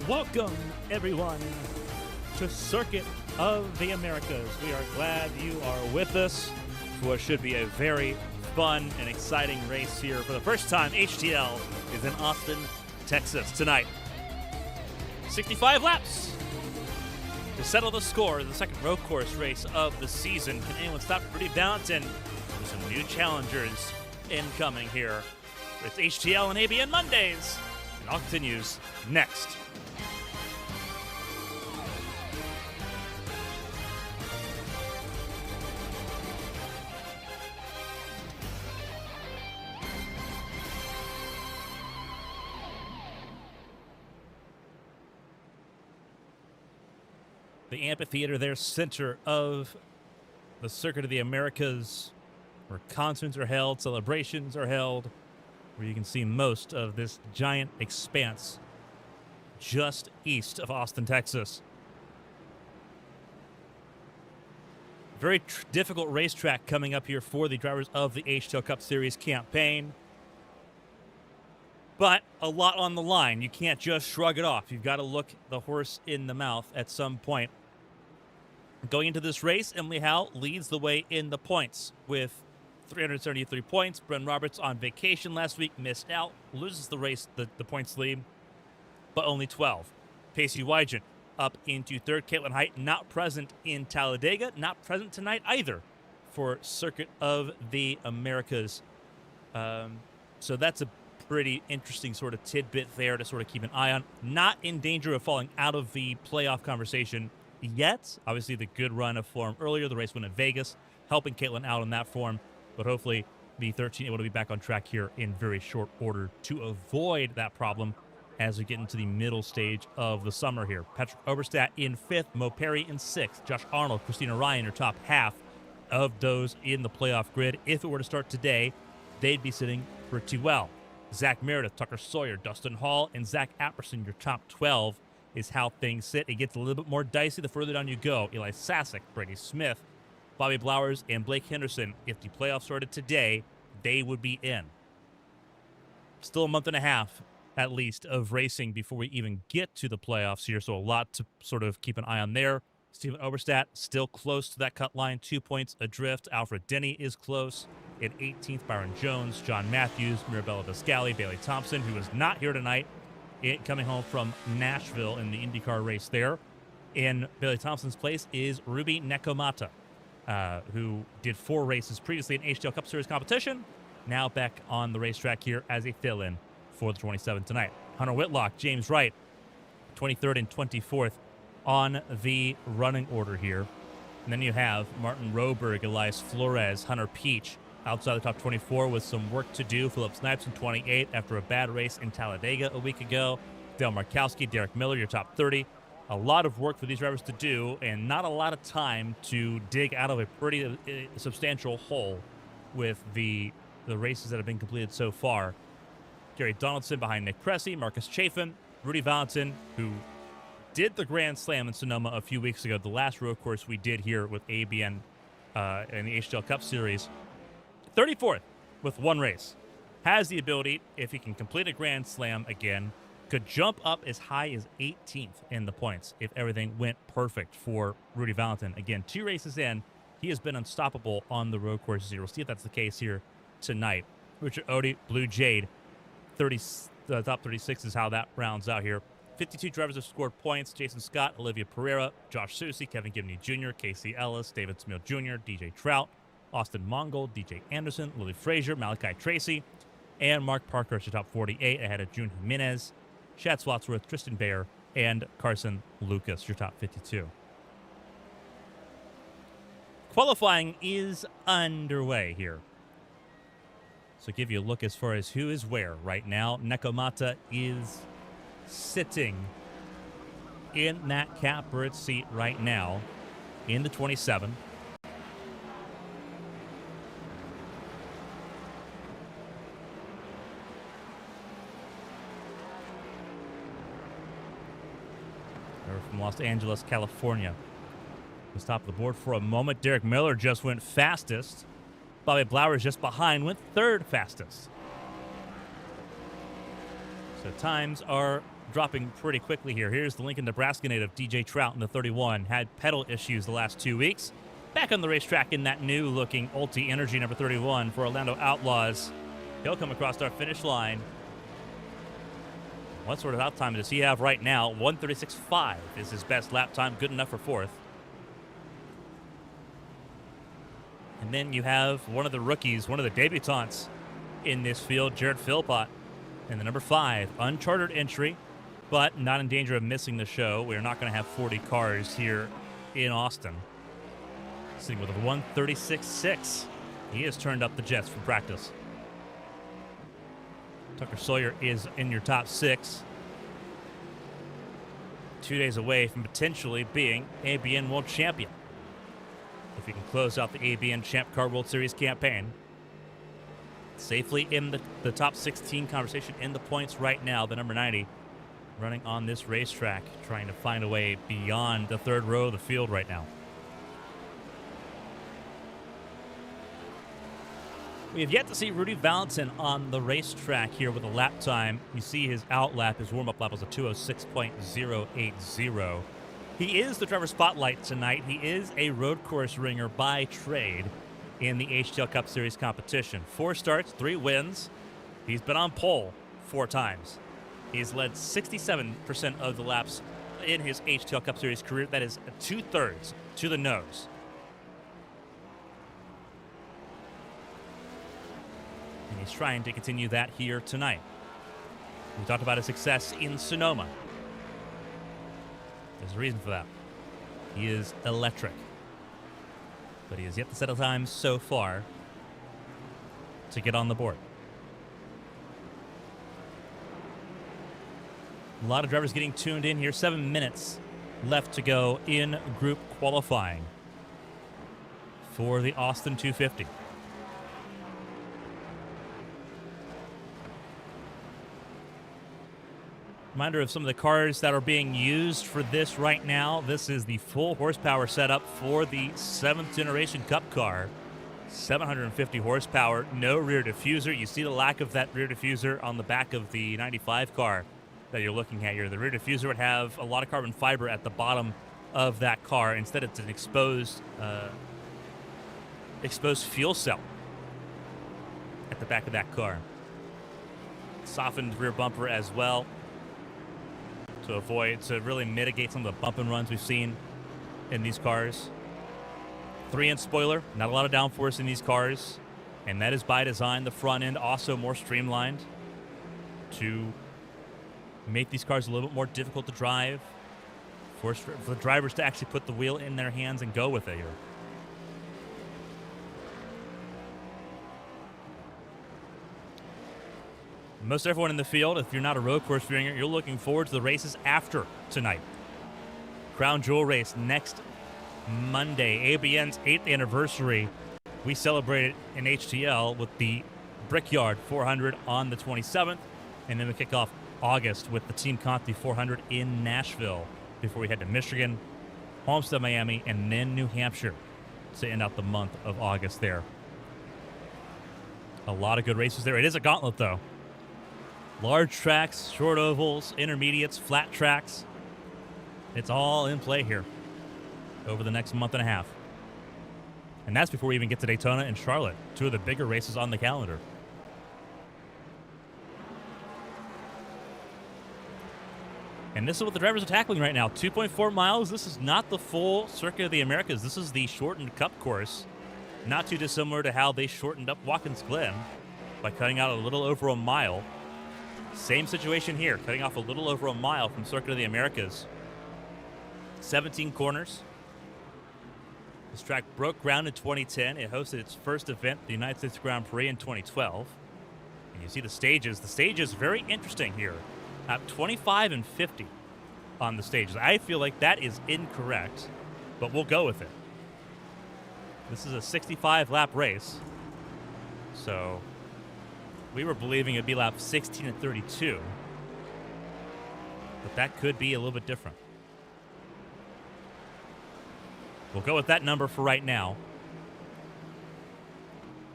Welcome, everyone, to Circuit of the Americas. We are glad you are with us for what should be a very fun and exciting race here. For the first time, HTL is in Austin, Texas tonight. 65 laps to settle the score. The second road course race of the season. Can anyone stop Rudy Valentin? With some new challengers incoming here. It's HTL and ABN Mondays. And all continues next. The amphitheater there, center of the Circuit of the Americas, where concerts are held, celebrations are held, where you can see most of this giant expanse just east of Austin, Texas. Very difficult racetrack coming up here for the drivers of the HTL Cup Series campaign. But a lot on the line. You can't just shrug it off. You've got to look the horse in the mouth at some point. Going into this race, Emily Howe leads the way in the points with 373 points. Bren Roberts on vacation last week, missed out, loses the race, the points lead, but only 12. Pacey Wygen up into third. Caitlin Height not present in Talladega, not present tonight either for Circuit of the Americas. So that's a pretty interesting sort of tidbit there to sort of keep an eye on. Not in danger of falling out of the playoff conversation yet. Obviously, the good run of form earlier, the race win at Vegas, helping Caitlin out in that form. But hopefully, the 13 able to be back on track here in very short order to avoid that problem as we get into the middle stage of the summer here. Patrick Oberstadt in fifth, Mo Perry in sixth, Josh Arnold, Christina Ryan are top half of those in the playoff grid. If it were to start today, they'd be sitting pretty well. Zach Meredith, Tucker Sawyer, Dustin Hall, and Zach Apperson, your top 12 is how things sit. It gets a little bit more dicey the further down you go. Eli Sasek, Brady Smith, Bobby Blowers, and Blake Henderson. If the playoffs started today, they would be in. Still a month and a half, at least, of racing before we even get to the playoffs here, so a lot to sort of keep an eye on there. Steven Oberstadt still close to that cut line, 2 points adrift. Alfred Denny is close. In 18th, Byron Jones, John Matthews, Mirabella Viscali, Bailey Thompson, who is not here tonight, coming home from Nashville in the IndyCar race there. In Bailey Thompson's place is Ruby Nekomata, who did 4 races previously in HTL Cup Series competition, now back on the racetrack here as a fill-in for the 27 tonight. Hunter Whitlock, James Wright, 23rd and 24th on the running order here. And then you have Martin Roberg, Elias Flores, Hunter Peach, outside the top 24 with some work to do. Philip Snipes in 28 after a bad race in Talladega a week ago. Dale Markowski, Derek Miller, your top 30. A lot of work for these drivers to do and not a lot of time to dig out of a pretty substantial hole with the races that have been completed so far. Gary Donaldson behind Nick Cressy, Marcus Chafin, Rudy Valentin, who did the Grand Slam in Sonoma a few weeks ago, the last road course we did here with ABN in the HTL Cup Series. 34th with 1 race. Has the ability, if he can complete a Grand Slam again, could jump up as high as 18th in the points if everything went perfect for Rudy Valentin. Again, 2 races in, he has been unstoppable on the road courses here. We'll see if that's the case here tonight. Richard Odie, Blue Jade, top 36 is how that rounds out here. 52 drivers have scored points. Jason Scott, Olivia Pereira, Josh Susie, Kevin Gibney Jr., Casey Ellis, David Smil Jr., DJ Trout, Austin Mongol, DJ Anderson, Lily Frazier, Malachi Tracy, and Mark Parker is your top 48 ahead of June Jimenez, Chad Swatsworth, Tristan Baer, and Carson Lucas, your top 52. Qualifying is underway here. So give you a look as far as who is where right now. Nekomata is sitting in that catbird seat right now in the 27. They're from Los Angeles, California. Was top of the board for a moment. Derek Miller just went fastest. Bobby Blowers just behind, went third fastest. So times are dropping pretty quickly here. Here's the Lincoln, Nebraska native, DJ Trout in the 31. Had pedal issues the last 2 weeks. Back on the racetrack in that new-looking Ulti Energy number 31 for Orlando Outlaws. He'll come across our finish line. What sort of lap time does he have right now? 1:36.5 is his best lap time. Good enough for fourth. And then you have one of the rookies, one of the debutantes in this field, Jared Philpott, in the number 5. Unchartered entry, but not in danger of missing the show. We're not going to have 40 cars here in Austin. Sitting with a 1:36.6. He has turned up the jets from practice. Tucker Sawyer is in your top 6. 2 days away from potentially being ABN World Champion. If he can close out the ABN Champ Car World Series campaign. Safely in the top 16 conversation in the points right now, the number 90 running on this racetrack, trying to find a way beyond the third row of the field right now. We have yet to see Rudy Valentin on the racetrack here with a lap time. You see his out lap, his warm-up lap was a 2:06.080. He is the driver spotlight tonight. He is a road course ringer by trade in the HTL Cup Series competition. 4 starts, 3 wins. He's been on pole 4 times. He's led 67% of the laps in his HTL Cup Series career. That is 2/3 to the nose. And he's trying to continue that here tonight. We talked about his success in Sonoma. There's a reason for that. He is electric. But he has yet to set a time so far to get on the board. A lot of drivers getting tuned in here. 7 minutes left to go in group qualifying for the Austin 250. Reminder of some of the cars that are being used for this right now. This is the full horsepower setup for the 7th generation Cup car. 750 horsepower, no rear diffuser. You see the lack of that rear diffuser on the back of the 95 car that you're looking at here. The rear diffuser would have a lot of carbon fiber at the bottom of that car. Instead, it's an exposed fuel cell at the back of that car. Softened rear bumper as well, to really mitigate some of the bump and runs we've seen in these cars. 3-inch spoiler, not a lot of downforce in these cars, and that is by design. The front end also more streamlined to make these cars a little bit more difficult to drive, for the drivers to actually put the wheel in their hands and go with it here. Most everyone in the field, if you're not a road course ringer, you're looking forward to the races after tonight. Crown Jewel race next Monday, ABN's 8th anniversary. We celebrate it in HTL with the Brickyard 400 on the 27th, and then we kick off August with the Team Conti 400 in Nashville before we head to Michigan, Homestead, Miami, and then New Hampshire to end out the month of August there. A lot of good races there. It is a gauntlet, though. Large tracks, short ovals, intermediates, flat tracks. It's all in play here over the next month and a half. And that's before we even get to Daytona and Charlotte, 2 of the bigger races on the calendar. And this is what the drivers are tackling right now. 2.4 miles. This is not the full Circuit of the Americas. This is the shortened Cup course. Not too dissimilar to how they shortened up Watkins Glen by cutting out a little over a mile. Same situation here, cutting off a little over a mile from Circuit of the Americas. 17 corners. This track broke ground in 2010. It hosted its first event, the United States Grand Prix, in 2012. And you see the stages. The stage is very interesting here. 25 and 50 on the stages. I feel like that is incorrect, but we'll go with it. This is a 65-lap race. So we were believing it'd be lap 16 and 32. But that could be a little bit different. We'll go with that number for right now.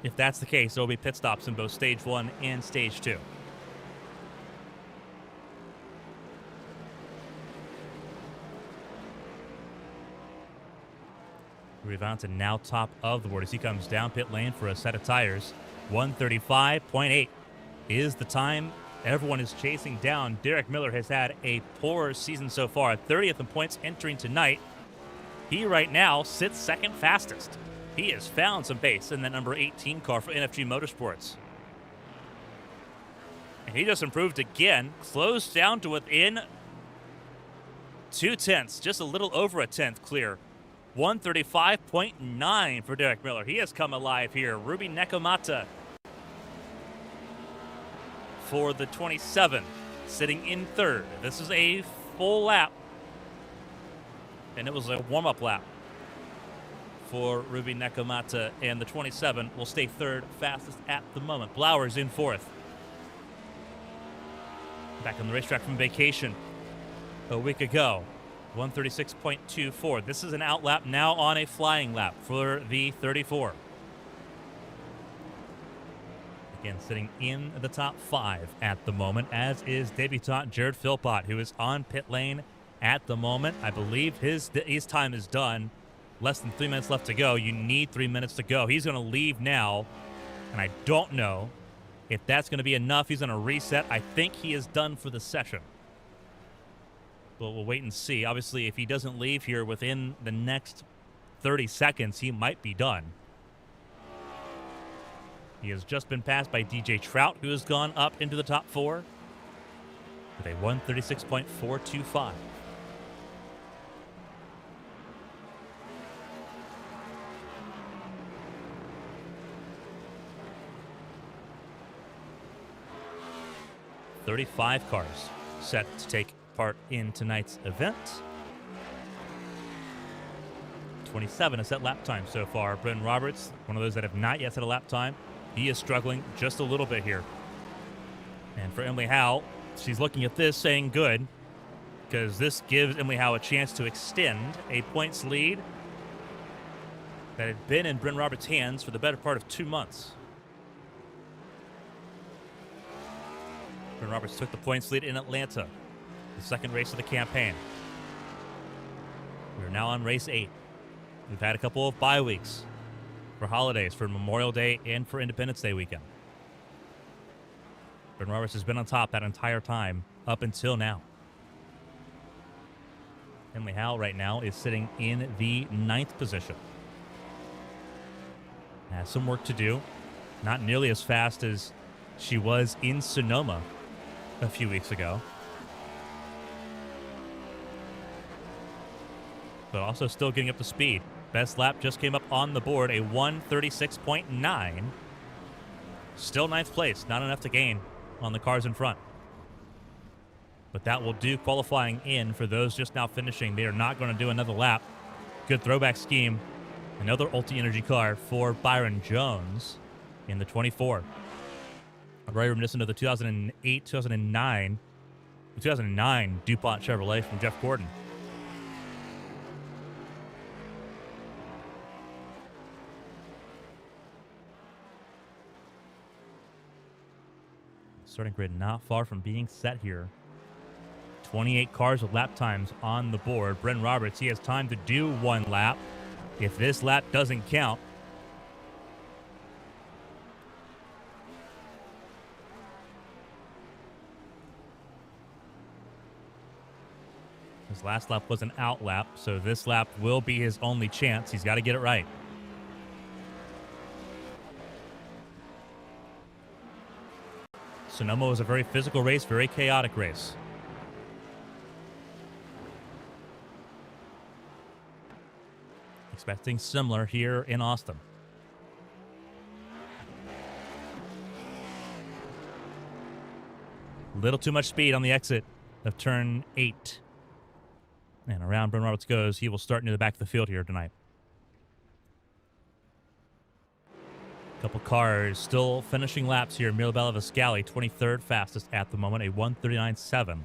If that's the case, there will be pit stops in both Stage 1 and Stage 2. Rivanta now top of the board as he comes down pit lane for a set of tires. 135.8 is the time everyone is chasing down. Derek Miller has had a poor season so far. 30th in points entering tonight. He right now sits second fastest. He has found some pace in that number 18 car for NFG Motorsports. And he just improved again. Closed down to within 0.2, just a little over a tenth clear. 135.9 for Derek Miller. He has come alive here. Ruby Nekomata for the 27, sitting in third. This is a full lap, and it was a warm-up lap for Ruby Nekomata, and the 27 will stay third fastest at the moment. Blauer's in fourth. Back on the racetrack from vacation a week ago. 136.24. This is an out lap now on a flying lap for the 34. Again, sitting in the top 5 at the moment, as is debutant Jared Philpott, who is on pit lane at the moment. I believe his time is done. Less than 3 minutes left to go. You need 3 minutes to go. He's going to leave now, and I don't know if that's going to be enough. He's going to reset. I think he is done for the session. But we'll wait and see. Obviously, if he doesn't leave here within the next 30 seconds, he might be done. He has just been passed by DJ Trout, who has gone up into the top 4 with a 136.425. "35 cars set to take part in tonight's event. 27 has set lap time so far. Brendan Roberts, one of those that have not yet set a lap time. He is struggling just a little bit here. And for Emily Howe, she's looking at this saying good, because this gives Emily Howe a chance to extend a points lead that had been in Brendan Roberts' hands for the better part of 2 months. Brendan Roberts took the points lead in Atlanta, the second race of the campaign. We're now on race 8. We've had a couple of bye weeks for holidays, for Memorial Day and for Independence Day weekend. Brendan Roberts has been on top that entire time up until now. Emily Howe right now is sitting in the 9th position. Has some work to do. Not nearly as fast as she was in Sonoma a few weeks ago. But also still getting up to speed. Best lap just came up on the board, a 136.9. Still 9th place, not enough to gain on the cars in front. But that will do qualifying in for those just now finishing. They are not going to do another lap. Good throwback scheme. Another Ulti-Energy car for Byron Jones in the 24. Very reminiscent of the 2008, 2009 DuPont Chevrolet from Jeff Gordon. Starting grid not far from being set here. 28 cars with lap times on the board. Brendan Roberts, he has time to do 1 lap. If this lap doesn't count, his last lap was an out lap, so this lap will be his only chance. He's got to get it right. Sonoma was a very physical race, very chaotic race. Expecting similar here in Austin. Little too much speed on the exit of turn 8. And around Brendan Roberts goes, he will start near the back of the field here tonight. Couple cars still finishing laps here. Mirabella Viscali, 23rd fastest at the moment, a 139.7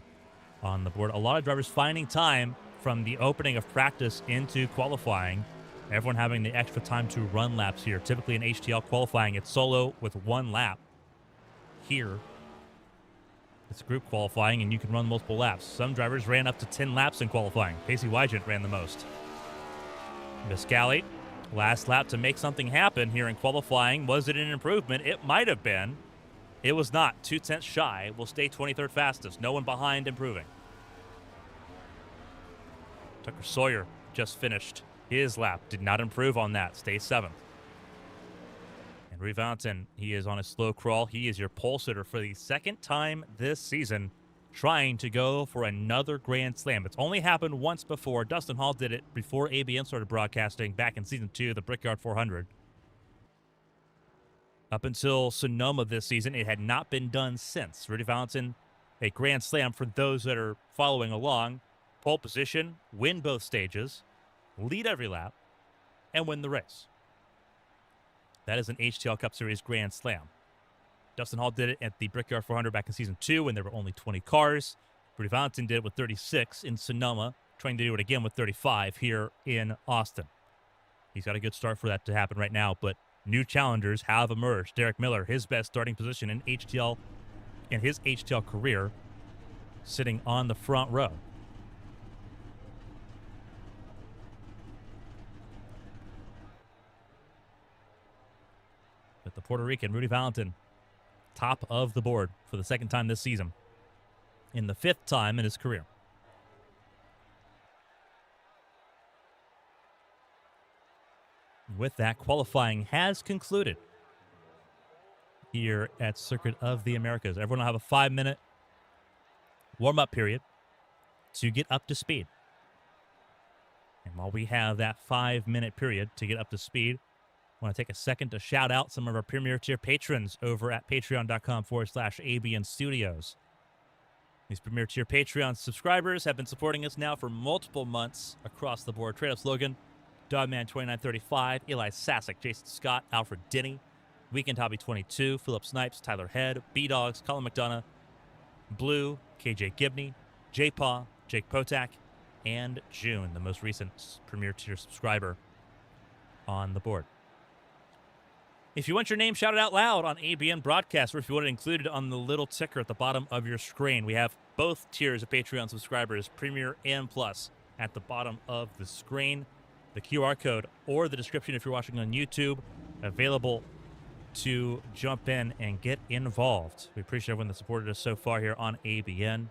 on the board. A lot of drivers finding time from the opening of practice into qualifying. Everyone having the extra time to run laps here. Typically in HTL qualifying, it's solo with 1 lap. Here, it's group qualifying, and you can run multiple laps. Some drivers ran up to 10 laps in qualifying. Pacey Wygent ran the most. Viscali Last lap to make something happen here in qualifying. Was it an improvement? It might have been. It was not. 2/10 shy. Will stay 23rd fastest. No one behind improving. Tucker Sawyer just finished his lap. Did not improve on that. Stays 7th. And Rudy Valentin, he is on a slow crawl. He is your pole sitter for the second time this season, trying to go for another Grand Slam. It's only happened once before. Dustin Hall did it before ABN started broadcasting back in Season 2, the Brickyard 400. Up until Sonoma this season, it had not been done since. Rudy Valentin, a Grand Slam for those that are following along. Pole position, win both stages, lead every lap, and win the race. That is an HTL Cup Series Grand Slam. Dustin Hall did it at the Brickyard 400 back in Season 2 when there were only 20 cars. Rudy Valentin did it with 36 in Sonoma, trying to do it again with 35 here in Austin. He's got a good start for that to happen right now, but new challengers have emerged. Derek Miller, his best starting position in HTL in his HTL career, sitting on the front row. But the Puerto Rican, Rudy Valentin, top of the board for the second time this season, in the 5th time in his career. With that, qualifying has concluded here at Circuit of the Americas. Everyone will have a 5-minute warm-up period to get up to speed. And while we have that 5-minute period to get up to speed, I want to take a second to shout out some of our Premier Tier patrons over at patreon.com/ABN Studios. These Premier Tier Patreon subscribers have been supporting us now for multiple months across the board. Trade-Ups Logan, Dogman2935, Eli Sasek, Jason Scott, Alfred Denny, Weekend Hobby 22, Philip Snipes, Tyler Head, B-Dogs, Colin McDonough, Blue, KJ Gibney, J-Paw, Jake Potak, and June, the most recent Premier Tier subscriber on the board. If you want your name shouted out loud on ABN broadcast, or if you want it included on the little ticker at the bottom of your screen, we have both tiers of Patreon subscribers, Premier and Plus, at the bottom of the screen. The QR code or the description if you're watching on YouTube, available to jump in and get involved. We appreciate everyone that supported us so far here on ABN.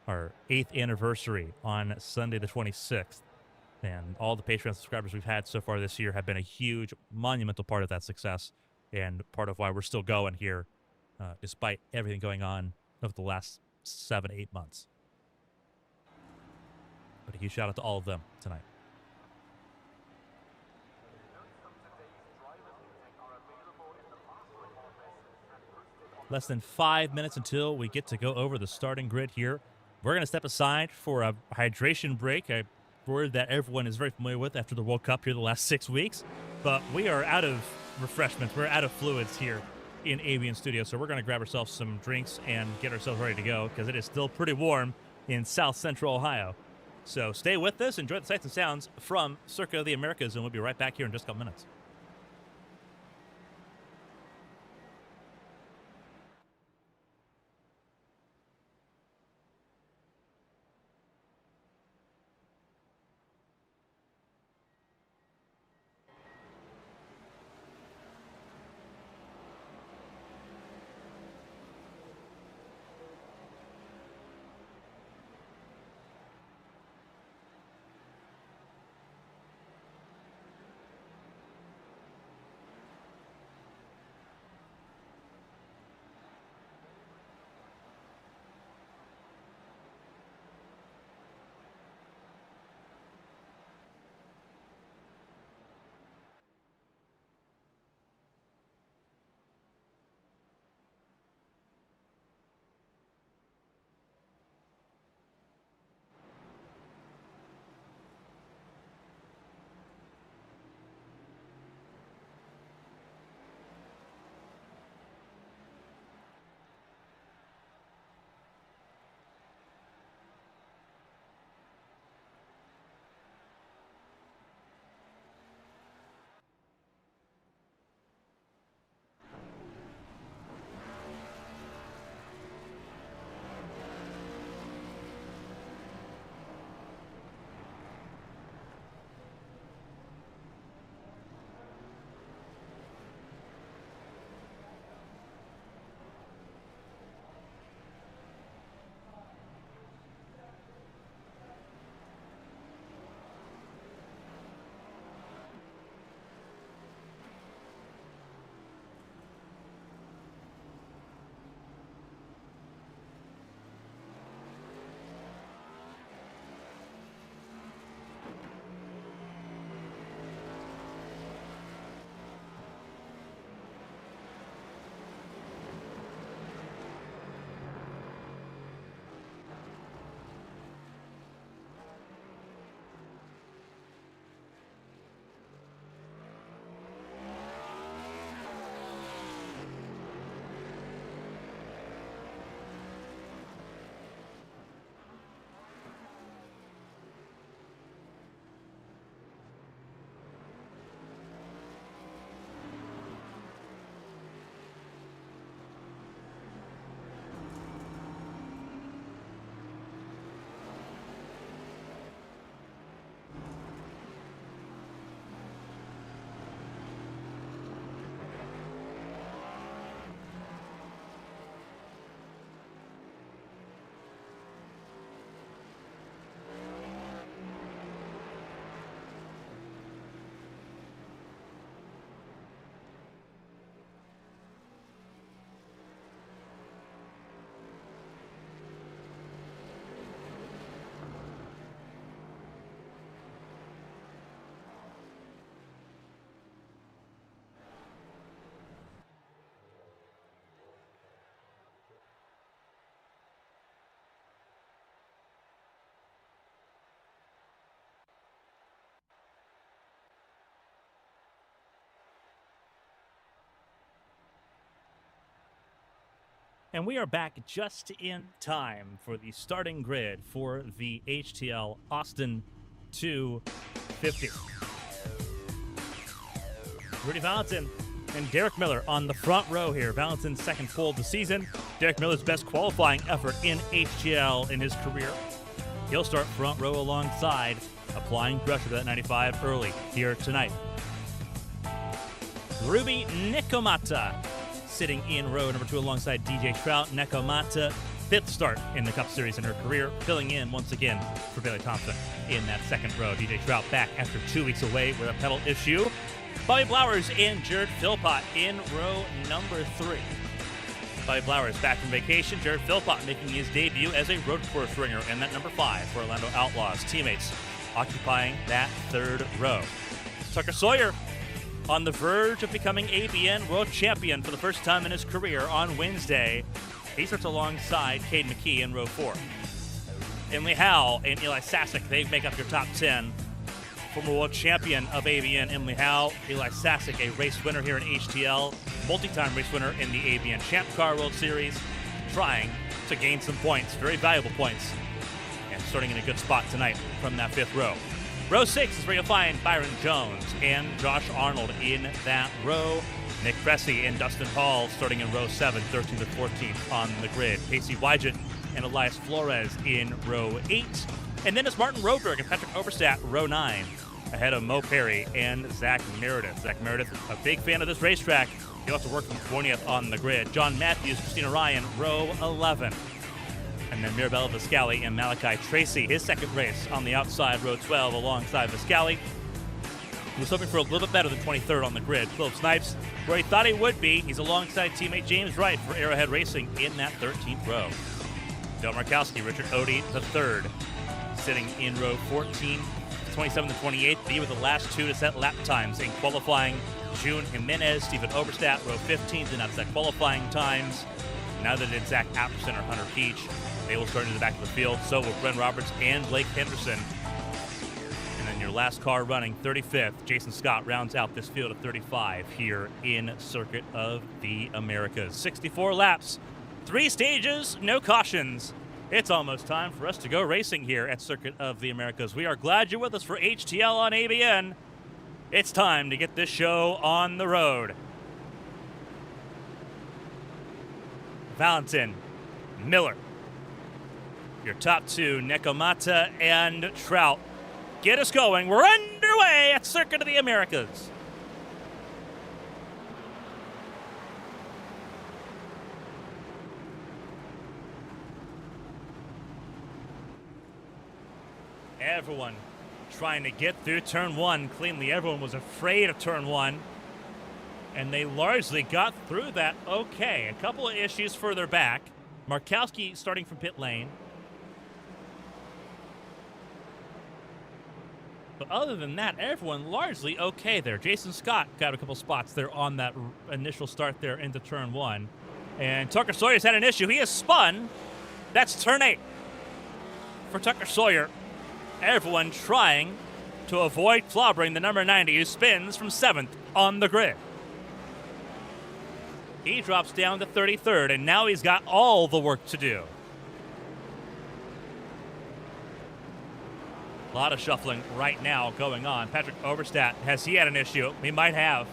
Our 8th anniversary on Sunday the 26th. And all the Patreon subscribers we've had so far this year have been a huge, monumental part of that success and part of why we're still going here, despite everything going on over the last 7-8 months. But a huge shout out to all of them tonight. Less than 5 minutes until we get to go over the starting grid here. We're going to step aside for a hydration break. A word that everyone is very familiar with after the World Cup here the last 6 weeks. But we are out of refreshments. We're out of fluids here in ABN Studio. So we're going to grab ourselves some drinks and get ourselves ready to go because it is still pretty warm in South Central Ohio. So stay with us. Enjoy the sights and sounds from Circuit of the Americas, and we'll be right back here in just a couple minutes. And we are back just in time for the starting grid for the HTL Austin 250. Rudy Valentin and Derek Miller on the front row here. Valentin's second pole of the season. Derek Miller's best qualifying effort in HTL in his career. He'll start front row alongside, applying pressure to that 95 early here tonight. Ruby Nekomata sitting in row number 2 alongside DJ Trout. Nekomata, 5th start in the Cup Series in her career, filling in once again for Bailey Thompson in that second row. DJ Trout back after 2 weeks away with a pedal issue. Bobby Blowers and Jared Philpott in row number 3. Bobby Blowers back from vacation. Jared Philpott making his debut as a road course ringer in that number 5 for Orlando Outlaws. Teammates occupying that 3rd row. Tucker Sawyer on the verge of becoming ABN World Champion for the first time in his career on Wednesday. He starts alongside Cade McKee in row 4. Emily Howe and Eli Sasek, they make up your top 10. Former world champion of ABN, Emily Howe. Eli Sasek, a race winner here in HTL, multi-time race winner in the ABN Champ Car World Series, trying to gain some points, very valuable points, and starting in a good spot tonight from that 5th row. Row 6 is where you'll find Byron Jones and Josh Arnold in that row. Nick Cressy and Dustin Hall starting in row 7, 13th and 14th on the grid. Pacey Wygent and Elias Flores in row 8. And then it's Martin Roberg and Patrick Oberstadt, row 9, ahead of Mo Perry and Zach Meredith. Zach Meredith, a big fan of this racetrack. He'll have to work from 20th on the grid. John Matthews, Christina Ryan, row 11. And then Mirabella Viscali and Malachi Tracy, his second race on the outside, row 12, alongside Viscali. He was hoping for a little bit better than 23rd on the grid. Philip Snipes, where he thought he would be, he's alongside teammate James Wright for Arrowhead Racing in that 13th row. Del Markowski, Richard Odie, the 3rd, sitting in row 14, 27th and 28th, be with the last 2 to set lap times in qualifying. June Jimenez, Stephen Oberstadt, row 15, did not set qualifying times. Neither did Zach Apperson or Hunter Keach. They will start in the back of the field. So will Bren Roberts and Blake Henderson. And then your last car running, 35th, Jason Scott rounds out this field of 35 here in Circuit of the Americas. 64 laps, 3 stages, no cautions. It's almost time for us to go racing here at Circuit of the Americas. We are glad you're with us for HTL on ABN. It's time to get this show on the road. Valentin, Miller, your top 2, Nekomata and Trout. Get us going. We're underway at Circuit of the Americas. Everyone trying to get through turn 1 cleanly. Everyone was afraid of turn 1, and they largely got through that okay. A couple of issues further back. Markowski starting from pit lane. But other than that, everyone largely okay there. Jason Scott got a couple spots there on that initial start there into turn 1. And Tucker Sawyer's had an issue. He has spun. That's turn 8 for Tucker Sawyer. Everyone trying to avoid clobbering the number 90, who spins from 7th on the grid. He drops down to 33rd, and now he's got all the work to do. A lot of shuffling right now going on. Patrick Oberstadt, has he had an issue? He might have.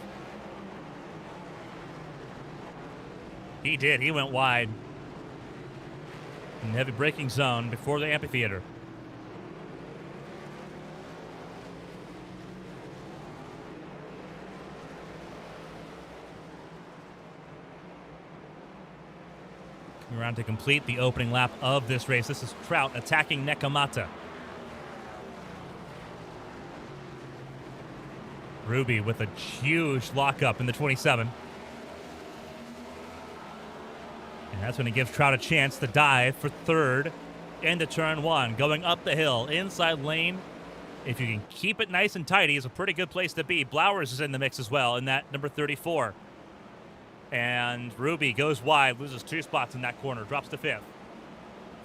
He did. He went wide in the heavy braking zone before the amphitheater. Around to complete the opening lap of this race. This is Trout attacking Nekomata. Ruby with a huge lockup in the 27. And that's when it gives Trout a chance to dive for 3rd into turn 1. Going up the hill, inside lane. If you can keep it nice and tidy, is a pretty good place to be. Blowers is in the mix as well in that number 34. And Ruby goes wide, loses 2 spots in that corner, drops to 5th.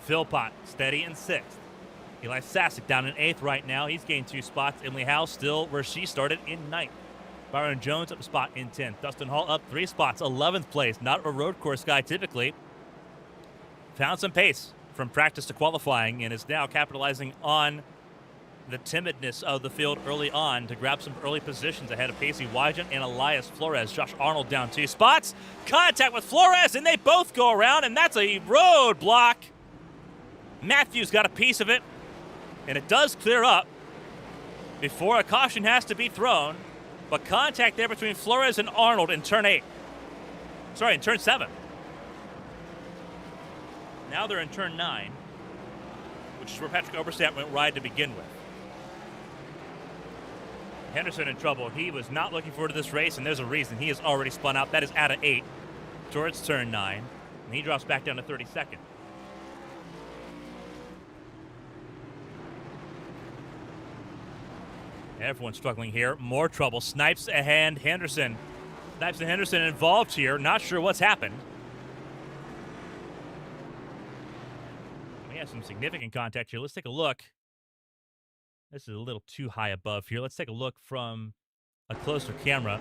Philpott steady in 6th. Eli Sasek down in 8th right now. He's gained 2 spots. Emily Howe still where she started in 9th. Byron Jones up a spot in 10th. Dustin Hall up 3 spots, 11th place. Not a road course guy typically. found some pace from practice to qualifying and is now capitalizing on the timidness of the field early on to grab some early positions ahead of Pacey Wygent and Elias Flores. Josh Arnold down 2 spots. Contact with Flores, and they both go around, and that's a roadblock. Matthews got a piece of it, and it does clear up before a caution has to be thrown. But contact there between Flores and Arnold in turn 8. Sorry, in turn 7. Now they're in turn 9, which is where Patrick Oberstadt went wide to begin with. Henderson in trouble. He was not looking forward to this race, and there's a reason. He has already spun out. That is out of 8 towards turn 9, and he drops back down to 32nd. Everyone's struggling here. More trouble. Snipes and Henderson. Snipes and Henderson involved here. Not sure what's happened. We have some significant contact here. Let's take a look. This is a little too high above here. Let's take a look from a closer camera.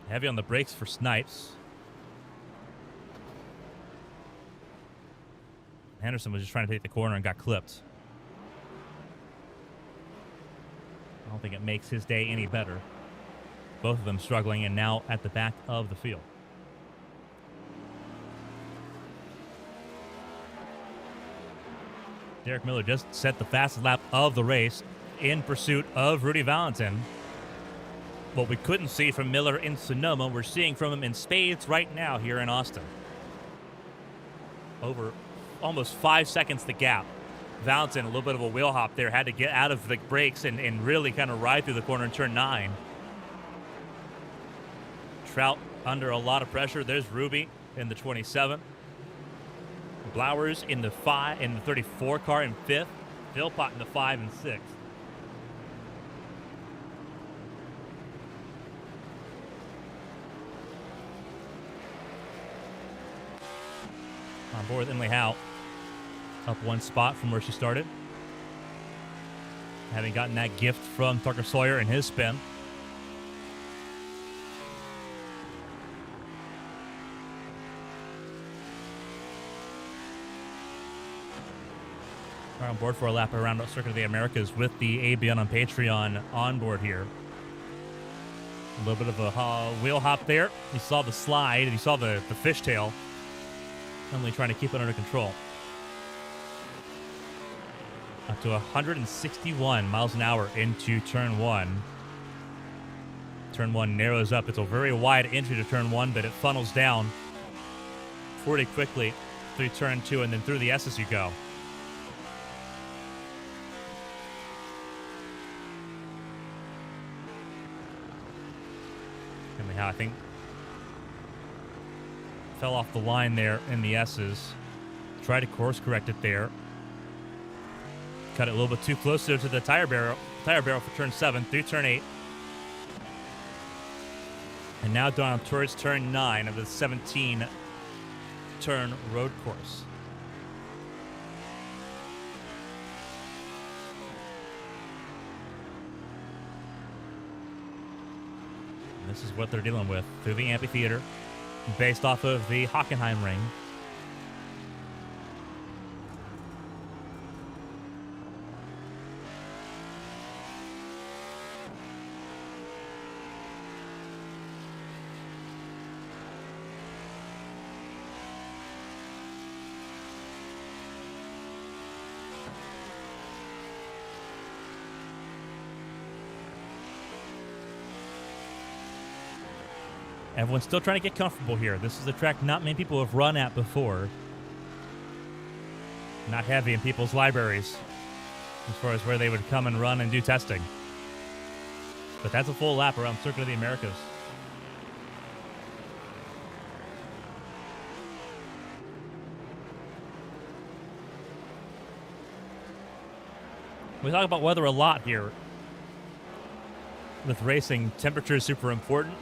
Heavy on the brakes for Snipes. Henderson was just trying to take the corner and got clipped. I don't think it makes his day any better. Both of them struggling and now at the back of the field. Derek Miller just set the fastest lap of the race in pursuit of Rudy Valentin. What we couldn't see from Miller in Sonoma, we're seeing from him in spades right now here in Austin. Over almost 5 seconds the gap. Valentin, a little bit of a wheel hop there, had to get out of the brakes and really kind of ride through the corner in turn 9. Trout under a lot of pressure. There's Ruby in the 27. Blowers in the 34 car in 5th. Philpott in the 5 and 6th. On board with Emily Howe. Up 1 spot from where she started. Having gotten that gift from Tucker Sawyer in his spin. We're on board for a lap around the Circuit of the Americas with the ABN on Patreon on board here. A little bit of a wheel hop there. You saw the slide and you saw the fishtail. Emily trying to keep it under control. Up to 161 miles an hour into turn 1. Turn 1 narrows up. It's a very wide entry to turn 1, but it funnels down pretty quickly through turn 2 and then through the S's you go. I think fell off the line there in the S's. Tried to course correct it there. Cut it a little bit too close to the tire barrel for turn 7 through turn 8. And now down towards turn 9 of the 17 turn road course. This is what they're dealing with through the amphitheater, based off of the Hockenheim ring. Everyone's still trying to get comfortable here. This is a track not many people have run at before. Not heavy in people's libraries as far as where they would come and run and do testing. But that's a full lap around Circuit of the Americas. We talk about weather a lot here. With racing, temperature is super important.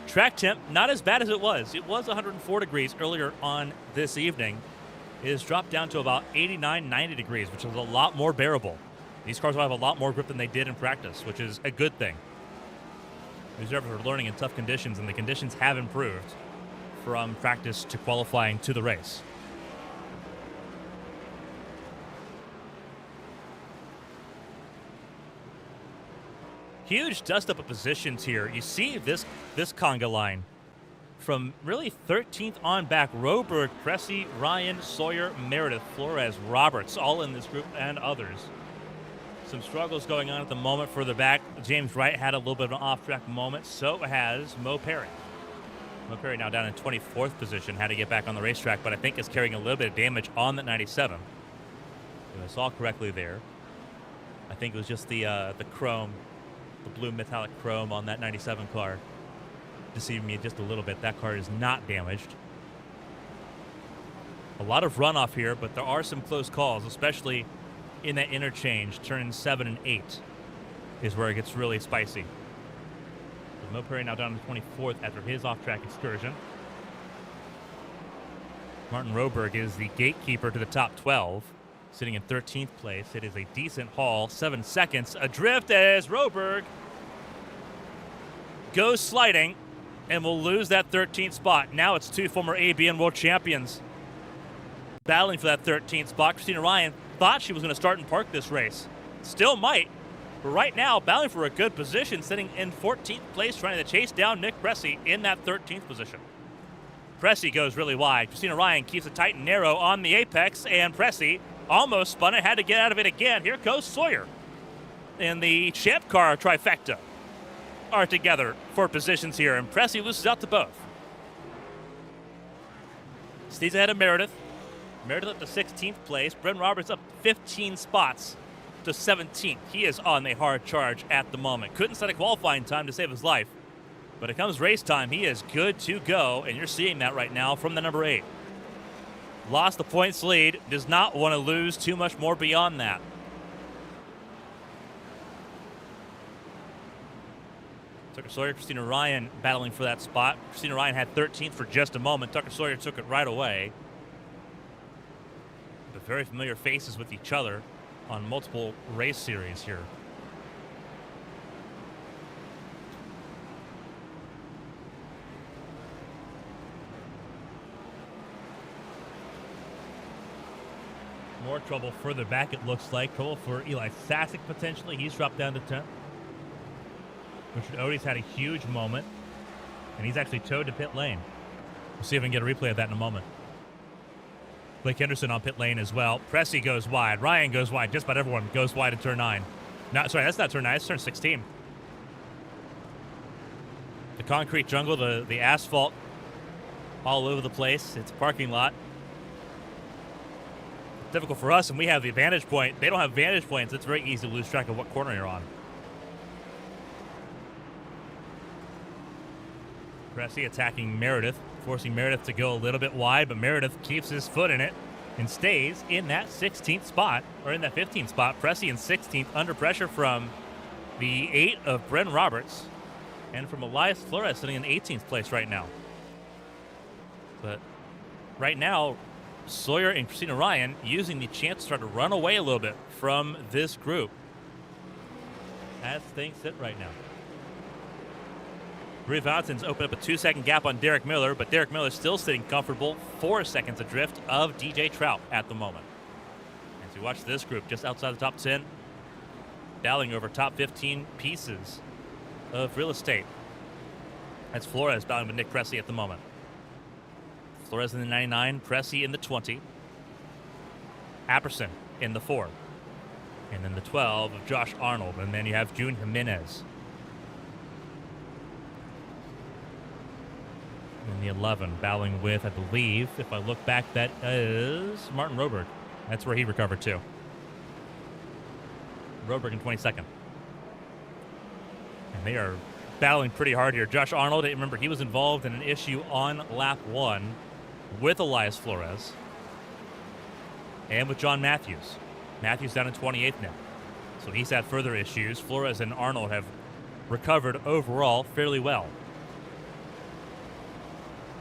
Track temp, not as bad as it was. It was 104 degrees earlier on this evening. It has dropped down to about 89, 90 degrees, which is a lot more bearable. These cars will have a lot more grip than they did in practice, which is a good thing. These drivers are learning in tough conditions, and the conditions have improved from practice to qualifying to the race. Huge dust-up of positions here. You see this conga line from really 13th on back. Roberg, Cressy, Ryan, Sawyer, Meredith, Flores, Roberts, all in this group, and others. Some struggles going on at the moment further back. James Wright had a little bit of an off-track moment. So has Mo Perry. Mo Perry now down in 24th position. Had to get back on the racetrack, but I think is carrying a little bit of damage on that 97. If I saw correctly there, I think it was just the chrome, the blue metallic chrome on that 97 car deceiving me just a little bit. That car is not damaged. A lot of runoff here, but there are some close calls, especially in that interchange. Turns 7 and 8 is where it gets really spicy. So Mo Perry now down to 24th after his off-track excursion. Martin Roberg is the gatekeeper to the top 12, sitting in 13th place. It is a decent haul. 7 seconds adrift as Roberg goes sliding and will lose that 13th spot. Now it's two former ABN World Champions battling for that 13th spot. Christina Ryan thought she was going to start and park this race. Still might. But right now, battling for a good position, sitting in 14th place, trying to chase down Nick Cressy in that 13th position. Cressy goes really wide. Christina Ryan keeps it tight and narrow on the apex, and Cressy almost spun it, had to get out of it again. Here goes Sawyer. And the champ car trifecta are together for positions here, and Cressy loses out to both. Stays ahead of Meredith. Meredith up to 16th place. Bren Roberts up 15 spots to 17th. He is on a hard charge at the moment. Couldn't set a qualifying time to save his life. But it comes race time, he is good to go, and you're seeing that right now from the number 8. Lost the points lead, does not want to lose too much more beyond that. Tucker Sawyer, Christina Ryan battling for that spot. Christina Ryan had 13th for just a moment. Tucker Sawyer took it right away. But very familiar faces with each other on multiple race series here. More trouble further back, it looks like. Trouble for Eli Sasick, potentially. He's dropped down to 10th. Richard Odie's had a huge moment, and he's actually towed to pit lane. We'll see if we can get a replay of that in a moment. Blake Henderson on pit lane as well. Cressy goes wide. Ryan goes wide. Just about everyone goes wide at turn 9. No, sorry, that's not turn 9. It's turn 16. The concrete jungle, the asphalt all over the place. It's a parking lot. Difficult for us, and we have the vantage point. They don't have vantage points. It's very easy to lose track of what corner you're on. Cressy attacking Meredith, forcing Meredith to go a little bit wide, but Meredith keeps his foot in it and stays in that 16th spot, or in that 15th spot. Cressy in 16th, under pressure from the 8 of Bren Roberts and from Elias Flores sitting in 18th place right now. But right now, Sawyer and Christina Ryan using the chance to start to run away a little bit from this group as things sit right now. Brie Valentin's opened up a 2-second gap on Derek Miller, but Derek Miller still sitting comfortable 4 seconds adrift of DJ Trout at the moment. As you watch this group just outside the top 10, battling over top 15 pieces of real estate. That's Flores battling with Nick Cressy at the moment. Flores in the 99, Cressy in the 20. Apperson in the 4. And then the 12 of Josh Arnold. And then you have June Jimenez. And the 11 battling with, I believe, if I look back, that is Martin Roberg. That's where he recovered to. Roberg in 22nd. And they are battling pretty hard here. Josh Arnold, remember, he was involved in an issue on lap 1 with Elias Flores and with John Matthews. Matthews down in 28th now. So he's had further issues. Flores and Arnold have recovered overall fairly well.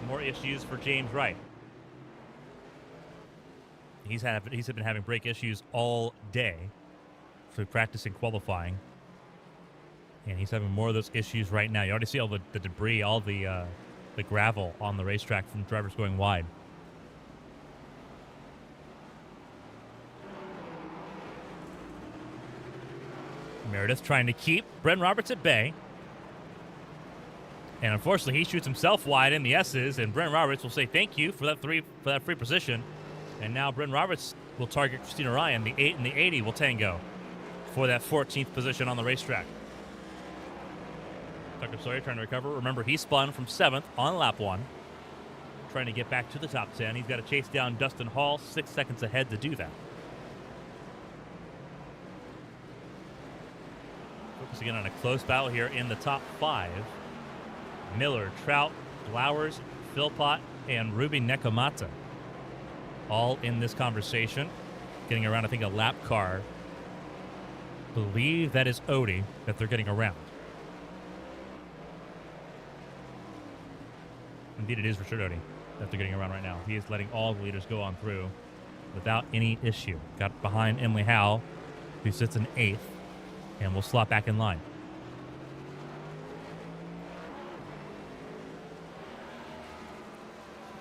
More issues for James Wright. He's been having brake issues all day through practice and qualifying. And he's having more of those issues right now. You already see all the debris, all the gravel on the racetrack from drivers going wide. Meredith trying to keep Bren Roberts at bay. And unfortunately, he shoots himself wide in the S's, and Bren Roberts will say thank you for that free position. And now Bren Roberts will target Christina Ryan. The 8 and the 80 will tango for that 14th position on the racetrack. Tucker Sawyer trying to recover. Remember, he spun from 7th on lap 1, trying to get back to the top 10. He's got to chase down Dustin Hall, 6 seconds ahead to do that. Focusing in on a close battle here in the top 5. Miller, Trout, Blowers, Philpott, and Ruby Nekomata all in this conversation. Getting around, I think, a lap car. Believe that is Odie that they're getting around. Indeed, it is Richard Odie that they're getting around right now. He is letting all the leaders go on through without any issue. Got behind Emily Howe, who sits in 8th, and will slot back in line.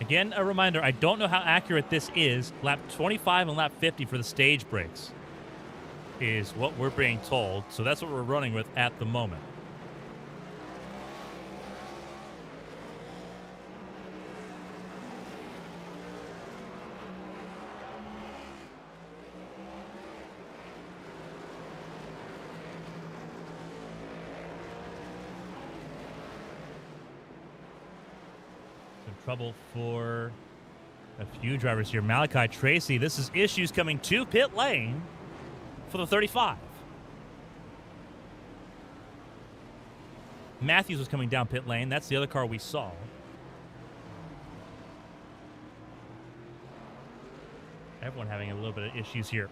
Again, a reminder, I don't know how accurate this is. Lap 25 and lap 50 for the stage breaks is what we're being told. So that's what we're running with at the moment. Trouble for a few drivers here. Malachi Tracy, this is issues coming to pit lane for the 35. Matthews was coming down pit lane. That's the other car we saw. Everyone having a little bit of issues here.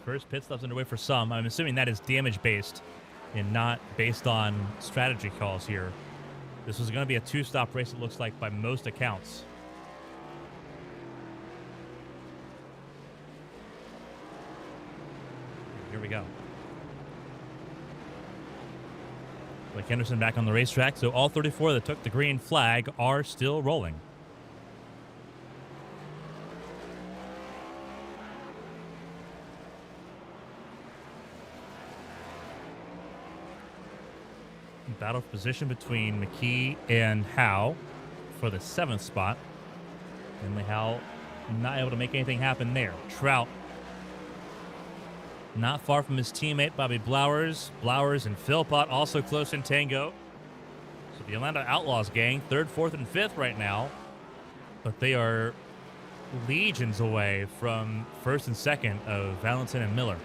First pit stop's underway for some. I'm assuming that is damage based and not based on strategy calls here. This was going to be a 2-stop race, it looks like, by most accounts. Here we go. Blake Henderson back on the racetrack, so all 34 that took the green flag are still rolling. Battle for position between McKee and Howe for the 7th spot. And Howe not able to make anything happen there. Trout not far from his teammate Bobby Blowers. Blowers and Philpott also close in tango. So the Atlanta Outlaws gang, 3rd, 4th, and 5th right now. But they are legions away from 1st and 2nd of Valentin and Miller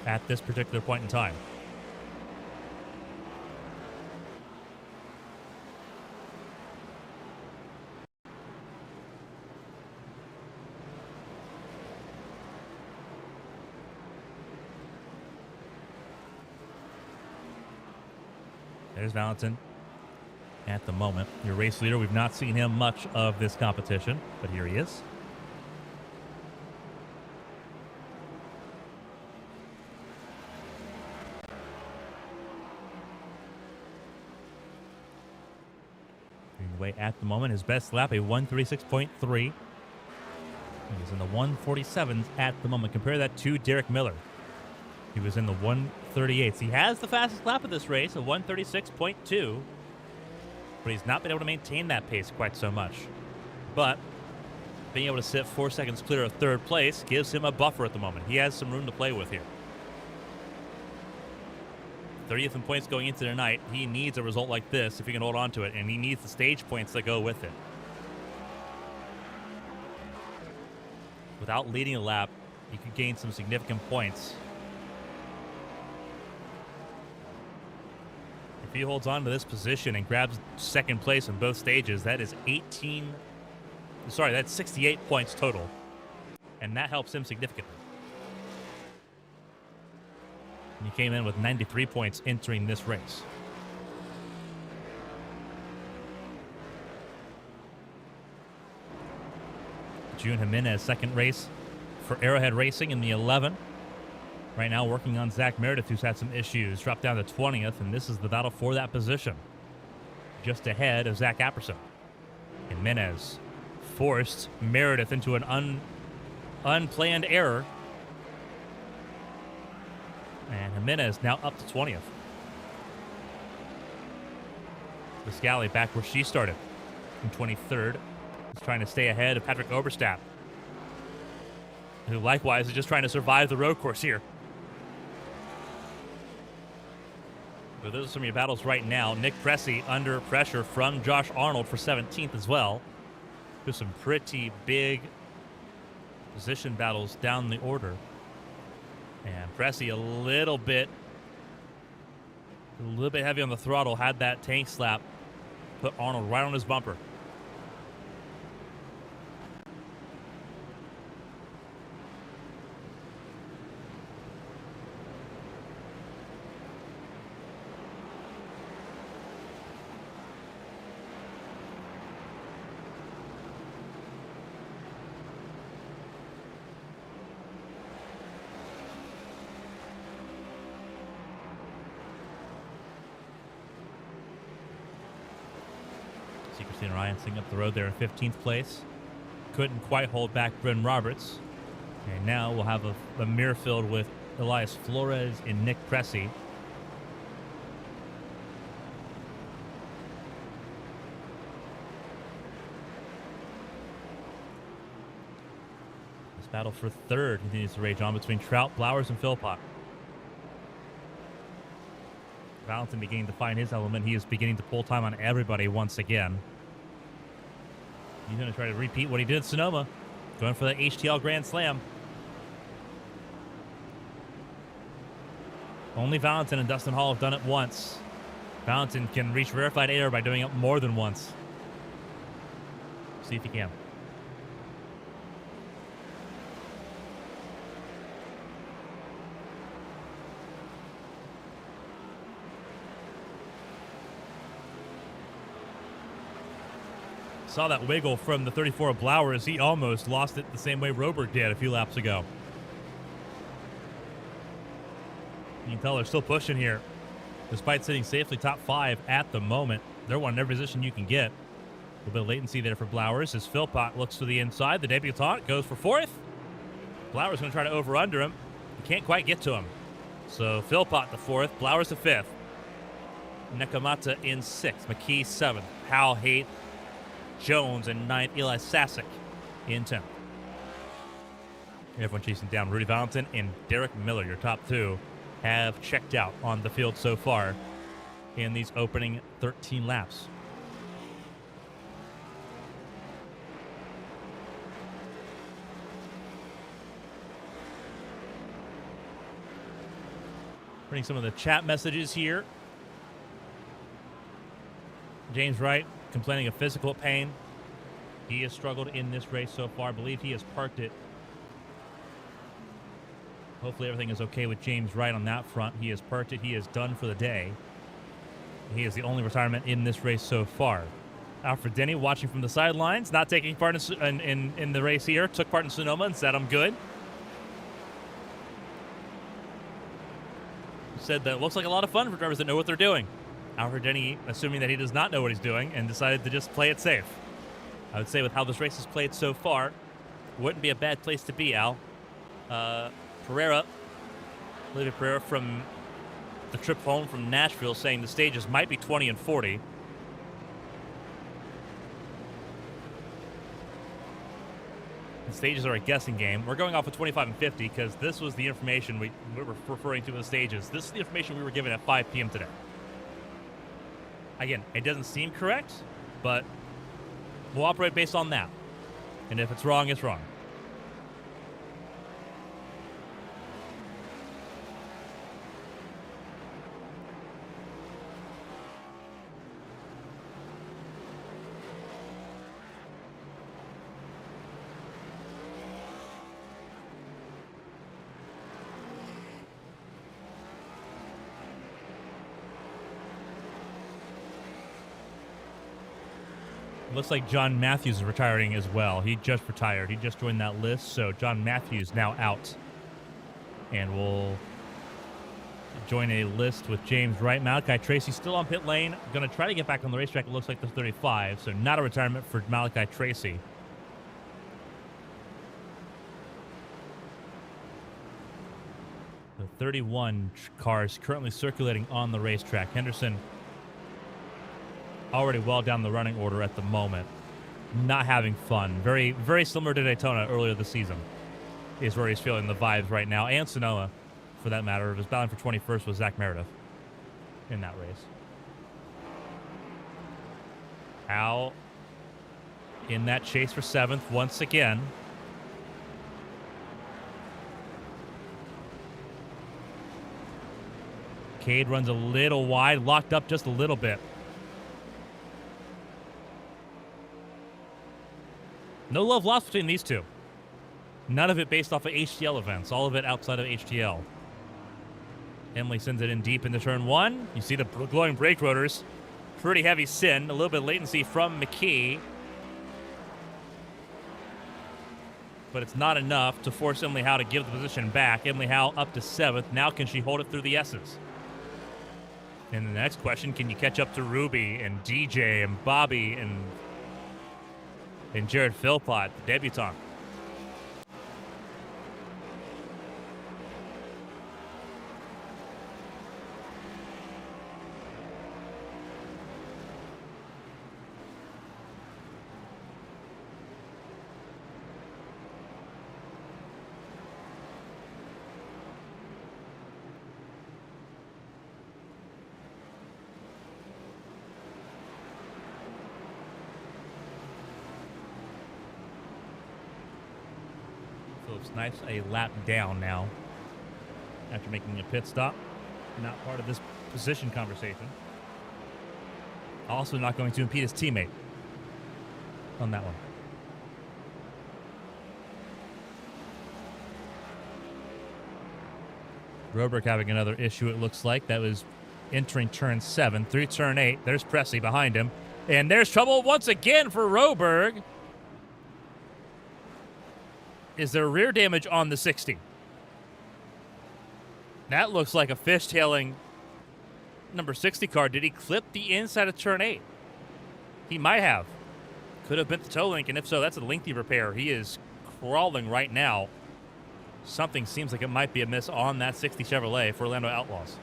at this particular point in time. There's Valentin at the moment. Your race leader, we've not seen him much of this competition, but here he is. Away at the moment, his best lap, a 136.3. He's in the 147s at the moment. Compare that to Derek Miller. He was in the 138s. He has the fastest lap of this race, a 136.2, but he's not been able to maintain that pace quite so much. But being able to sit 4 seconds clear of 3rd place gives him a buffer at the moment. He has some room to play with here. 30th in points going into the night. He needs a result like this if he can hold on to it, and he needs the stage points that go with it. Without leading a lap, you could gain some significant points. If he holds on to this position and grabs 2nd place in both stages, that is 68 points total. And that helps him significantly. And he came in with 93 points entering this race. June Jimenez, 2nd race for Arrowhead Racing in the 11. Right now working on Zach Meredith, who's had some issues. Dropped down to 20th, and this is the battle for that position. Just ahead of Zach Apperson. Jimenez forced Meredith into an unplanned error. And Jimenez now up to 20th. Biscali back where she started in 23rd. Is trying to stay ahead of Patrick Oberstadt, who likewise is just trying to survive the road course here. But those are some of your battles right now. Nick Pressey under pressure from Josh Arnold for 17th as well. There's some pretty big position battles down the order. And Pressey a little bit heavy on the throttle. Had that tank slap. Put Arnold right on his bumper. Christina Ryan sitting up the road there in 15th place. Couldn't quite hold back Bryn Roberts. And now we'll have a mirror filled with Elias Flores and Nick Pressey. This battle for third continues to rage on between Trout, Blowers, and Philpott. Valentin beginning to find his element. He is beginning to pull time on everybody once again. He's going to try to repeat what he did at Sonoma. Going for the HTL Grand Slam. Only Valentin and Dustin Hall have done it once. Valentin can reach rarefied air by doing it more than once. See if he can. Saw that wiggle from the 34 of Blowers. He almost lost it the same way Roberg did a few laps ago. You can tell they're still pushing here. Despite sitting safely top 5 at the moment, they're wanting every position you can get. A little bit of latency there for Blowers as Philpott looks to the inside. The debutante goes for 4th. Blowers going to try to over-under him. He can't quite get to him. So Philpott the 4th, Blowers the 5th. Nekamata in 6th, McKee 7th, Powell 8th, Jones in 9th, Eli Sasek in 10th. Everyone chasing down Rudy Valentin and Derek Miller, your top 2, have checked out on the field so far in these opening 13 laps. Reading some of the chat messages here. James Wright complaining of physical pain. He has struggled in this race so far. I believe he has parked it. Hopefully everything is okay with James Wright on that front. He has parked it. He is done for the day. He is the only retirement in this race so far. Alfred Denny watching from the sidelines, not taking part in the race here. Took part in Sonoma and said, I'm good. Said that it looks like a lot of fun for drivers that know what they're doing. Alfred Denny assuming that he does not know what he's doing and decided to just play it safe. I would say with how this race has played so far, wouldn't be a bad place to be, Al. Olivia Pereira from the trip home from Nashville saying the stages might be 20 and 40. The stages are a guessing game. We're going off of 25 and 50 because this was the information we were referring to in the stages. This is the information we were given at 5 p.m. today. Again, it doesn't seem correct, but we'll operate based on that. And if it's wrong, it's wrong. Looks like John Matthews is retiring as well. He just retired. He just joined that list, so John Matthews now out. And we'll join a list with James Wright. Malachi Tracy still on pit lane. Going to try to get back on the racetrack. It looks like the 35, so not a retirement for Malachi Tracy. The 31 cars currently circulating on the racetrack. Henderson already well down the running order at the moment. Not having fun. Very, very similar to Daytona earlier this season is where he's feeling the vibes right now. And Sonoma, for that matter, was battling for 21st with Zach Meredith in that race. Al in that chase for 7th once again. Cade runs a little wide, locked up just a little bit. No love lost between these two. None of it based off of HTL events. All of it outside of HTL. Emily sends it in deep into turn 1. You see the glowing brake rotors. Pretty heavy sin. A little bit of latency from McKee. But it's not enough to force Emily Howe to give the position back. Emily Howe up to 7th. Now can she hold it through the S's? And the next question, can you catch up to Ruby and DJ and Bobby and Jared Philpott, the debutant? Nice, a lap down now after making a pit stop. Not part of this position conversation. Also not going to impede his teammate on that one. Roberg having another issue, it looks like. That was entering turn 7 through turn 8. There's Pressey behind him. And there's trouble once again for Roberg. Is there rear damage on the 60? That looks like a fishtailing number 60 car. Did he clip the inside of turn 8? He might have. Could have bent the toe link, and if so, that's a lengthy repair. He is crawling right now. Something seems like it might be amiss on that 60 Chevrolet for Orlando Outlaws.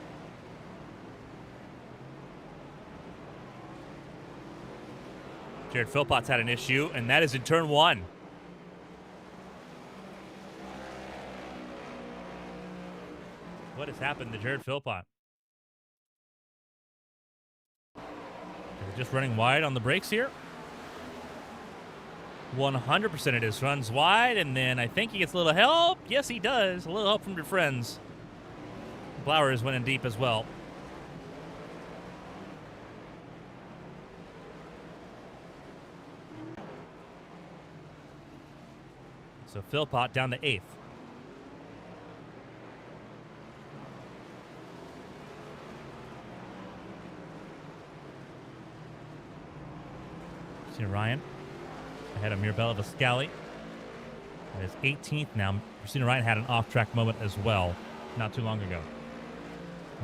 Jared Philpott's had an issue, and that is in turn 1. What has happened to Jared Philpott? Is it just running wide on the brakes here? 100% it is. Runs wide, and then I think he gets a little help. Yes, he does. A little help from your friends. Blowers went in deep as well. So Philpott down to 8th. Christina Ryan ahead of Mirabella Viscali. That is 18th now. Christina Ryan had an off-track moment as well not too long ago.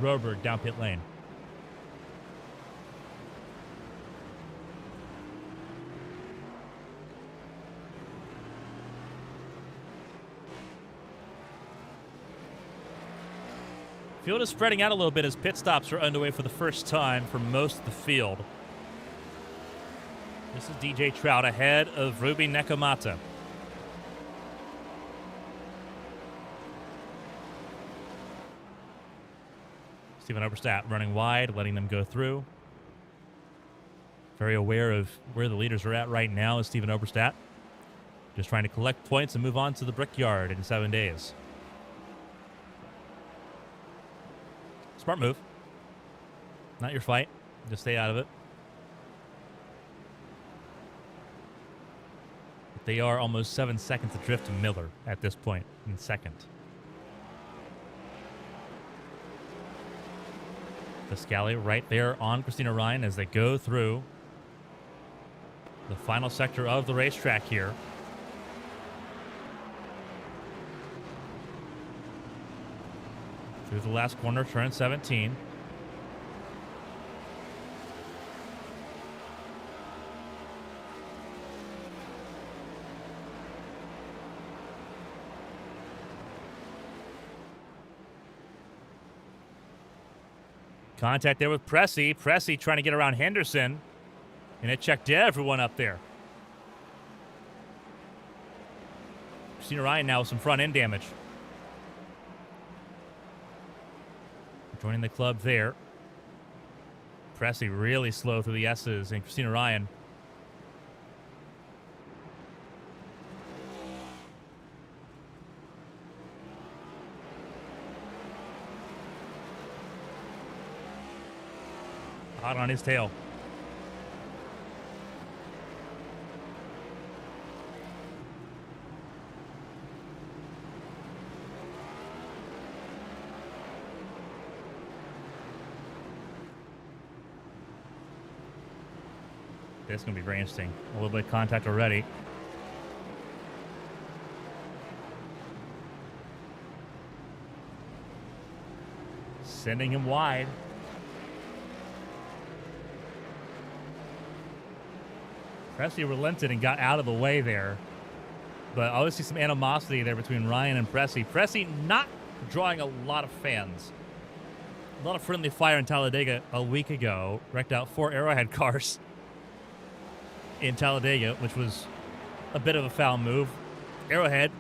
Roberg down pit lane. Field is spreading out a little bit as pit stops are underway for the first time for most of the field. This is DJ Trout ahead of Ruby Nekomata. Stephen Oberstadt running wide, letting them go through. Very aware of where the leaders are at right now is Stephen Oberstadt. Just trying to collect points and move on to the Brickyard in 7 days. Smart move. Not your fight. Just stay out of it. They are almost 7 seconds adrift to Miller at this point in second. Viscali right there on Christina Ryan as they go through the final sector of the racetrack here. Through the last corner, turn 17. Contact there with Pressey. Pressey trying to get around Henderson. And it checked everyone up there. Christina Ryan now with some front end damage. Joining the club there. Pressey really slow through the S's, and Christina Ryan. Hot on his tail. This is going to be very interesting. A little bit of contact already. Sending him wide. Pressey relented and got out of the way there. But obviously some animosity there between Ryan and Pressey. Pressey not drawing a lot of fans. A lot of friendly fire in Talladega a week ago. Wrecked out 4 Arrowhead cars in Talladega, which was a bit of a foul move. Arrowhead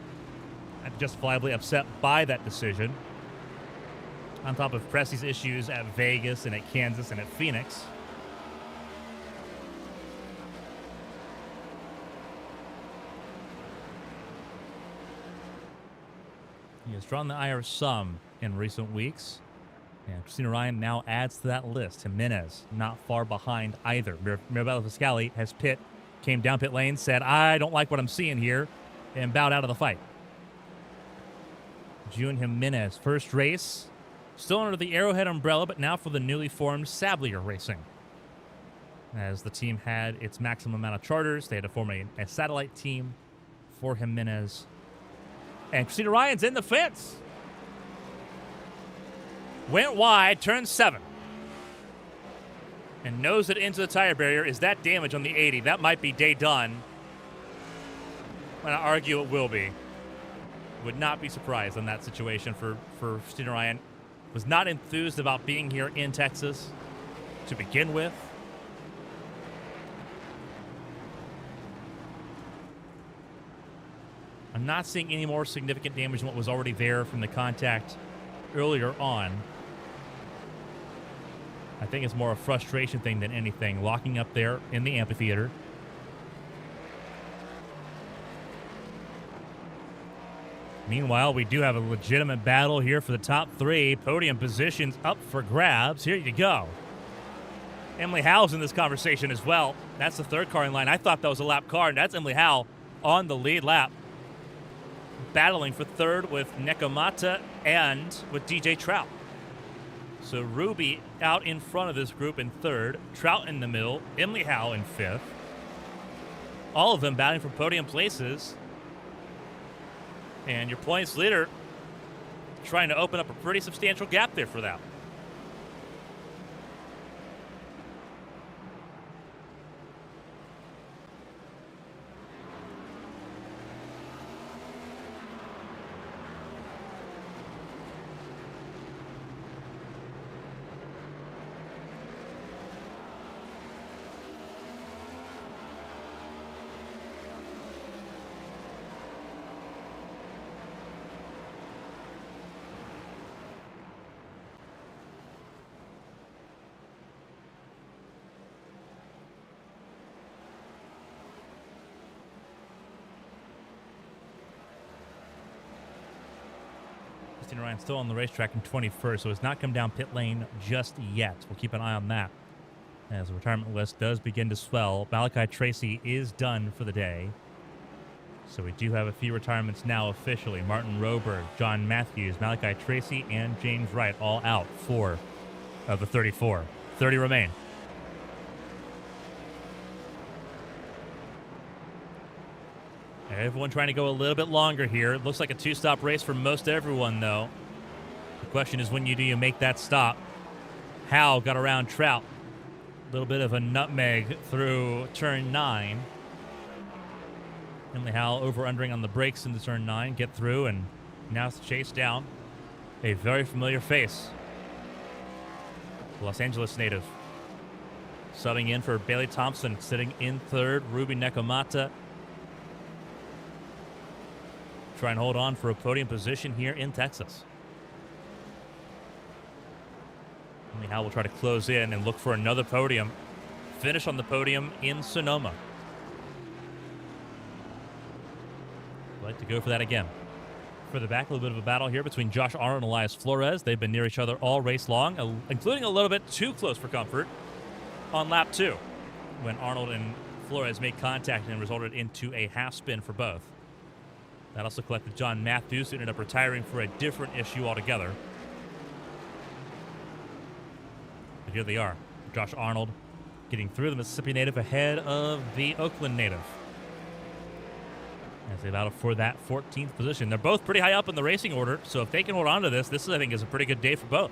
justifiably upset by that decision. On top of Pressey's issues at Vegas and at Kansas and at Phoenix. He has drawn the ire some in recent weeks. And Christina Ryan now adds to that list. Jimenez not far behind either. Mirabella Fiscali came down pit lane, said, I don't like what I'm seeing here, and bowed out of the fight. June Jimenez, first race, still under the Arrowhead umbrella, but now for the newly formed Sablier Racing. As the team had its maximum amount of charters, they had to form a satellite team for Jimenez. And Christina Ryan's in the fence. Went wide, turned 7. And knows it into the tire barrier. Is that damage on the 80? That might be day done. I'm going to argue it will be. Would not be surprised in that situation for Christina Ryan. Was not enthused about being here in Texas to begin with. I'm not seeing any more significant damage than what was already there from the contact earlier on. I think it's more a frustration thing than anything. Locking up there in the amphitheater. Meanwhile, we do have a legitimate battle here for the top 3. Podium positions up for grabs. Here you go. Emily Howell's in this conversation as well. That's the 3rd car in line. I thought that was a lap car, and that's Emily Howell on the lead lap. Battling for 3rd with Nekomata and with DJ Trout. So Ruby out in front of this group in 3rd. Trout in the middle. Emily Howell in 5th. All of them battling for podium places. And your points leader trying to open up a pretty substantial gap there for that. Ryan still on the racetrack in 21st, so it's not come down pit lane just yet. We'll keep an eye on that as the retirement list does begin to swell. Malachi Tracy is done for the day. So we do have a few retirements now officially. Martin Roberg, John Matthews, Malachi Tracy, and James Wright all out. 4 of the 34. 30 remain. Everyone trying to go a little bit longer here. It looks like a 2-stop race for most everyone, though. Question is, when do you make that stop? Howell got around Trout. A little bit of a nutmeg through turn 9. Emily Howell over-undering on the brakes into turn 9. Get through, and now it's chased down. A very familiar face. Los Angeles native. Subbing in for Bailey Thompson, sitting in third. Ruby Nekomata. Try and hold on for a podium position here in Texas. Emily Howell will try to close in and look for another podium. Finish on the podium in Sonoma. I'd like to go for that again. Further back, a little bit of a battle here between Josh Arnold and Elias Flores. They've been near each other all race long, including a little bit too close for comfort on lap 2, when Arnold and Flores made contact and resulted into a half spin for both. That also collected John Matthews, who ended up retiring for a different issue altogether. But here they are. Josh Arnold getting through the Mississippi native ahead of the Oakland native, as they battle for that 14th position. They're both pretty high up in the racing order, so if they can hold on to this, I think, is a pretty good day for both.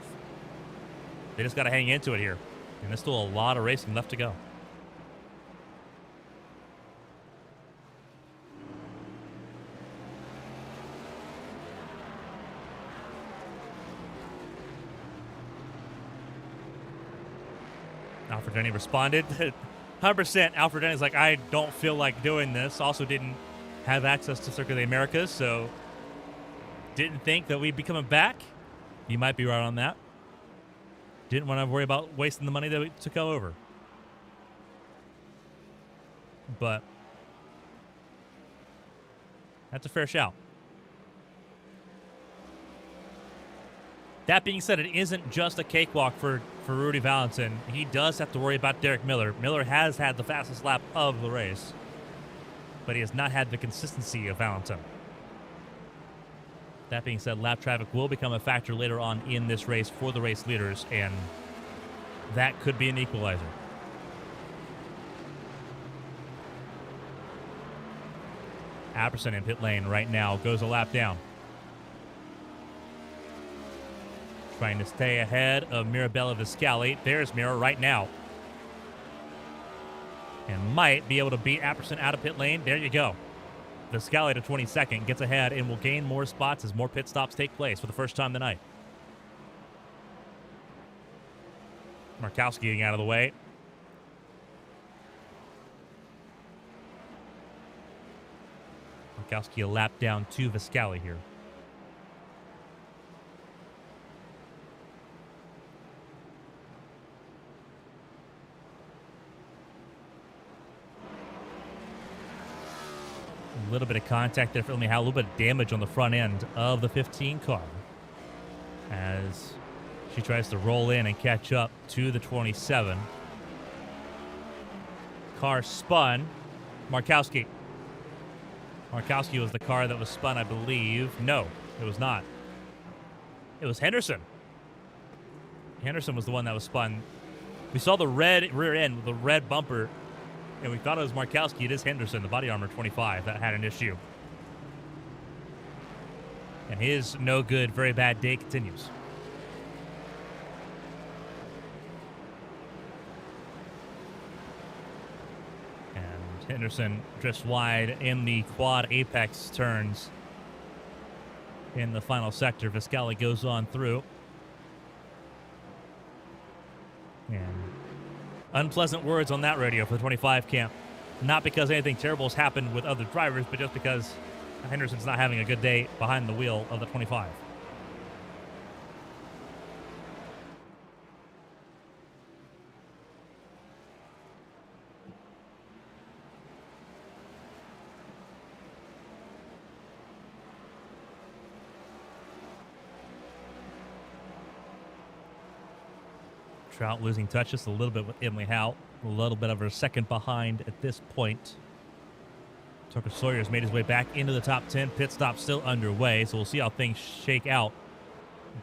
They just got to hang into it here, and there's still a lot of racing left to go. Alfred Denny responded. 100% Alfred Denny's like, I don't feel like doing this. Also didn't have access to Circuit of the Americas, so didn't think that we'd be coming back. You might be right on that. Didn't want to worry about wasting the money that we took over. But that's a fair shout. That being said, it isn't just a cakewalk for Rudy Valentin. He does have to worry about Derek Miller. Miller has had the fastest lap of the race, but he has not had the consistency of Valentin. That being said, lap traffic will become a factor later on in this race for the race leaders, and that could be an equalizer. Apperson in pit lane right now goes a lap down, trying to stay ahead of Mirabella Viscali. There's Mira right now, and might be able to beat Apperson out of pit lane. There you go. Viscali to 22nd, gets ahead and will gain more spots as more pit stops take place for the first time tonight. Markowski getting out of the way. Markowski a lap down to Viscali here. A little bit of contact there for Emily Howell, a little bit of damage on the front end of the 15 car as she tries to roll in and catch up to the 27. Car spun. Markowski was the car that was spun, I believe. No, it was not. It was Henderson. Henderson was the one that was spun. We saw the red rear end with the red bumper, and we thought it was Markowski. It is Henderson, the body armor 25, that had an issue. And his no good, very bad day continues. And Henderson drifts wide in the quad apex turns in the final sector. Viscali goes on through. And unpleasant words on that radio for the 25 camp. Not because anything terrible has happened with other drivers, but just because Henderson's not having a good day behind the wheel of the 25. Trout losing touch just a little bit with Emily Howell. A little bit of her second behind at this point. Tucker Sawyer's made his way back into the top 10. Pit stop still underway, so we'll see how things shake out.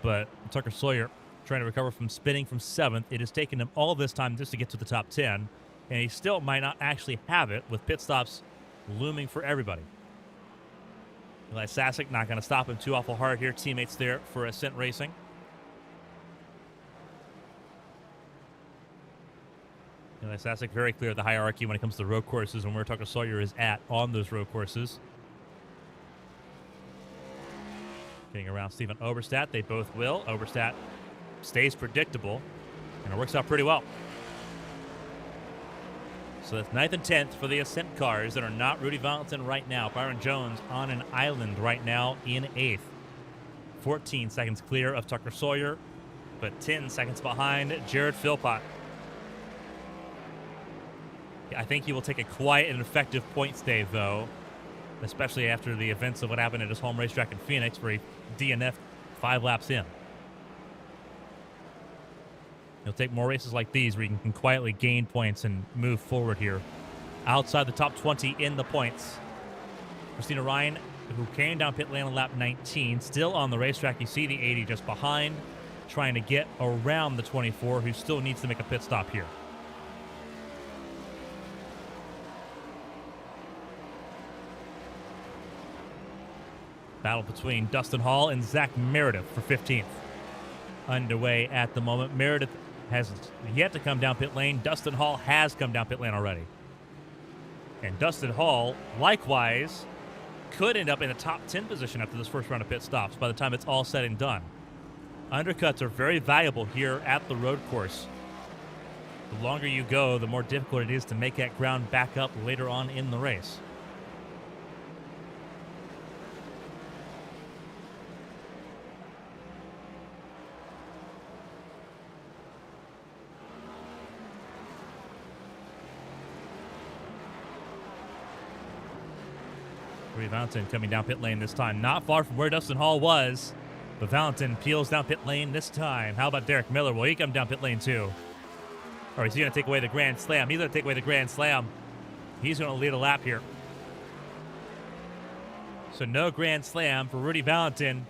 But Tucker Sawyer trying to recover from spinning from 7th. It has taken him all this time just to get to the top 10, and he still might not actually have it with pit stops looming for everybody. Eli Sasek not going to stop him too awful hard here. Teammates there for Ascent Racing. That's like very clear the hierarchy when it comes to road courses and where Tucker Sawyer is at on those road courses. Getting around Steven Oberstadt. They both will. Oberstadt stays predictable, and it works out pretty well. So that's 9th and 10th for the Ascent cars that are not Rudy Valentin right now. Byron Jones on an island right now in 8th. 14 seconds clear of Tucker Sawyer, but 10 seconds behind Jared Philpott. I think he will take a quiet and effective point stave, though, especially after the events of what happened at his home racetrack in Phoenix, where he DNF'd 5 laps in. He'll take more races like these where you can quietly gain points and move forward here. Outside the top 20 in the points. Christina Ryan, who came down pit lane on lap 19, still on the racetrack. You see the 80 just behind, trying to get around the 24, who still needs to make a pit stop here. Battle between Dustin Hall and Zach Meredith for 15th. Underway at the moment. Meredith has yet to come down pit lane. Dustin Hall has come down pit lane already. And Dustin Hall, likewise, could end up in the top 10 position after this first round of pit stops by the time it's all said and done. Undercuts are very valuable here at the road course. The longer you go, the more difficult it is to make that ground back up later on in the race. Rudy Valentin coming down pit lane this time. Not far from where Dustin Hall was, but Valentin peels down pit lane this time. How about Derek Miller? Will he come down pit lane too? Or is he going to take away the Grand Slam? He's going to take away the Grand Slam. He's going to lead a lap here. So no Grand Slam for Rudy Valentin.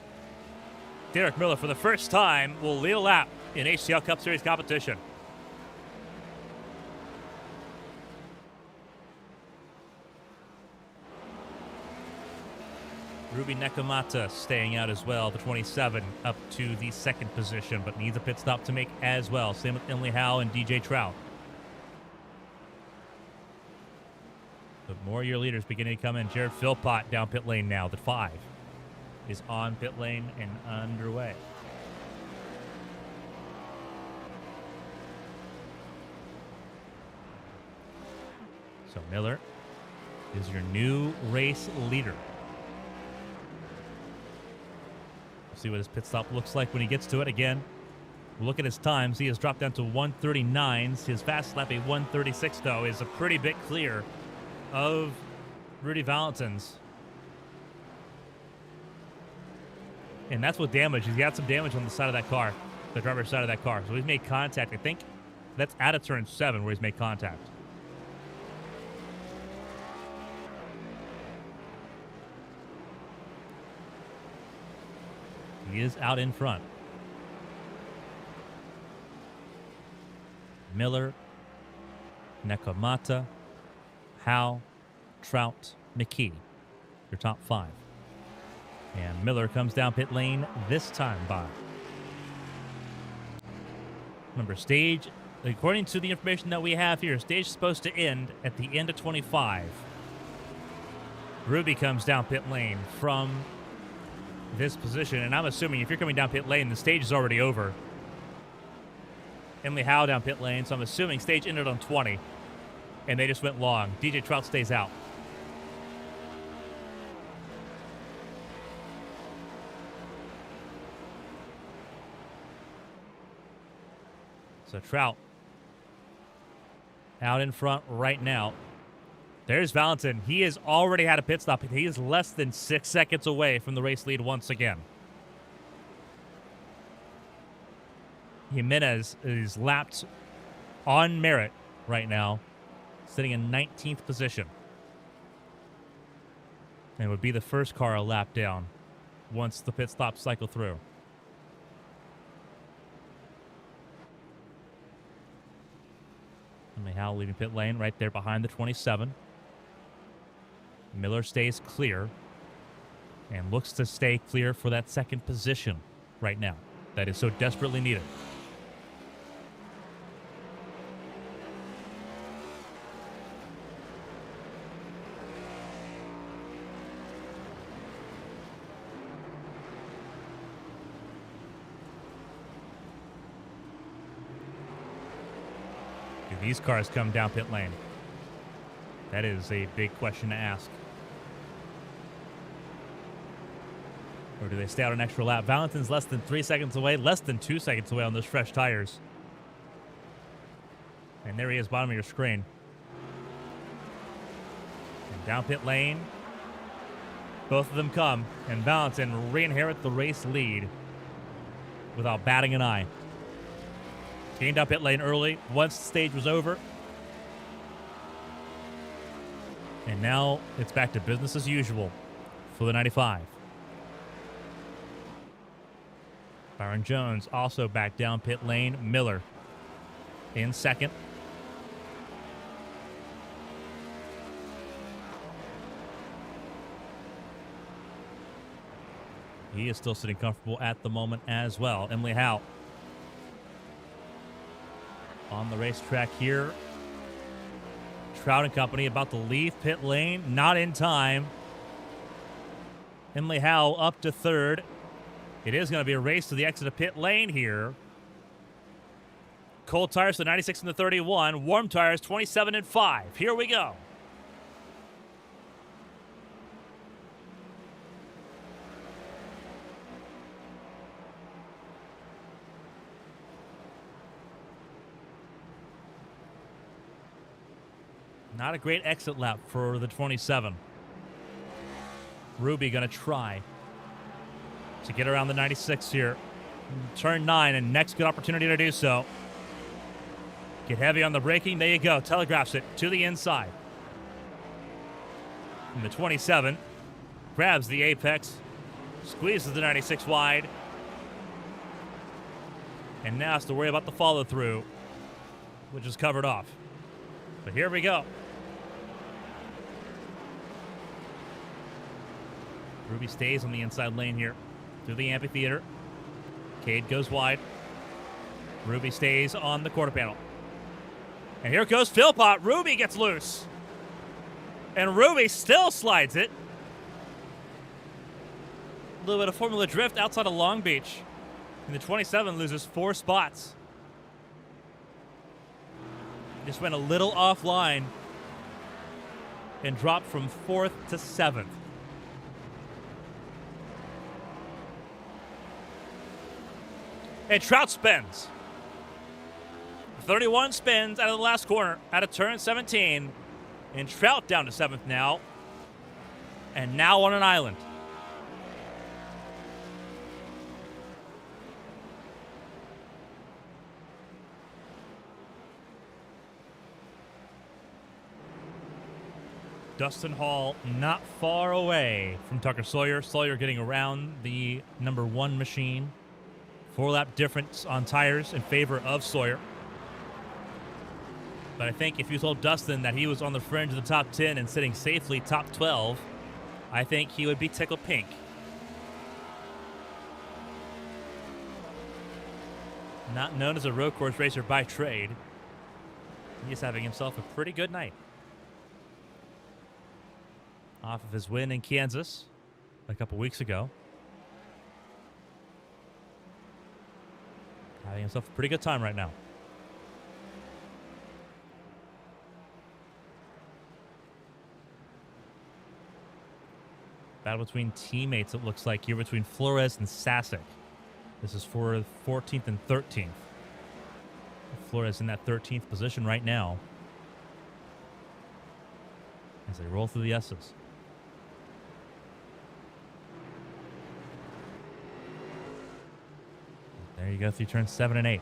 Derek Miller, for the first time, will lead a lap in HTL Cup Series competition. Ruby Nekomata staying out as well, the 27, up to the 2nd position, but needs a pit stop to make as well. Same with Emily Howe and DJ Trout. But more of your leaders beginning to come in. Jared Philpott down pit lane now. The 5 is on pit lane and underway. So Miller is your new race leader. See what his pit stop looks like when he gets to it. Again, look at his times. He has dropped down to 139s. His fast lap, a 136, though, is a pretty bit clear of Rudy Valentin's. And that's with damage. He's got some damage on the side of that car, the driver's side of that car. So he's made contact. I think that's out of turn 7 where he's made contact. He is out in front. Miller, Nekomata, Howe, Trout, McKee, your top 5. And Miller comes down pit lane this time by. Remember, stage, according to the information that we have here, stage is supposed to end at the end of 25. Ruby comes down pit lane from this position, and I'm assuming if you're coming down pit lane, the stage is already over. Emily Howe down pit lane, so I'm assuming stage ended on 20, and they just went long. DJ Trout stays out. So Trout out in front right now. There's Valentin. He has already had a pit stop. He is less than 6 seconds away from the race lead once again. Jimenez is lapped on merit right now, sitting in 19th position. And would be the first car a lap down once the pit stops cycle through. And Howe leaving pit lane right there behind the 27. Miller stays clear and looks to stay clear for that 2nd position right now. That is so desperately needed. Do these cars come down pit lane? That is a big question to ask. Or do they stay out an extra lap? Valentin's less than 3 seconds away, less than 2 seconds away on those fresh tires. And there he is, bottom of your screen. And down pit lane. Both of them come, and Valentin re-inherit the race lead without batting an eye. Gained up pit lane early once the stage was over. And now it's back to business as usual for the 95. Byron Jones also back down pit lane. Miller in second. He is still sitting comfortable at the moment as well. Emily Howe on the racetrack here. Trout and company about to leave pit lane. Not in time. Emily Howe up to third. It is going to be a race to the exit of pit lane here. Cold tires, the 96 and the 31. Warm tires, 27 and 5. Here we go. Not a great exit lap for the 27. Ruby going to try to get around the 96 here. Turn 9, and next good opportunity to do so. Get heavy on the braking. There you go. Telegraphs it to the inside. And the 27 grabs the apex, squeezes the 96 wide, and now has to worry about the follow-through, which is covered off. But here we go. Ruby stays on the inside lane here through the amphitheater. Cade goes wide. Ruby stays on the quarter panel. And here goes Philpott. Ruby gets loose. And Ruby still slides it. A little bit of Formula Drift outside of Long Beach. And the 27 loses 4 spots. Just went a little offline and dropped from 4th to 7th. And Trout spins. 31 spins out of the last corner, out of turn 17. And Trout down to 7th now. And now on an island. Dustin Hall not far away from Tucker Sawyer. Sawyer getting around the number 1 machine. 4-lap difference on tires in favor of Sawyer. But I think if you told Dustin that he was on the fringe of the top 10 and sitting safely top 12, I think he would be tickled pink. Not known as a road course racer by trade, he's having himself a pretty good night. Off of his win in Kansas a couple weeks ago. Having himself a pretty good time right now. Battle between teammates, it looks like, here between Flores and Sasek. This is for 14th and 13th. Flores in that 13th position right now as they roll through the S's. There you go through turns 7 and 8.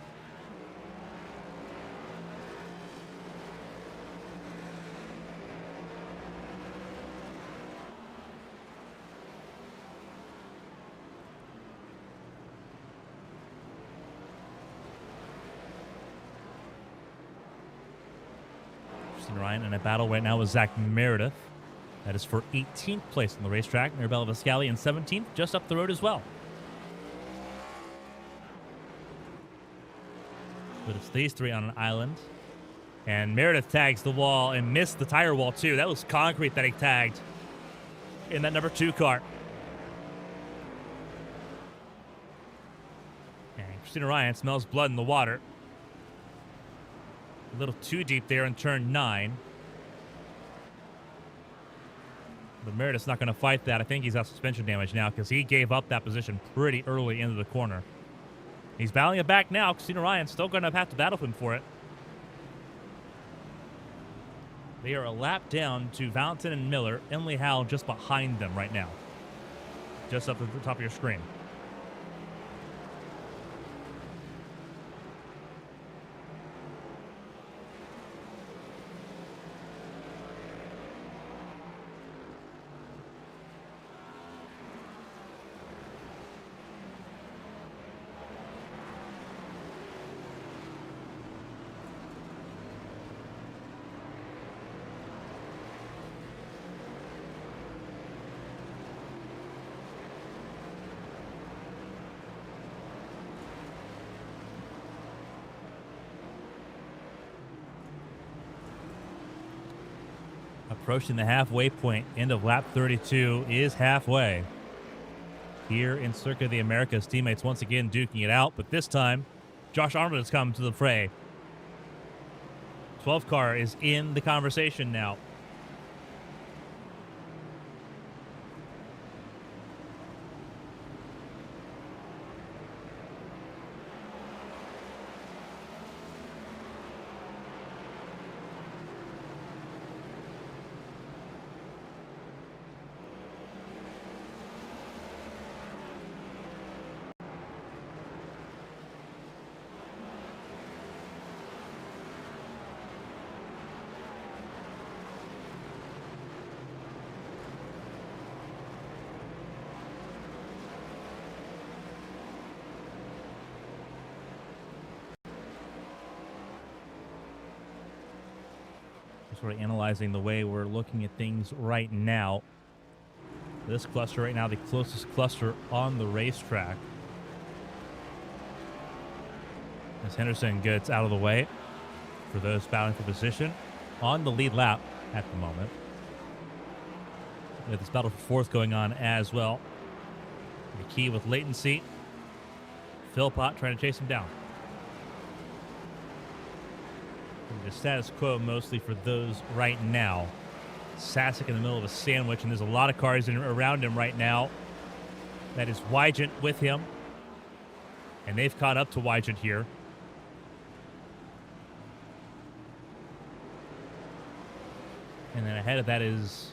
Justin Ryan in a battle right now with Zach Meredith. That is for 18th place on the racetrack. Mirabella Viscali in 17th, just up the road as well. But it's these three on an island. And Meredith tags the wall and missed the tire wall, too. That was concrete that he tagged in that number 2 car. And Christina Ryan smells blood in the water. A little too deep there in turn 9. But Meredith's not going to fight that. I think he's got suspension damage now because he gave up that position pretty early into the corner. He's battling it back now. Casino Ryan's still going to have to battle him for it. They are a lap down to Valentin and Miller. Emily Howell just behind them right now. Just up at the top of your screen. Approaching the halfway point, end of lap 32 is halfway. Here in Circuit of the Americas, teammates once again duking it out, but this time, Josh Arnold has come to the fray. 12 car is in the conversation now. Sort of analyzing the way we're looking at things right now. This cluster right now, the closest cluster on the racetrack. As Henderson gets out of the way for those battling for position on the lead lap at the moment. We have this battle for fourth going on as well. The key with latency. Philpott trying to chase him down. The status quo mostly for those right now. Sasek in the middle of a sandwich, and there's a lot of cars around him right now. That is Wygant with him. And they've caught up to Wygant here. And then ahead of that is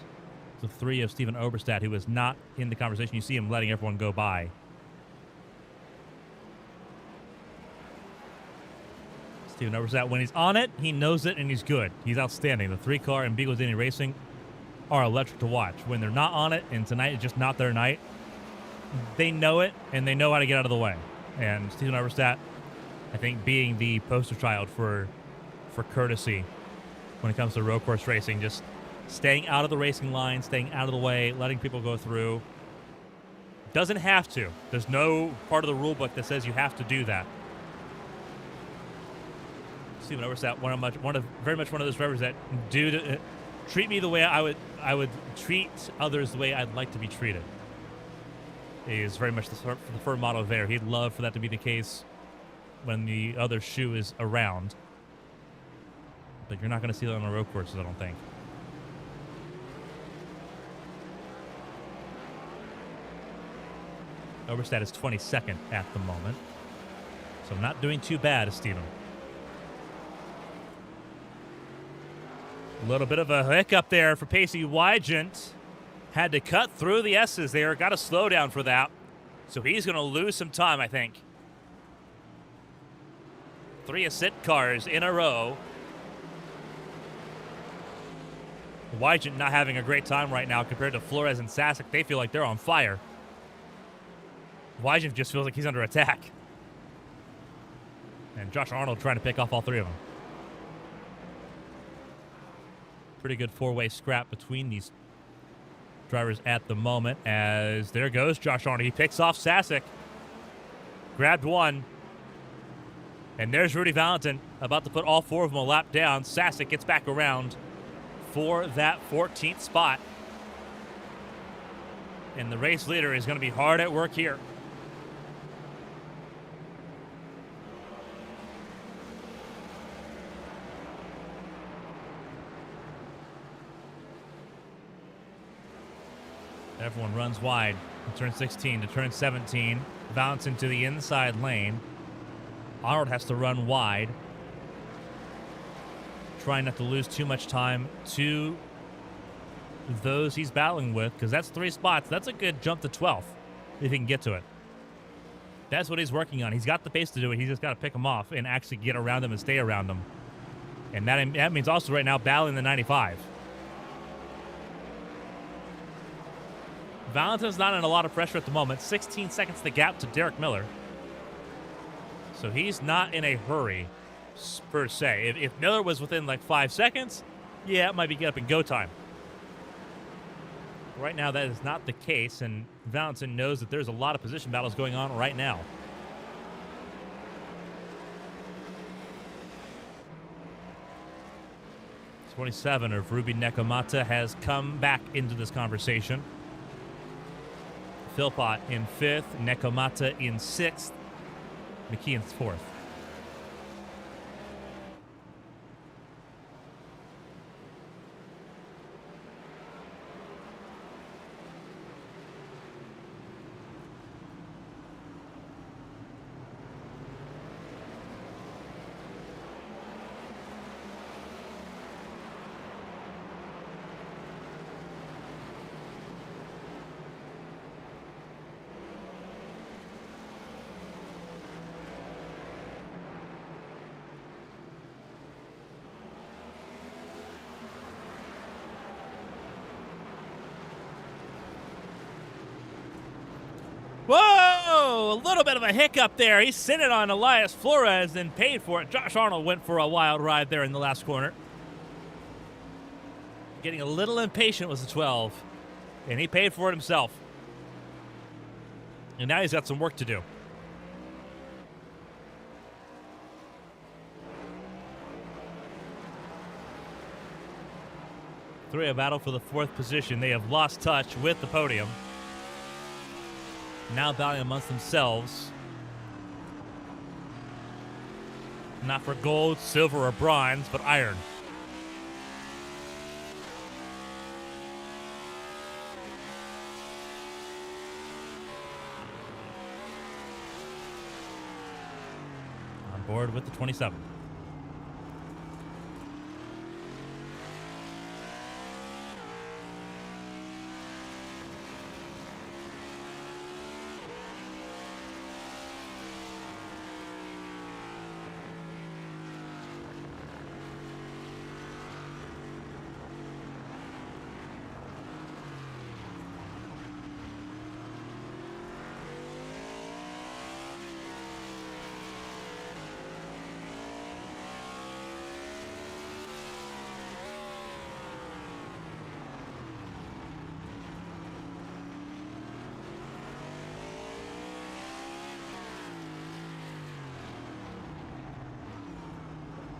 the 3 of Steven Oberstadt, who is not in the conversation. You see him letting everyone go by. Steven Oberstadt, when he's on it, he knows it, and he's good. He's outstanding. The 3 car and Beagle Denny Racing are electric to watch. When they're not on it, and tonight is just not their night, they know it, and they know how to get out of the way. And Steven Oberstadt, I think, being the poster child for courtesy when it comes to road course racing, just staying out of the racing line, staying out of the way, letting people go through. Doesn't have to. There's no part of the rule book that says you have to do that. Steven Oberstadt, very much one of those drivers that treat me the way I would treat others the way I'd like to be treated. He is very much the firm motto there. He'd love for that to be the case when the other shoe is around. But you're not going to see that on the road courses, I don't think. Oberstadt is 22nd at the moment. So not doing too bad, Steven. A little bit of a hiccup there for Pacey Wygant. Had to cut through the S's there. Got a slowdown for that. So he's going to lose some time, I think. 3 Ascent cars in a row. Wygant not having a great time right now compared to Flores and Sasek. They feel like they're on fire. Wygant just feels like he's under attack. And Josh Arnold trying to pick off all 3 of them. Pretty good 4-way scrap between these drivers at the moment, as there goes Josh Arnold. He picks off Sasek. Grabbed one. And there's Rudy Valentin about to put all 4 of them a lap down. Sasek gets back around for that 14th spot. And the race leader is going to be hard at work here. Everyone runs wide from turn 16 to turn 17. Valentin to the inside lane. Arnold has to run wide. Trying not to lose too much time to those he's battling with, because that's 3 spots. That's a good jump to 12th if he can get to it. That's what he's working on. He's got the pace to do it. He's just got to pick them off and actually get around them and stay around them. And that means also right now battling the 95. Valentin's not in a lot of pressure at the moment. 16 seconds the gap to Derek Miller. So he's not in a hurry, per se. If Miller was within like 5 seconds, yeah, it might be get up and go time. Right now, that is not the case, and Valentin knows that there's a lot of position battles going on right now. '27 of Ruby Nekomata has come back into this conversation. Philpott in 5th, Nekomata in 6th, McKee in 4th. Whoa! A little bit of a hiccup there. He's sitting on Elias Flores and paid for it. Josh Arnold went for a wild ride there in the last corner. Getting a little impatient was the 12, and he paid for it himself. And now he's got some work to do. Three a battle for the 4th position. They have lost touch with the podium. Now battling amongst themselves. Not for gold, silver, or bronze, but iron. On board with the 27.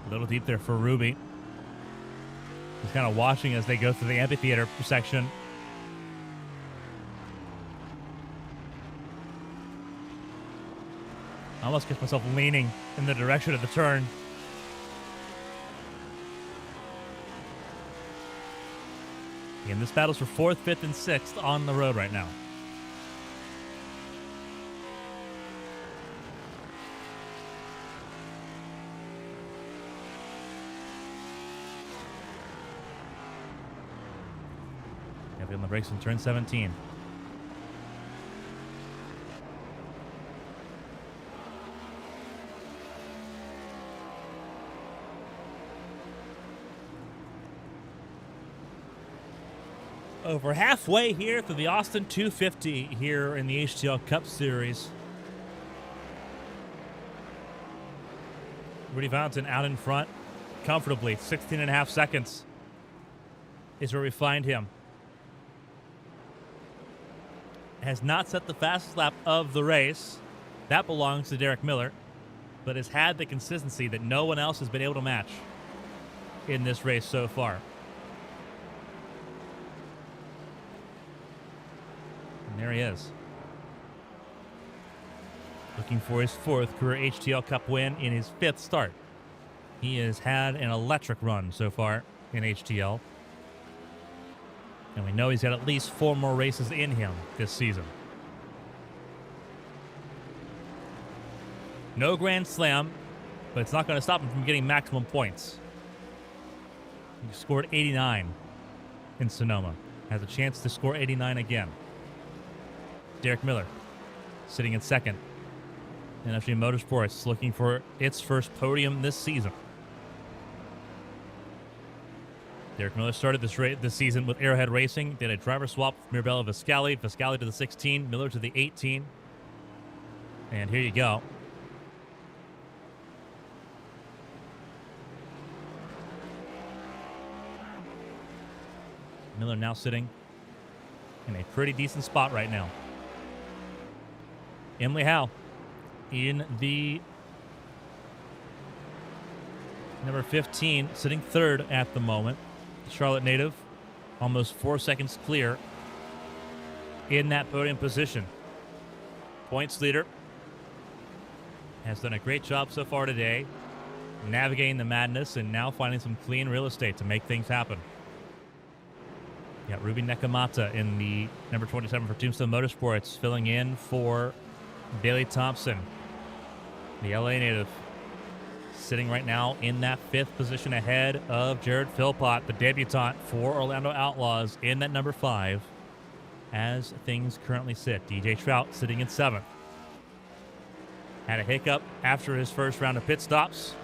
A little deep there for Ruby. He's kind of watching as they go through the amphitheater section. I almost get myself leaning in the direction of the turn. Again, this battle's for 4th, 5th, and 6th on the road right now. On the brakes in turn 17. Over halfway here through the Austin 250 here in the HTL Cup Series. Rudy Valentin out in front comfortably. 16.5 seconds is where we find him. Has not set the fastest lap of the race. That belongs to Derek Miller, but has had the consistency that no one else has been able to match in this race so far. And there he is. Looking for his 4th career HTL Cup win in his 5th start. He has had an electric run so far in HTL. And we know he's got at least 4 more races in him this season. No Grand Slam, but it's not going to stop him from getting maximum points. He scored 89 in Sonoma. Has a chance to score 89 again. Derek Miller sitting in second. NFG Motorsports looking for its first podium this season. Derek Miller started this season with Arrowhead Racing. Did a driver swap with Mirabella Viscali. Viscali to the 16, Miller to the 18. And here you go. Miller now sitting in a pretty decent spot right now. Emily Howe in the number 15, sitting third at the moment. Charlotte native, almost 4 seconds clear in that podium position. Points leader has done a great job so far today, navigating the madness and now finding some clean real estate to make things happen. You got Ruby Nakamata in the number 27 for Tombstone Motorsports, filling in for Bailey Thompson, the LA native, sitting right now in that 5th position ahead of Jared Philpott, the debutant for Orlando Outlaws, in that number 5 as things currently sit. DJ Trout sitting in 7th. Had a hiccup after his first round of pit stops,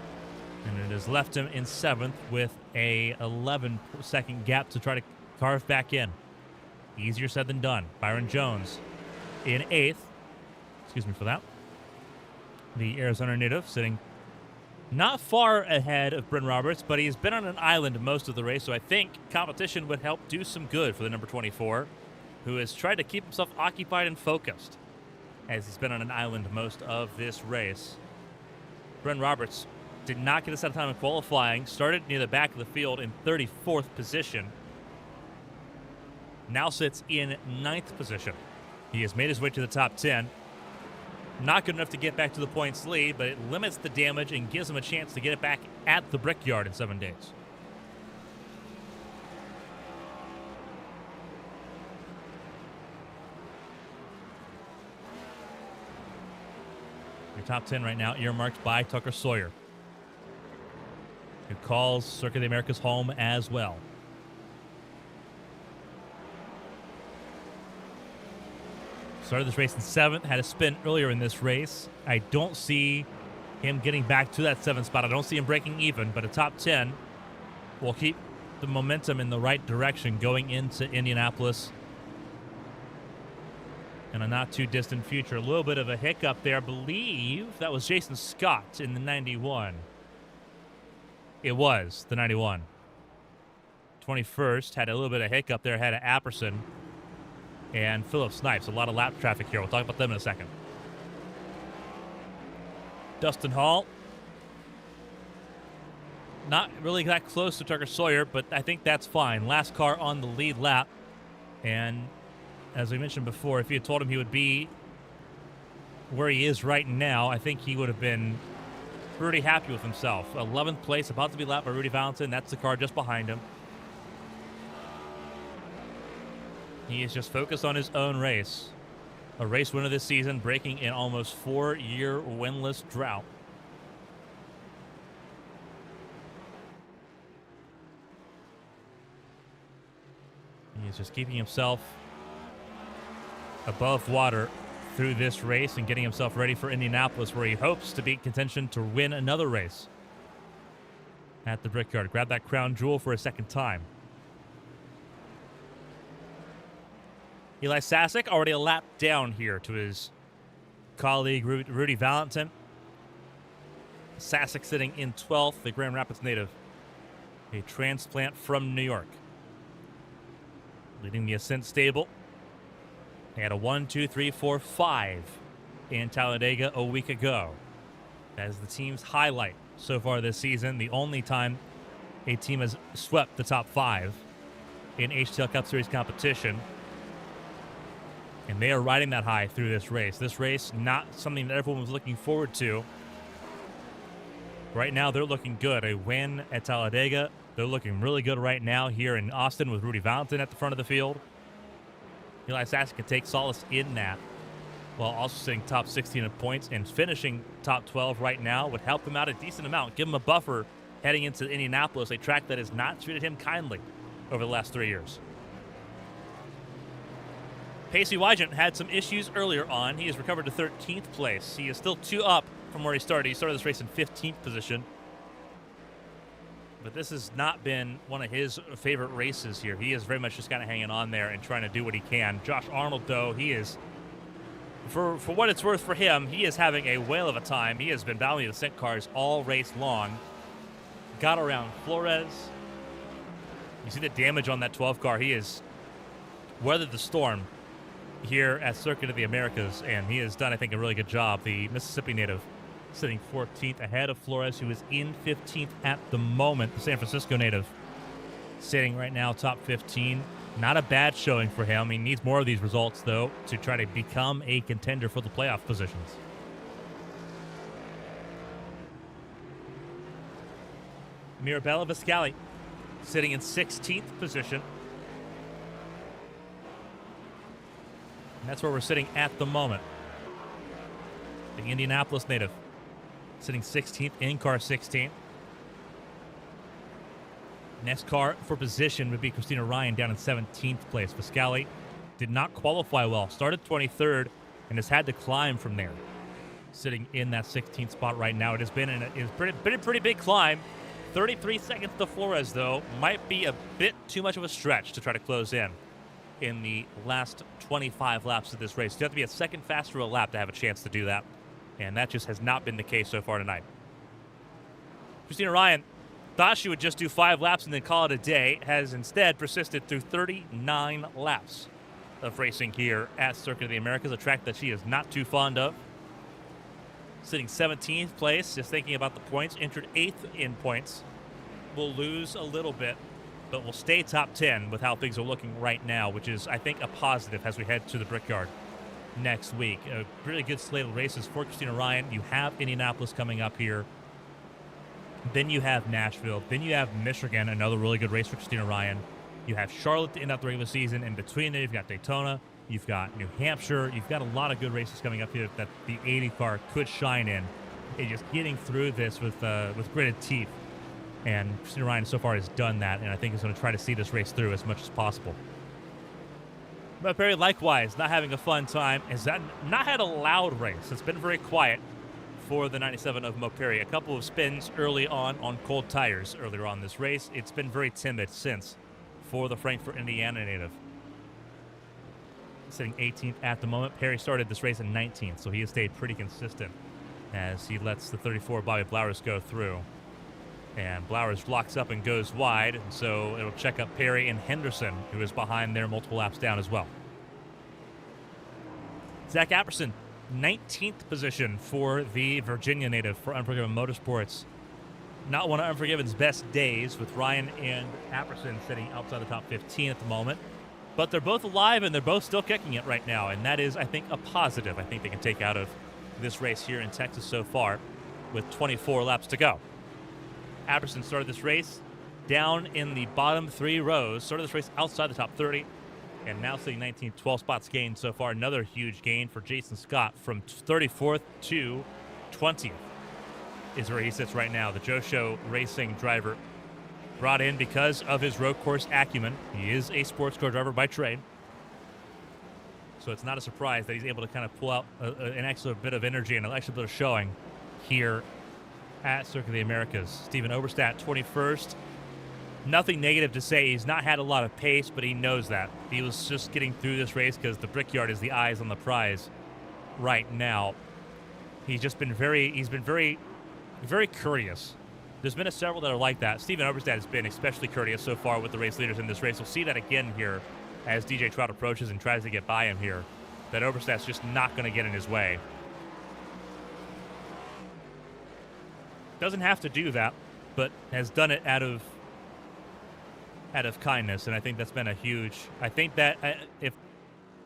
and it has left him in 7th with a 11-second gap to try to carve back in. Easier said than done. Byron Jones in 8th. Excuse me for that. The Arizona native sitting not far ahead of Bryn Roberts, but he's been on an island most of the race, so I think competition would help do some good for the number 24, who has tried to keep himself occupied and focused as he's been on an island most of this race. Bryn Roberts did not get a set of time in qualifying, started near the back of the field in 34th position, now sits in 9th position. He has made his way to the top 10. Not good enough to get back to the points lead, but it limits the damage and gives him a chance to get it back at the Brickyard in 7 days. Your top 10 right now earmarked by Tucker Sawyer, who calls Circuit of the Americas home as well. Started this race in 7th, had a spin earlier in this race. I don't see him getting back to that 7th spot. I don't see him breaking even, but a top 10 will keep the momentum in the right direction going into Indianapolis in a not too distant future. A little bit of a hiccup there. I believe that was Jason Scott in the 91. It was the 91. 21st had a little bit of hiccup there, had an Apperson and Philip Snipes. A lot of lap traffic here. We'll talk about them in a second. Dustin Hall, not really that close to Tucker Sawyer, but I think that's fine. Last car on the lead lap. And as we mentioned before, if you had told him he would be where he is right now, I think he would have been pretty happy with himself. 11th place, about to be lapped by Rudy Valentin. That's the car just behind him. He is just focused on his own race. A race winner this season, breaking an almost 4-year winless drought. He is just keeping himself above water through this race and getting himself ready for Indianapolis, where he hopes to be in contention to win another race at the Brickyard. Grab that crown jewel for a second time. Eli Sasek already a lap down here to his colleague Rudy Valentin. Sasek sitting in 12th, the Grand Rapids native, a transplant from New York. Leading the Ascent stable. They had a 1, 2, 3, 4, 5 in Talladega a week ago. That is the team's highlight so far this season. The only time a team has swept the top 5 in HTL Cup Series competition. And they are riding that high through this race. This race, not something that everyone was looking forward to. Right now, they're looking good. A win at Talladega They're looking really good right now here in Austin with Rudy Valentin at the front of the field. Eli Sasson can take solace in that, while also sitting top 16 in points and finishing top 12 right now would help him out a decent amount, give him a buffer heading into Indianapolis, a track that has not treated him kindly over the last 3 years. Pacey Wygant had some issues earlier on. He has recovered to 13th place. He is still 2 up from where he started. He started this race in 15th position. But this has not been one of his favorite races here. He is very much just kind of hanging on there and trying to do what he can. Josh Arnold, though, he is, for what it's worth for him, he is having a whale of a time. He has been battling the scent cars all race long. Got around Flores. You see the damage on that 12 car. He has weathered the storm here at Circuit of the Americas, and he has done, I think, a really good job. The Mississippi native sitting 14th ahead of Flores, who is in 15th at the moment. The San Francisco native sitting right now top 15. Not a bad showing for him. He needs more of these results, though, to try to become a contender for the playoff positions. Mirabella Viscali sitting in 16th position. And that's where we're sitting at the moment. The Indianapolis native sitting 16th in car 16. Next car for position would be Christina Ryan down in 17th place. Viscali did not qualify well. Started 23rd and has had to climb from there. Sitting in that 16th spot right now. It has been a pretty big climb. 33 seconds to Flores, though, might be a bit too much of a stretch to try to close in the last 25 laps of this race. You have to be a second faster a lap to have a chance to do that, and that just has not been the case so far tonight. Christina Ryan thought she would just do 5 laps and then call it a day, has instead persisted through 39 laps of racing here at Circuit of the Americas, a track that she is not too fond of. Sitting 17th place, just thinking about the points, entered 8th in points. Will lose a little bit, but will stay top 10 with how things are looking right now, which is, I think, a positive as we head to the Brickyard next week. A really good slate of races for Christina Ryan. You have Indianapolis coming up here. Then you have Nashville. Then you have Michigan, another really good race for Christina Ryan. You have Charlotte to end out the regular season. In between there, you've got Daytona. You've got New Hampshire. You've got a lot of good races coming up here that the 80 car could shine in. And just getting through this with gritted teeth. And Christina Ryan so far has done that, and I think is going to try to see this race through as much as possible. But Perry, likewise, not having a fun time. Has not had a loud race. It's been very quiet for the 97 of Mo Perry. A couple of spins early on cold tires earlier on this race. It's been very timid since for the Frankfort, Indiana native. Sitting 18th at the moment. Perry started this race in 19th, so he has stayed pretty consistent as he lets the 34 Bobby Blowers go through. And Blowers locks up and goes wide, and so it'll check up Perry and Henderson, who is behind there multiple laps down as well. Zach Apperson, 19th position for the Virginia native for Unforgiven Motorsports. Not one of Unforgiven's best days, with Ryan and Apperson sitting outside the top 15 at the moment. But they're both alive, and they're both still kicking it right now, and that is, I think, a positive I think they can take out of this race here in Texas so far, with 24 laps to go. Apperson started this race down in the bottom 3 rows, started this race outside the top 30, and now sitting 19th, 12 spots gained so far. Another huge gain for Jason Scott from 34th to 20th is where he sits right now. The Joe Show Racing driver brought in because of his road course acumen. He is a sports car driver by trade, so it's not a surprise that he's able to kind of pull out an extra bit of energy and an extra bit of showing here at Circuit of the Americas. Steven Oberstadt, 21st. Nothing negative to say. He's not had a lot of pace, but he knows that. He was just getting through this race because the Brickyard is the eyes on the prize right now. He's been very, very courteous. There's been several that are like that. Steven Oberstadt has been especially courteous so far with the race leaders in this race. We'll see that again here as DJ Trout approaches and tries to get by him here. That Oberstadt's just not going to get in his way. Doesn't have to do that, but has done it out of kindness, and I think that's been a huge. I think that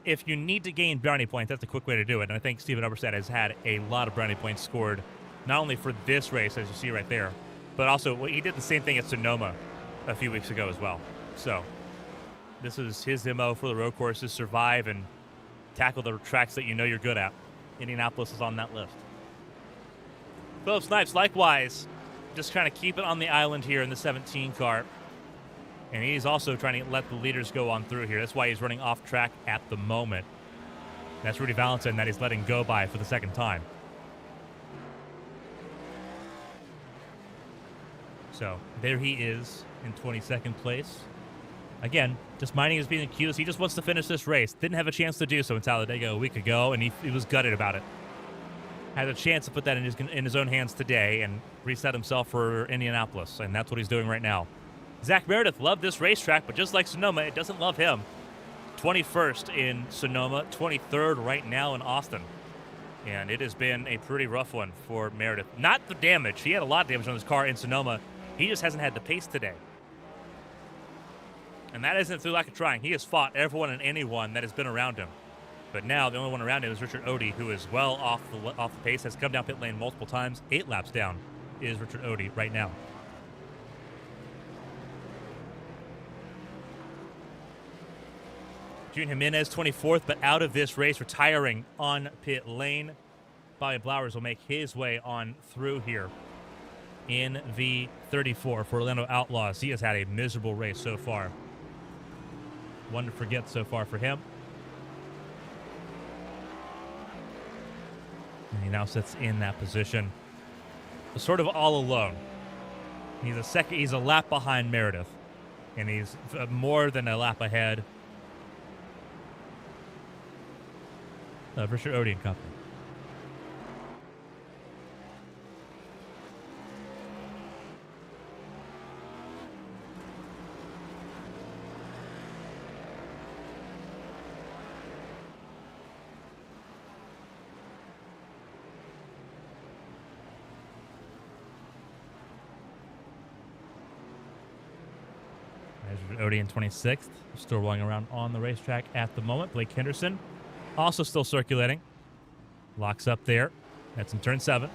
if you need to gain brownie points, that's a quick way to do it. And I think Steven Oberstadt has had a lot of brownie points scored, not only for this race as you see right there, but also he did the same thing at Sonoma a few weeks ago as well. So this is his MO for the road courses: survive and tackle the tracks that you know you're good at. Indianapolis is on that list. Philip Snipes, likewise, just trying to keep it on the island here in the 17 car. And he's also trying to let the leaders go on through here. That's why he's running off track at the moment. That's Rudy Valentin that he's letting go by for the second time. So there he is in 22nd place. Again, just minding his being accused. He just wants to finish this race. Didn't have a chance to do so in Talladega a week ago, and he was gutted about it. Had a chance to put that in his own hands today and reset himself for Indianapolis, and that's what he's doing right now. Zach Meredith loved this racetrack, but just like Sonoma, it doesn't love him. 21st in Sonoma, 23rd right now in Austin. And it has been a pretty rough one for Meredith. Not the damage. He had a lot of damage on his car in Sonoma. He just hasn't had the pace today. And that isn't through lack of trying. He has fought everyone and anyone that has been around him. But now the only one around him is Richard Odie, who is well off the pace, has come down pit lane multiple times. 8 laps down is Richard Odie right now. June Jimenez, 24th, but out of this race, retiring on pit lane. Bobby Blowers will make his way on through here in V34 for Orlando Outlaws. He has had a miserable race so far. One to forget so far for him. And he now sits in that position, sort of all alone. He's a lap behind Meredith, and he's more than a lap ahead of Richard Odie and company. Odie in 26th, still rolling around on the racetrack at the moment. Blake Henderson also still circulating. Locks up there. That's in turn 7.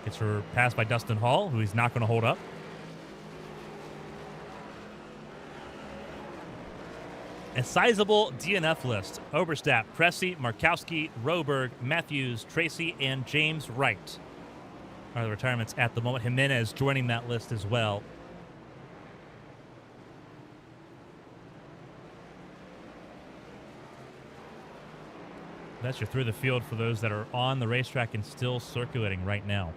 Gets her passed by Dustin Hall, who he's not going to hold up. A sizable DNF list. Oberstadt, Pressey, Markowski, Roberg, Matthews, Tracy, and James Wright are the retirements at the moment. Jimenez joining that list as well. That's your through the field for those that are on the racetrack and still circulating right now.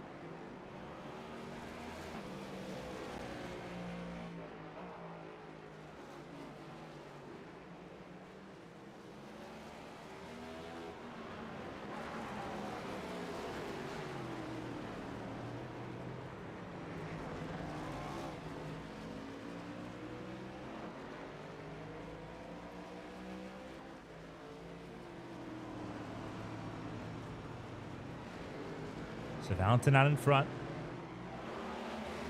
So Valentin out in front.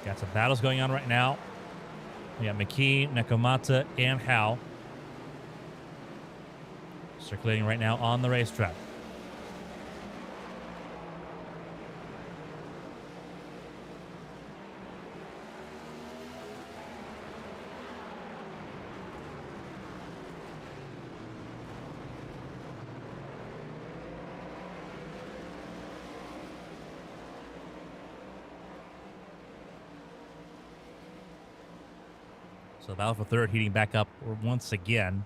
Got some battles going on right now. We got McKee, Nekomata, and Howe circulating right now on the racetrack. So battle for third heating back up once again.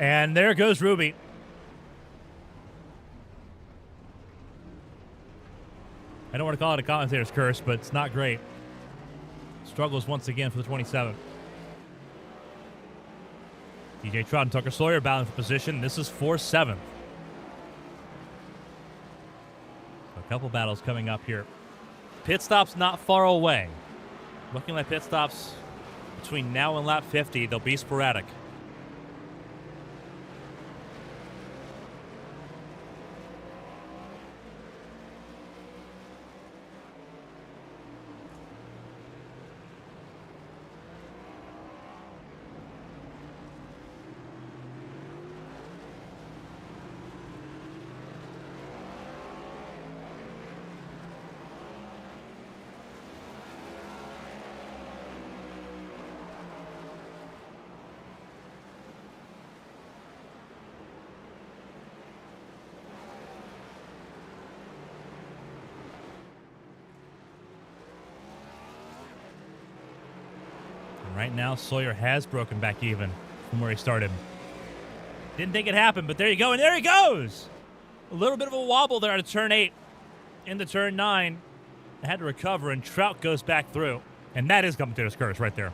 And there goes Ruby. I don't want to call it a commentator's curse, but it's not great. Struggles once again for the 27. DJ Trott and Tucker Sawyer battling for position. This is for 7th. Couple battles coming up here. Pit stops not far away. Looking like pit stops between now and lap 50. They'll be sporadic. Right now, Sawyer has broken back even from where he started. Didn't think it happened, but there you go, and there he goes! A little bit of a wobble there to turn 8. Into turn 9. Had to recover, and Trout goes back through. And that is Commentator's curse right there.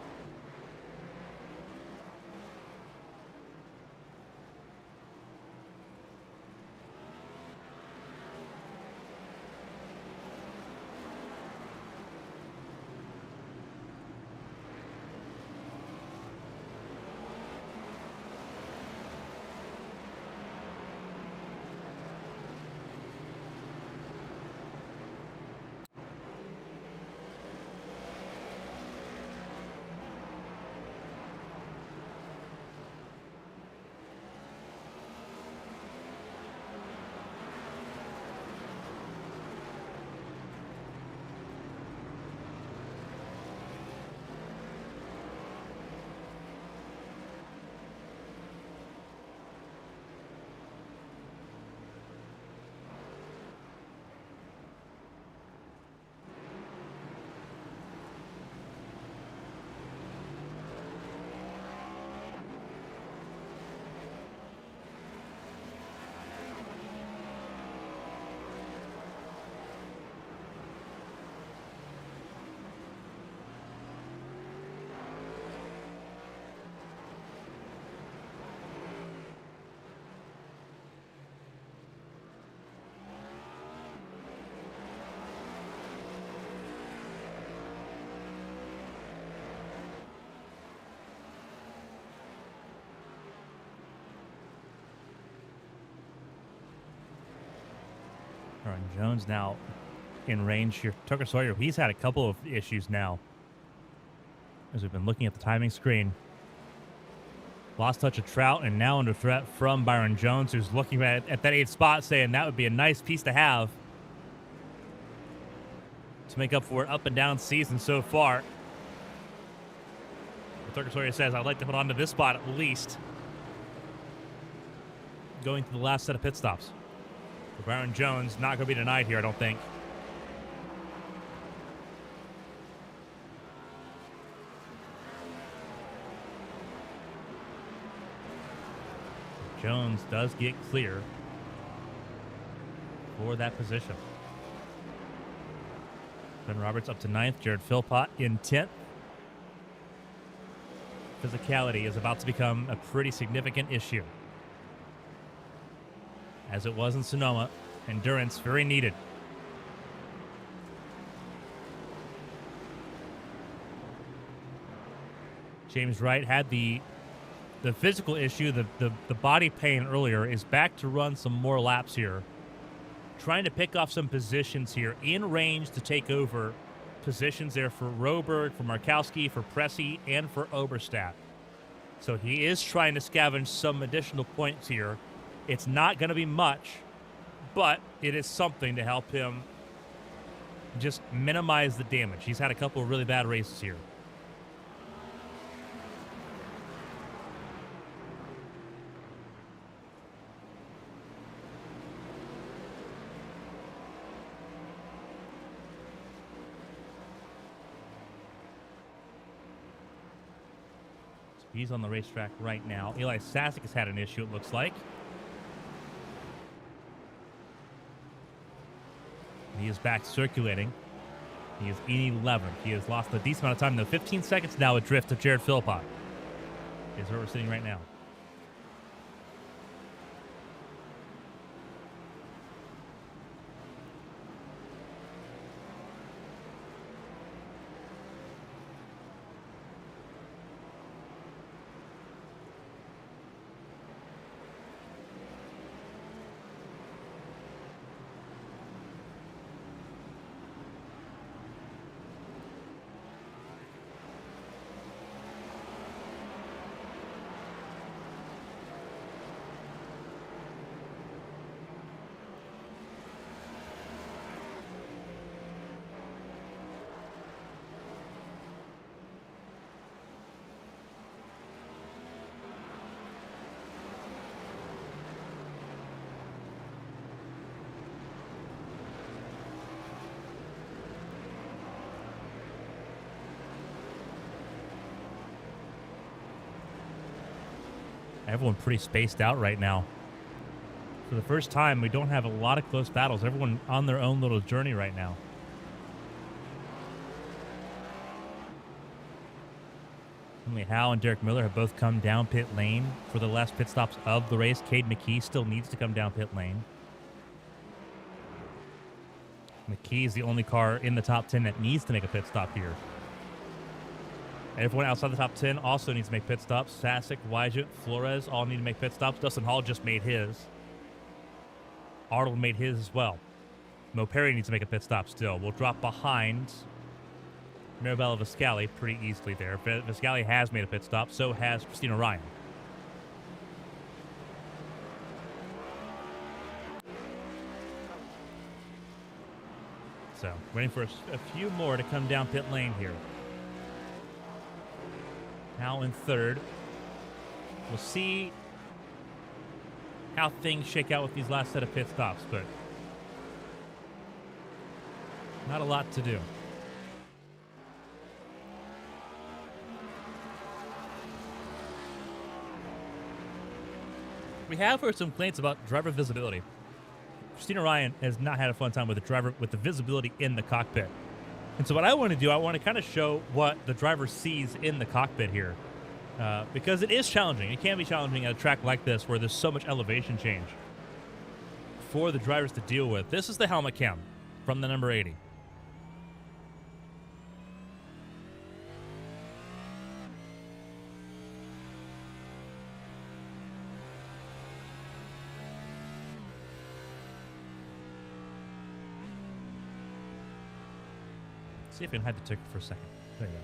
Aaron Jones now in range here. Tucker Sawyer, he's had a couple of issues now as we've been looking at the timing screen. Lost touch of Trout, and now under threat from Byron Jones, who's looking at that 8th spot saying that would be a nice piece to have to make up for an up and down season so far. But Tucker Sawyer says, I'd like to put on to this spot at least, going to the last set of pit stops. For Byron Jones, not going to be denied here, I don't think. Jones does get clear for that position. Ben Roberts up to 9th. Jared Philpott in 10th. Physicality is about to become a pretty significant issue. As it was in Sonoma, endurance very needed. James Wright had the physical issue, the body pain earlier, is back to run some more laps here. Trying to pick off some positions here in range to take over positions there for Roberg, for Markowski, for Pressey, and for Oberstadt. So he is trying to scavenge some additional points here. It's not going to be much, but it is something to help him just minimize the damage. He's had a couple of really bad races here. He's on the racetrack right now. Eli Sasek has had an issue, it looks like. He is back circulating. He is in 11th. He has lost a decent amount of time, though. 15 seconds now adrift of Jared Philpott is where we're sitting right now. Everyone pretty spaced out right now. For the first time, we don't have a lot of close battles. Everyone on their own little journey right now. Only Howe and Derek Miller have both come down pit lane for the last pit stops of the race. Cade McKee still needs to come down pit lane. McKee is the only car in the top 10 that needs to make a pit stop here. Everyone outside the top 10 also needs to make pit stops. Sasic, Wygent, Flores all need to make pit stops. Dustin Hall just made his. Arnold made his as well. Mo Perry needs to make a pit stop still. We'll drop behind Mirabella Viscali pretty easily there. Viscali has made a pit stop. So has Christina Ryan. So, waiting for a few more to come down pit lane here. Now in third. We'll see how things shake out with these last set of pit stops, but not a lot to do. We have heard some complaints about driver visibility. Christina Ryan has not had a fun time with the driver with the visibility in the cockpit. And so what I want to do, I want to kind of show what the driver sees in the cockpit here. Because it is challenging. It can be challenging at a track like this where there's so much elevation change for the drivers to deal with. This is the helmet cam from the number 80. See if I can hide the ticket for a second. There you go.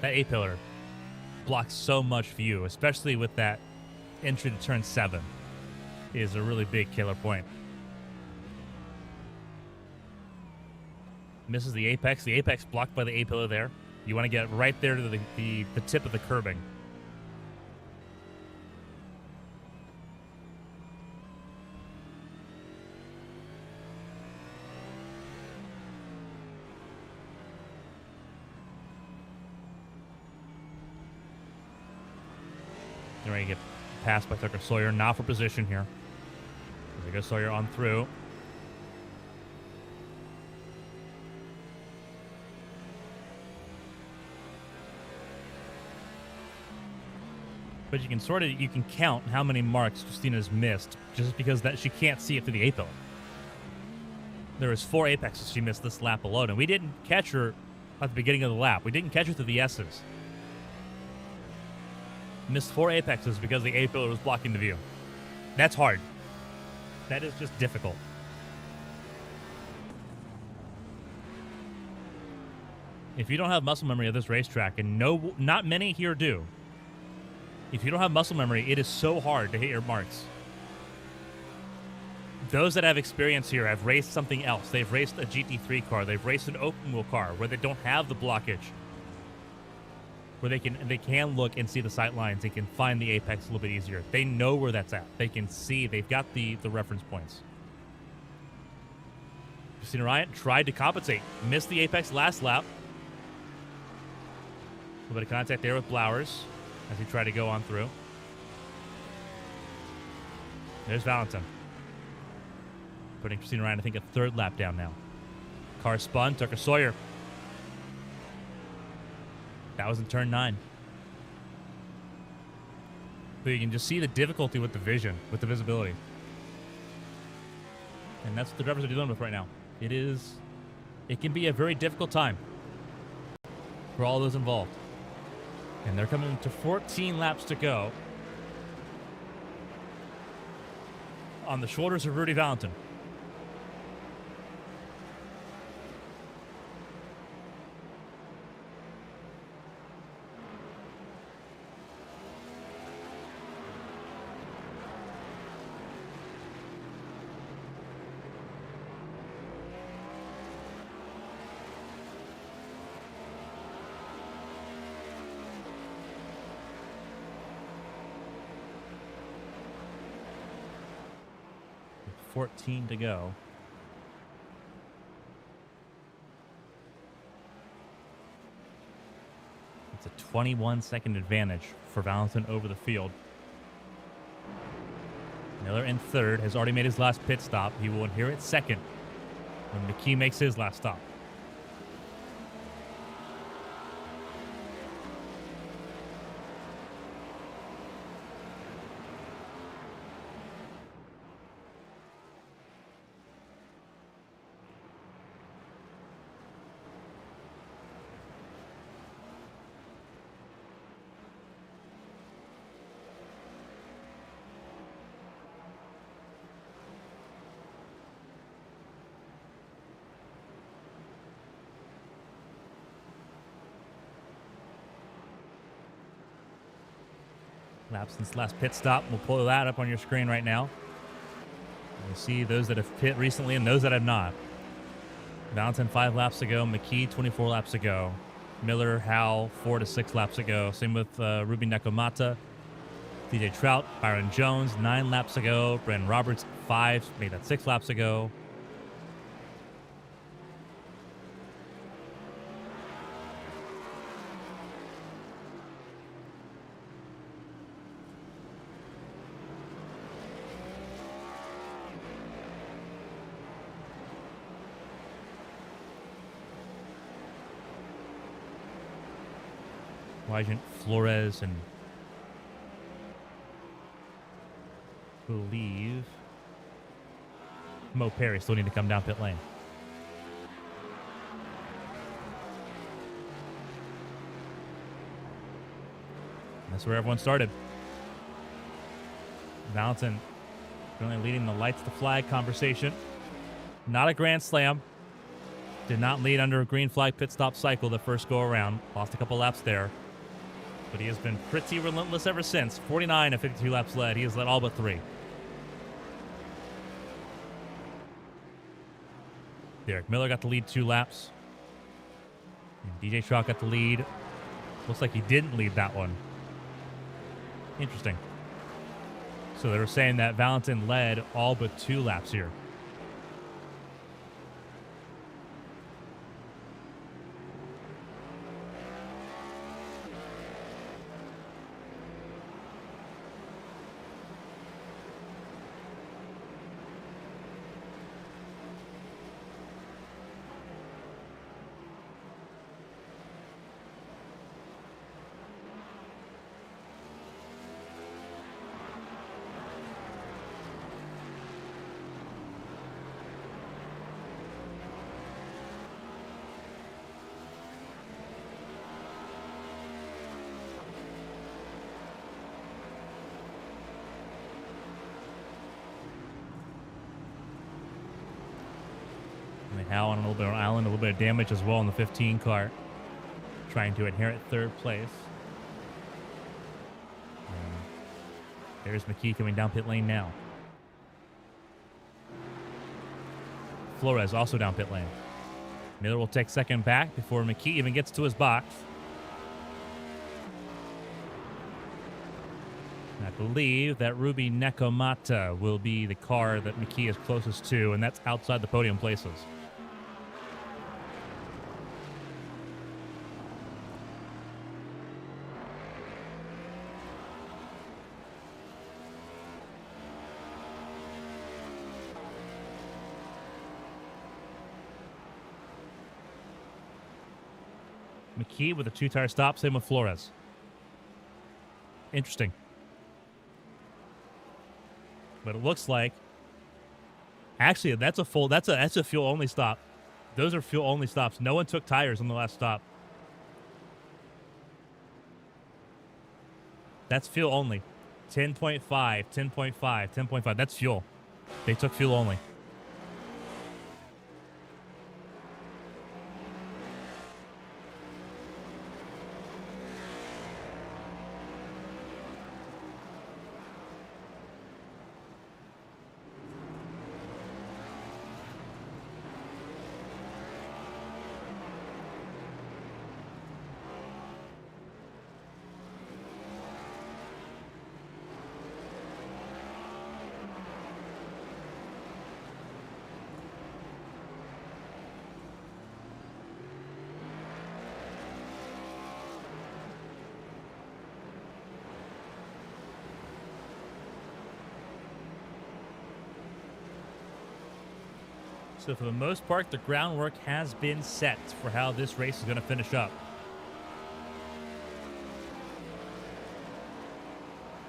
That A-pillar blocks so much view, especially with that entry to turn 7. Is a really big killer point. Misses the apex. The apex blocked by the A-pillar there. You want to get right there to the tip of the curbing. You're ready to get passed by Tucker Sawyer. Now for position here. There goes Sawyer on through. But you can count how many marks Christina's missed just because that she can't see it through the A-pillar. There was 4 apexes she missed this lap alone, and we didn't catch her at the beginning of the lap. We didn't catch her through the S's. Missed 4 apexes because the A-pillar was blocking the view. That's hard. That is just difficult. If you don't have muscle memory of this racetrack, and not many here do, if you don't have muscle memory, it is so hard to hit your marks. Those that have experience here have raced something else. They've raced a GT3 car. They've raced an open wheel car where they don't have the blockage. Where they can look and see the sight lines. They can find the apex a little bit easier. They know where that's at. They can see. They've got the reference points. Christina Ryan tried to compensate. Missed the apex last lap. A little bit of contact there with Blowers as he tried to go on through. There's Valentin. Putting Christina Ryan, I think, a 3rd lap down now. Car spun. Tucker Sawyer. That was in turn 9. But you can just see the difficulty with the vision, with the visibility. And that's what the drivers are dealing with right now. It can be a very difficult time for all those involved. And they're coming to 14 laps to go on the shoulders of Rudy Valentin. .14 to go. It's a 21-second advantage for Valentin over the field. Miller in third has already made his last pit stop. He will inherit second when McKee makes his last stop. Laps since last pit stop. We'll pull that up on your screen right now. You see those that have pit recently and those that have not. Valentin 5 laps ago. McKee 24 laps ago. Miller, Howell 4 to 6 laps ago. Same with Ruby Nekomata. DJ Trout, Byron Jones 9 laps ago. Brandon Roberts 5, made that 6 laps ago. Wygant, Flores, and I believe Mo Perry still need to come down pit lane. And that's where everyone started. Valentin currently leading the lights to flag conversation. Not a grand slam. Did not lead under a green flag pit stop cycle the first go around. Lost a couple laps there. But he has been pretty relentless ever since. 49 of 52 laps led. He has led all but 3. Derek Miller got the lead 2 laps. And DJ Trout got the lead. Looks like he didn't lead that one. Interesting. So they were saying that Valentin led all but 2 laps here. Howell on a little bit on Island, a little bit of damage as well in the 15 car. Trying to inherit 3rd place. And there's McKee coming down pit lane now. Flores also down pit lane. Miller will take 2nd back before McKee even gets to his box. And I believe that Ruby Nekomata will be the car that McKee is closest to, and that's outside the podium places. McKee with a 2-tire stop, same with Flores. Interesting. But it looks like actually that's a fuel only stop. Those are fuel only stops. No one took tires on the last stop. That's fuel only. 10.5, 10.5, 10.5. That's fuel. They took fuel only. So for the most part, the groundwork has been set for how this race is going to finish up.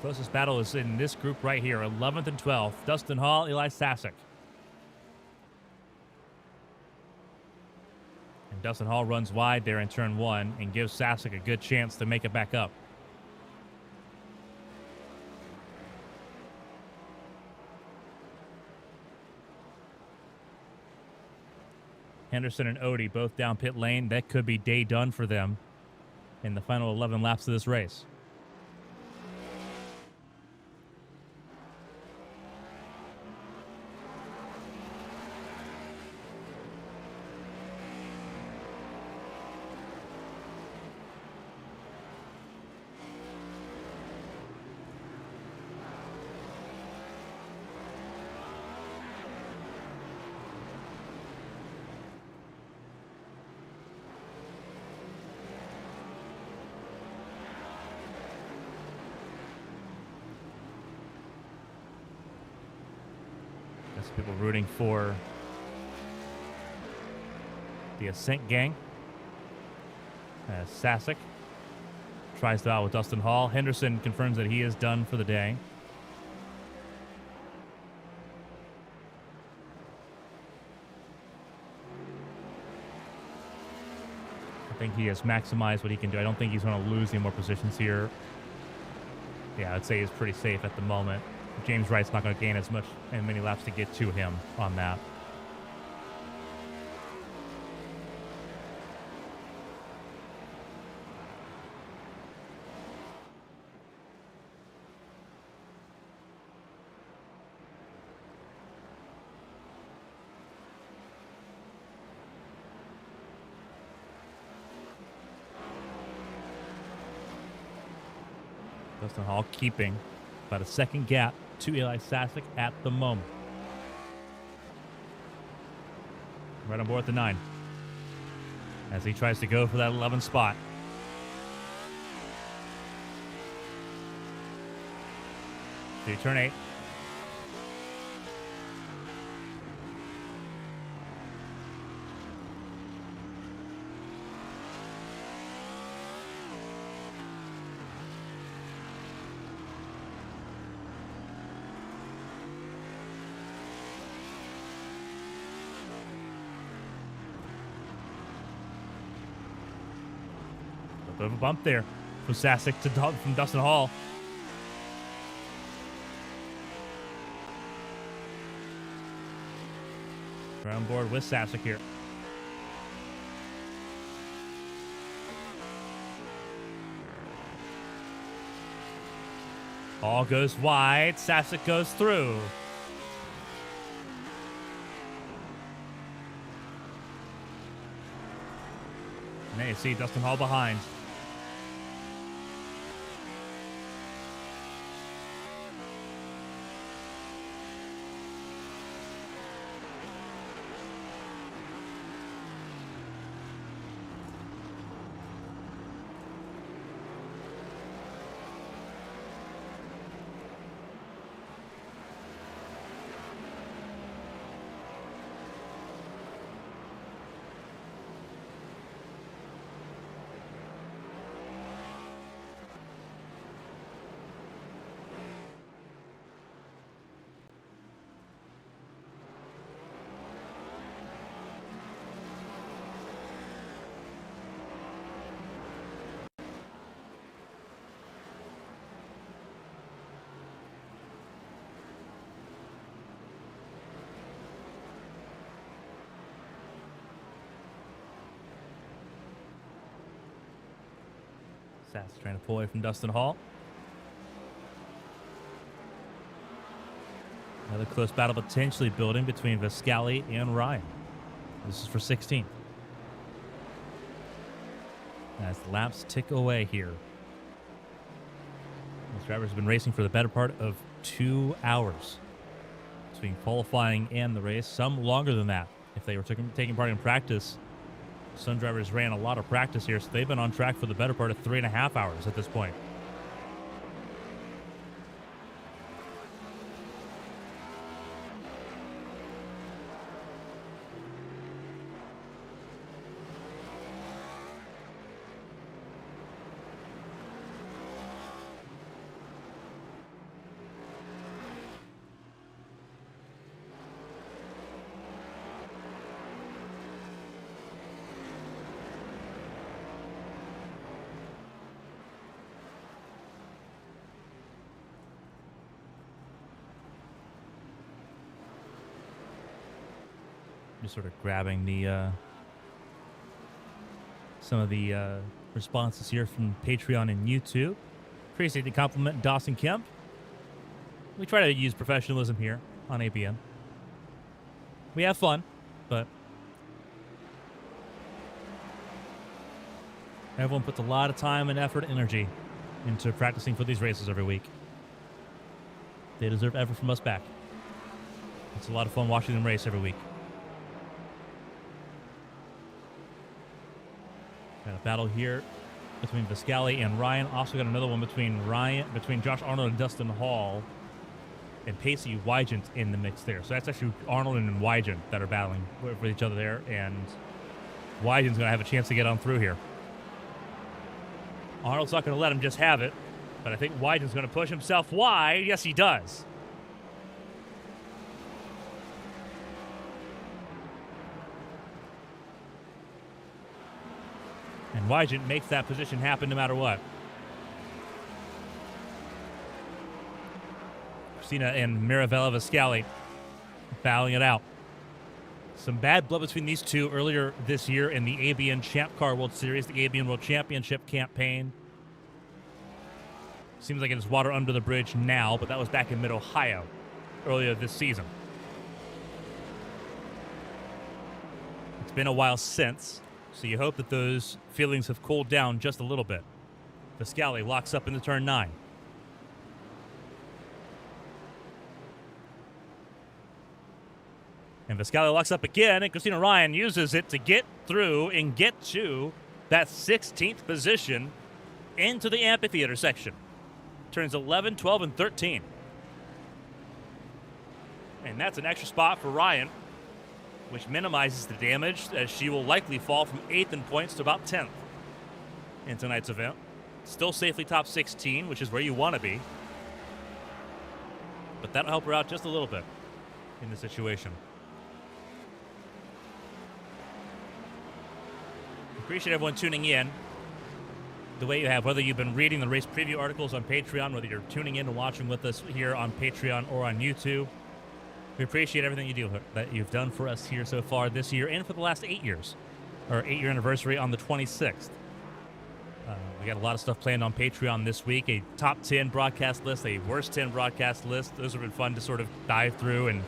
Closest battle is in this group right here, 11th and 12th. Dustin Hall, Eli Sasek. And Dustin Hall runs wide there in turn 1 and gives Sasek a good chance to make it back up. Henderson and Odie both down pit lane. That could be day done for them in the final 11 laps of this race. People rooting for the Ascent gang. As Sasek tries to out with Dustin Hall. Henderson confirms that he is done for the day. I think he has maximized what he can do. I don't think he's going to lose any more positions here. Yeah, I'd say he's pretty safe at the moment. James Wright's not going to gain as many laps to get to him on that. Dustin Hall keeping about a second gap to Eli Sasek at the moment. Right on board at the 9 as he tries to go for that 11 spot. So turn 8. Bit of a bump there from Sasek from Dustin Hall. Right on board with Sasek here. Hall goes wide. Sasek goes through. And then you see Dustin Hall behind. Sass trying to pull away from Dustin Hall. Another close battle potentially building between Viscali and Ryan. This is for 16. As laps tick away here. These drivers have been racing for the better part of 2 hours between qualifying and the race. Some longer than that if they were taking part in practice. Some drivers ran a lot of practice here, so they've been on track for the better part of 3.5 hours at this point. Just sort of grabbing the some of the responses here from Patreon and YouTube. Appreciate the compliment, Dawson Kemp. We try to use professionalism here on ABM. We have fun, but everyone puts a lot of time and effort and energy into practicing for these races every week. They deserve effort from us back. It's a lot of fun watching them race every week. Got a battle here between Viscali and Ryan. Also got another one between Josh Arnold and Dustin Hall, and Pacey Wygant in the mix there. So that's actually Arnold and Wygant that are battling with each other there, and Wygant's going to have a chance to get on through here. Arnold's not going to let him just have it, but I think Wygant's going to push himself wide. Yes, he does. And Wygant makes that position happen no matter what. Sienna and Mirabella Viscali battling it out. Some bad blood between these two earlier this year in the ABN Champ Car World Series, the ABN World Championship campaign. Seems like it's water under the bridge now, but that was back in Mid-Ohio earlier this season. It's been a while since, so you hope that those feelings have cooled down just a little bit. Viscali locks up into turn 9. And Viscali locks up again, and Christina Ryan uses it to get through and get to that 16th position into the amphitheater section. Turns 11, 12, and 13. And that's an extra spot for Ryan, which minimizes the damage, as she will likely fall from 8th in points to about 10th in tonight's event. Still safely top 16, which is where you want to be. But that'll help her out just a little bit in the situation. Appreciate everyone tuning in the way you have, whether you've been reading the race preview articles on Patreon, whether you're tuning in and watching with us here on Patreon or on YouTube. We appreciate everything you do, that you've done for us here so far this year and for the last 8 years. Our 8-year anniversary on the 26th. We got a lot of stuff planned on Patreon this week. A top 10 broadcast list, a worst 10 broadcast list. Those have been fun to sort of dive through and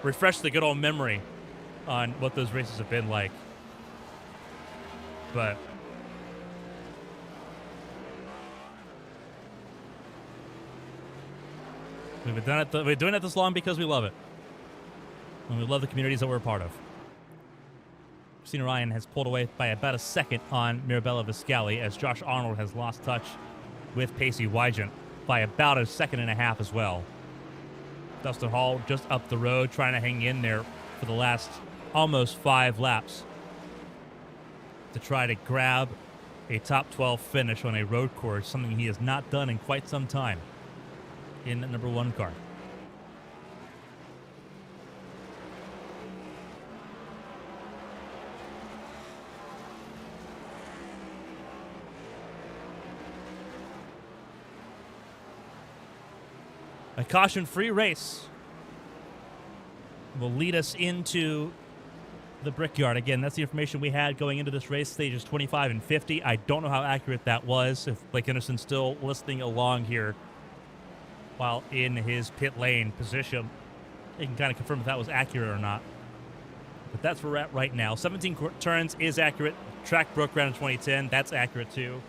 refresh the good old memory on what those races have been like. But we've been doing it this long because we love it. And we love the communities that we're a part of. Christina Ryan has pulled away by about a second on Mirabella Viscali, as Josh Arnold has lost touch with Pacey Wygant by about a second and a half as well. Dustin Hall just up the road trying to hang in there for the last almost 5 laps to try to grab a top 12 finish on a road course, something he has not done in quite some time in the number 1 car. A caution-free race will lead us into the Brickyard. Again, that's the information we had going into this race, stages 25 and 50. I don't know how accurate that was. If Blake Henderson's still listening along here while in his pit lane position, he can kind of confirm if that was accurate or not. But that's where we're at right now. 17 turns is accurate. Track broke ground in 2010. That's accurate too.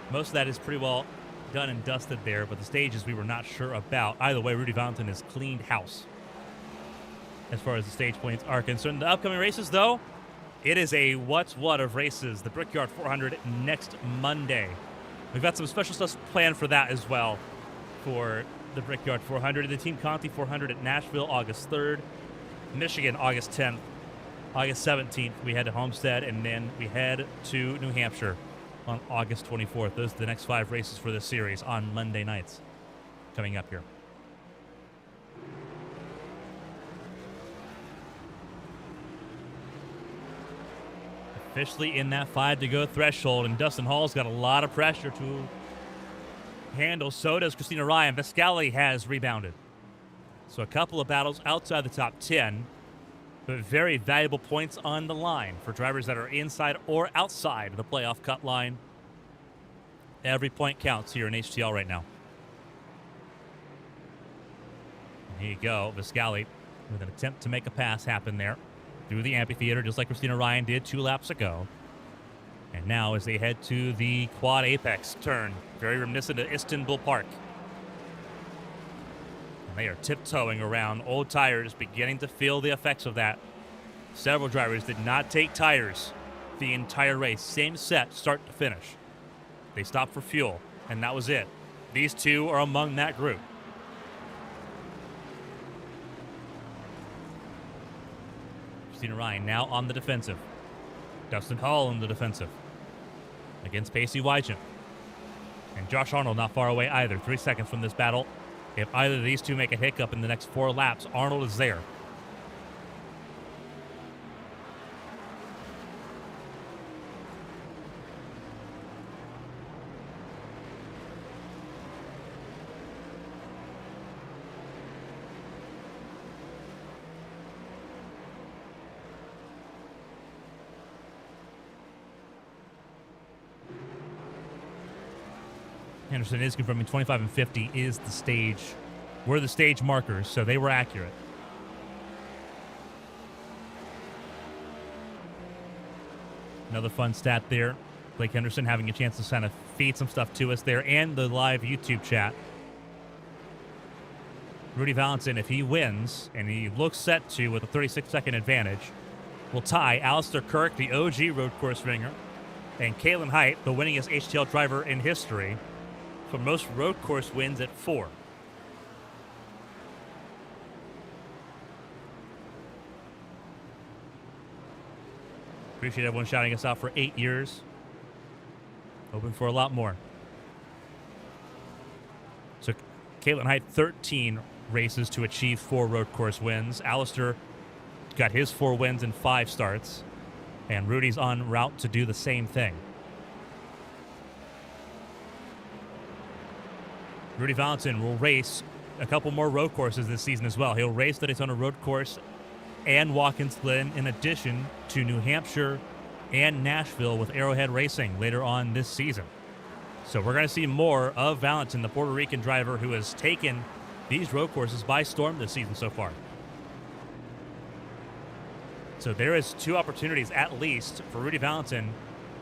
Most of that is pretty well done and dusted there, but the stages we were not sure about. Either way, Rudy Valentin has cleaned house as far as the stage points are concerned. The upcoming races, though, it is a what's what of races. The Brickyard 400 next Monday. We've got some special stuff planned for that as well, for the Brickyard 400. The Team Conti 400 at Nashville, August 3rd. Michigan, August 10th. August 17th, we head to Homestead, and then we head to New Hampshire on August 24th. Those are the next 5 races for this series on Monday nights coming up here. Officially in that 5 to go threshold, and Dustin Hall's got a lot of pressure to handle. So does Christina Ryan. Viscali has rebounded. So a couple of battles outside the top 10 But very valuable points on the line for drivers that are inside or outside the playoff cut line. Every point counts here in HTL right now. And here you go, Viscali with an attempt to make a pass happen there through the amphitheater, just like Christina Ryan did 2 laps ago. And now as they head to the quad apex turn, very reminiscent of Istanbul Park. And they are tiptoeing around old tires, beginning to feel the effects of that. Several drivers did not take tires the entire race, same set, start to finish. They stopped for fuel, and that was it. These two are among that group. Christina Ryan now on the defensive. Dustin Hall on the defensive against Pacey Wygen. And Josh Arnold not far away either, 3 seconds from this battle. If either of these two make a hiccup in the next 4 laps, Arnold is there. Henderson is confirming 25 and 50 is the stage. Were the stage markers, so they were accurate. Another fun stat there. Blake Henderson having a chance to kind of feed some stuff to us there and the live YouTube chat. Rudy Valentin, if he wins, and he looks set to with a 36-second advantage, will tie Alistair Kirk, the OG road course ringer, and Kalen Height, the winningest HTL driver in history, for most road course wins at 4. Appreciate everyone shouting us out for 8 years. Hoping for a lot more. So Kalen Height, 13 races to achieve 4 road course wins. Alistair got his 4 wins in 5 starts. And Rudy's en route to do the same thing. Rudy Valentin will race a couple more road courses this season as well. He'll race the Daytona road course and Watkins Glen in addition to New Hampshire and Nashville with Arrowhead Racing later on this season. So we're going to see more of Valentin, the Puerto Rican driver who has taken these road courses by storm this season so far. So there is 2 opportunities at least for Rudy Valentin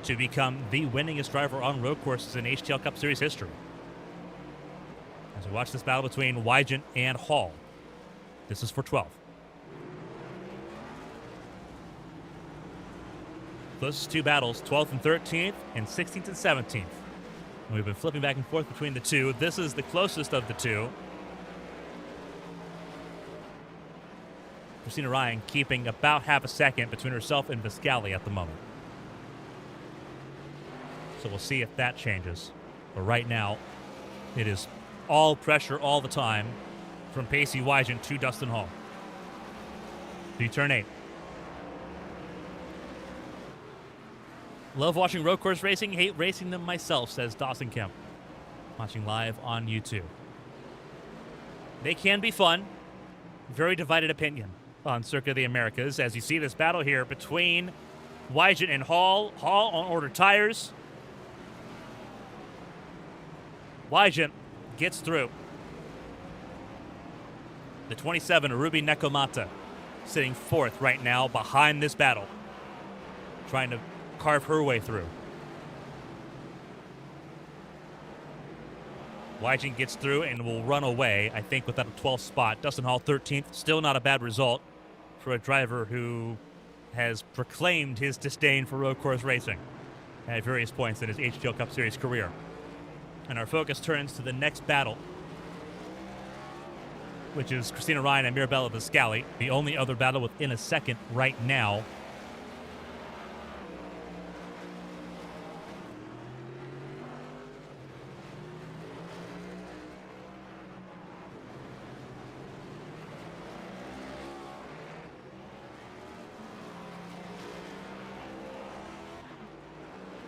to become the winningest driver on road courses in HTL Cup Series history. As we watch this battle between Wygen and Hall. This is for 12. Closest 2 battles, 12th and 13th, and 16th and 17th. And we've been flipping back and forth between the 2. This is the closest of the 2. Christina Ryan keeping about half a second between herself and Viscali at the moment. So we'll see if that changes. But right now, it is all pressure all the time from Pacey Wygen to Dustin Hall. Through turn 8. Love watching road course racing, hate racing them myself, says Dawson Kemp. Watching live on YouTube. They can be fun. Very divided opinion on Circuit of the Americas as you see this battle here between Wygen and Hall. Hall on order tires. Wygen gets through. The 27, Ruby Nekomata, sitting 4th right now behind this battle. Trying to carve her way through. Wygen gets through and will run away, I think, without a 12th spot. Dustin Hall, 13th. Still not a bad result for a driver who has proclaimed his disdain for road course racing at various points in his HTL Cup Series career. And our focus turns to the next battle, which is Christina Ryan and Mirabella Viscali, the only other battle within a second right now.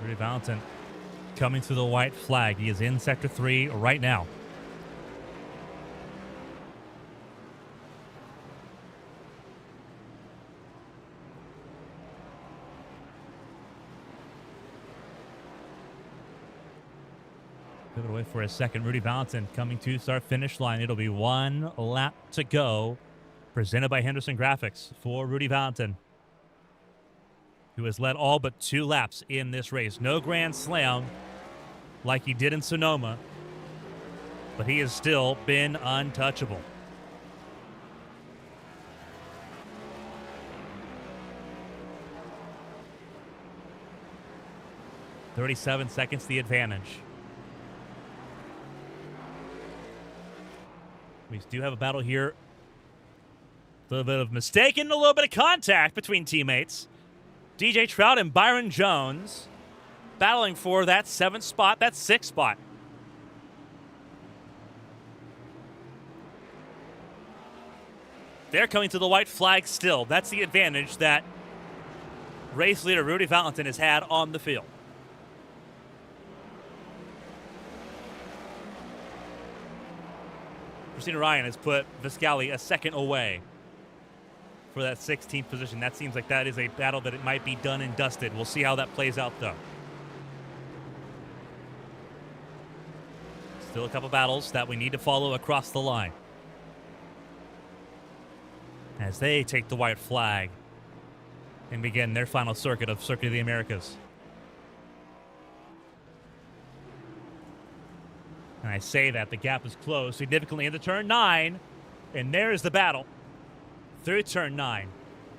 Rudy Valentin coming through the white flag. He is in Sector 3 right now. Pivot away for a second. Rudy Valentin coming to start finish line. It'll be 1 lap to go. Presented by Henderson Graphics for Rudy Valentin, who has led all but 2 laps in this race. No grand slam like he did in Sonoma, but he has still been untouchable. "37 seconds the advantage." We do have a battle here. A little bit of mistake and a little bit of contact between teammates. DJ Trout and Byron Jones battling for that 7th spot, that 6th spot. They're coming to the white flag still. That's the advantage that race leader Rudy Valentin has had on the field. Christina Ryan has put Viscali a second away for that 16th position. That seems like that is a battle that it might be done and dusted. We'll see how that plays out, though. Still a couple battles that we need to follow across the line as they take the white flag and begin their final circuit of Circuit of the Americas. And I say that the gap is closed significantly into turn 9, and there is the battle through turn 9.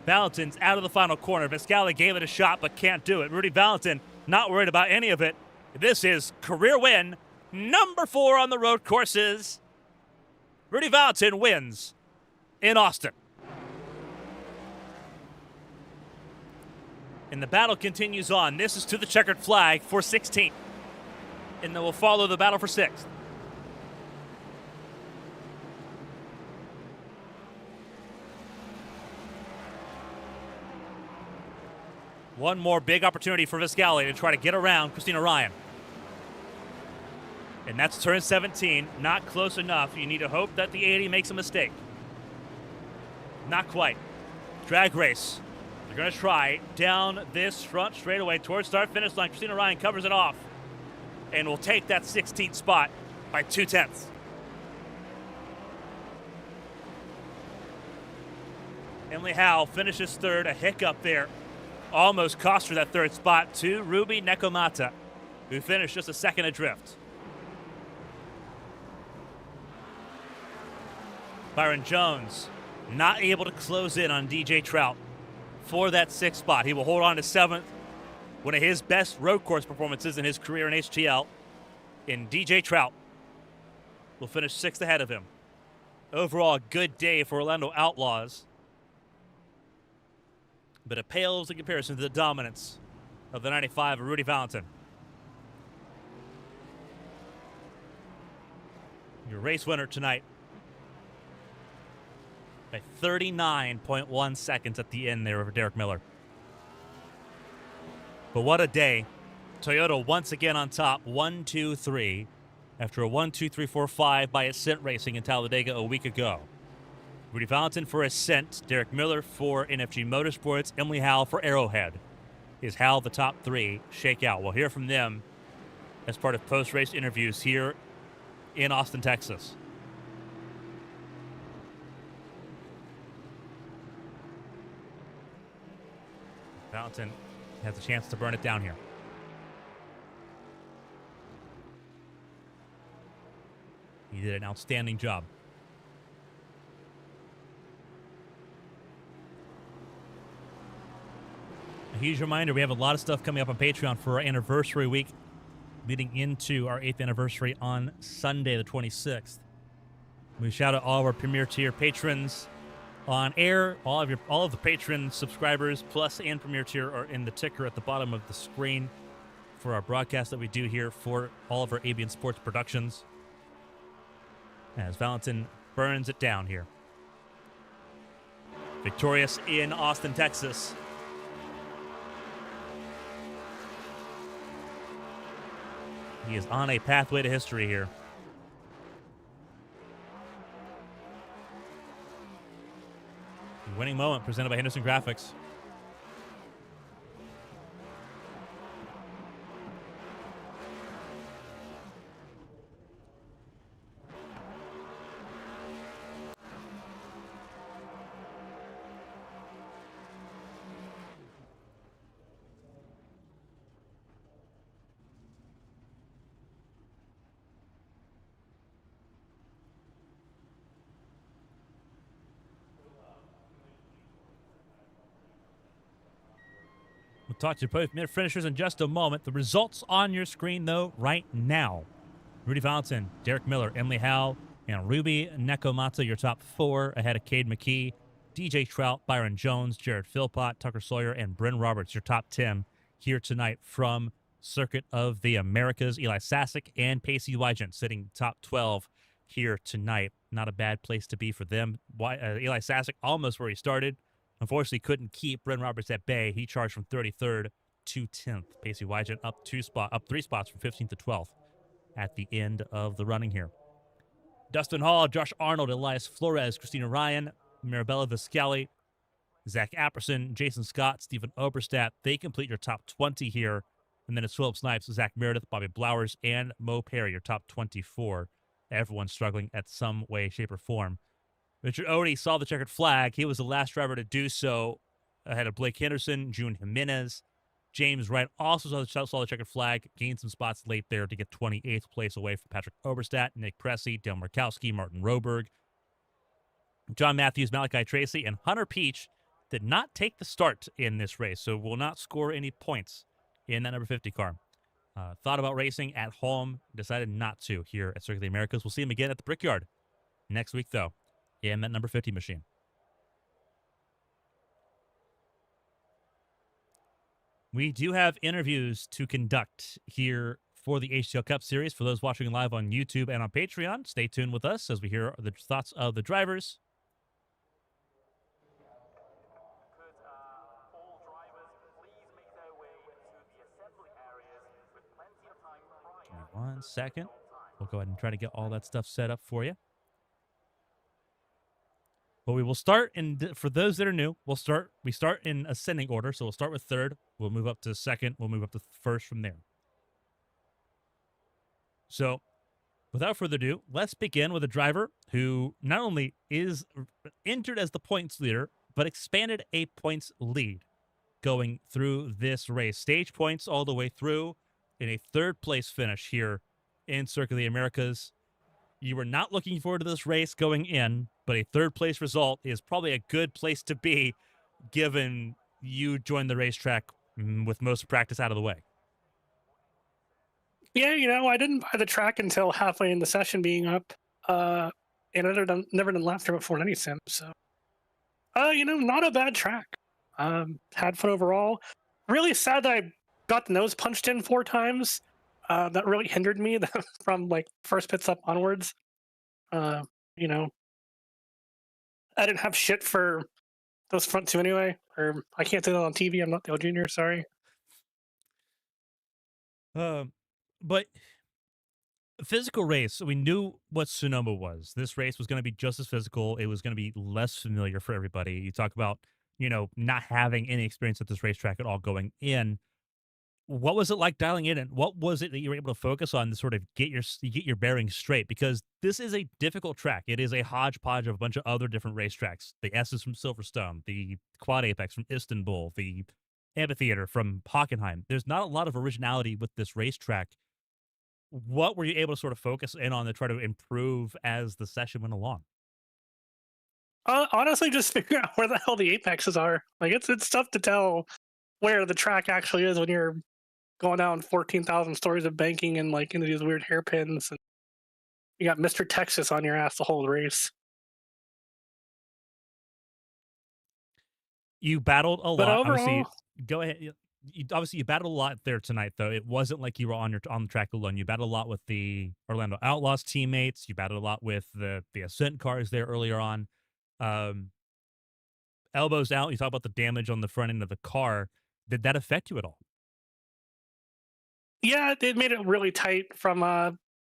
Valentin's out of the final corner. Viscali gave it a shot but can't do it. Rudy Valentin not worried about any of it. This is career win number 4 on the road courses. Rudy Valentin wins in Austin. And the battle continues on. This is to the checkered flag for 16th. And then we'll follow the battle for 6th. One more big opportunity for Viscali to try to get around Christina Ryan. And that's turn 17. Not close enough. You need to hope that the 80 makes a mistake. Not quite. Drag race. They're going to try down this front straightaway towards start-finish line. Christina Ryan covers it off and will take that 16th spot by 0.2. Emily Howe finishes third. A hiccup there almost cost her that 3rd spot to Ruby Nekomata, who finished just a second adrift. Byron Jones not able to close in on DJ Trout for that 6th spot. He will hold on to 7th. One of his best road course performances in his career in HTL. And DJ Trout will finish 6th ahead of him. Overall, a good day for Orlando Outlaws. But it pales in comparison to the dominance of the 95 of Rudy Valentin. Your race winner tonight by 39.1 seconds at the end there over Derek Miller. But what a day. Toyota once again on top, 1-2-3, after a 1-2-3-4-5 by Ascent Racing in Talladega a week ago. Rudy Valentin for Ascent, Derek Miller for NFG Motorsports, Emily Howe for Arrowhead. Is how the top 3 shake out. We'll hear from them as part of post-race interviews here in Austin, Texas. Valentin has a chance to burn it down here. He did an outstanding job. A huge reminder, we have a lot of stuff coming up on Patreon for our anniversary week, leading into our 8th anniversary on Sunday, the 26th. We shout out all of our Premier Tier patrons on air. All of the patron subscribers, Plus and Premier Tier, are in the ticker at the bottom of the screen for our broadcast that we do here for all of our ABN Sports productions. As Valentin burns it down here. Victorious in Austin, Texas. He is on a pathway to history here. The winning moment presented by Henderson Graphics. We'll talk to both minute finishers in just a moment. The results on your screen, though, right now. Rudy Valentin, Derek Miller, Emily Howe, and Ruby Nekomata, your top 4, ahead of Cade McKee, DJ Trout, Byron Jones, Jared Philpott, Tucker Sawyer, and Bryn Roberts, your top 10 here tonight from Circuit of the Americas. Eli Sasek and Pacey Wygent sitting top 12 here tonight. Not a bad place to be for them. Eli Sasek almost where he started. Unfortunately, couldn't keep Bryn Roberts at bay. He charged from 33rd to 10th. Pacey Wygent up 3 spots from 15th to 12th at the end of the running here. Dustin Hall, Josh Arnold, Elias Flores, Christina Ryan, Marabella Viscali, Zach Apperson, Jason Scott, Stephen Oberstadt. They complete your top 20 here. And then it's Philip Snipes, Zach Meredith, Bobby Blowers, and Mo Perry, your top 24. Everyone's struggling at some way, shape, or form. Richard Odie saw the checkered flag. He was the last driver to do so ahead of Blake Henderson, June Jimenez. James Wright also saw the checkered flag, gained some spots late there to get 28th place away from Patrick Oberstadt, Nick Pressey, Dale Markowski, Martin Roberg. John Matthews, Malachi Tracy, and Hunter Peach did not take the start in this race, so will not score any points in that number 50 car. Thought about racing at home, decided not to here at Circuit of the Americas. We'll see him again at the Brickyard next week, though, in that number 50 machine. We do have interviews to conduct here for the HTL Cup Series. For those watching live on YouTube and on Patreon, stay tuned with us as we hear the thoughts of the drivers. Give me 1 second. We'll go ahead and try to get all that stuff set up for you. But we will start for those that are new, we start in ascending order. So we'll start with third. We'll move up to second. We'll move up to first from there. So without further ado, let's begin with a driver who not only is entered as the points leader, but expanded a points lead going through this race. Stage points all the way through in a third place finish here in Circuit of the Americas. You were not looking forward to this race going in, but a third place result is probably a good place to be given you joined the racetrack with most practice out of the way. Yeah, I didn't buy the track until halfway in the session being up. And I've never done lap there before in any sim, so not a bad track. Had fun overall. Really sad that I got the nose punched in 4 times. That really hindered me from like first pits up onwards. I didn't have shit for those front 2 anyway. Or I can't say that on TV. I'm not the junior. Sorry. But physical race, we knew what Sonoma was. This race was going to be just as physical. It was going to be less familiar for everybody. You talk about, not having any experience at this racetrack at all going in. What was it like dialing in, and what was it that you were able to focus on to sort of get your bearings straight? Because this is a difficult track. It is a hodgepodge of a bunch of other different racetracks. The S's from Silverstone, the Quad Apex from Istanbul, the Amphitheater from Hockenheim. There's not a lot of originality with this racetrack. What were you able to sort of focus in on to try to improve as the session went along? Honestly, just figure out where the hell the apexes are. Like it's tough to tell where the track actually is when you're going down 14,000 stories of banking and like into these weird hairpins, and you got Mr. Texas on your ass the whole race. You battled a But lot. overall, Obviously, go ahead. You battled a lot there tonight, though. It wasn't like you were on the track alone. You battled a lot with the Orlando Outlaws teammates. You battled a lot with the Ascent cars there earlier on. Elbows out. You talk about the damage on the front end of the car. Did that affect you at all? yeah, it made it really tight from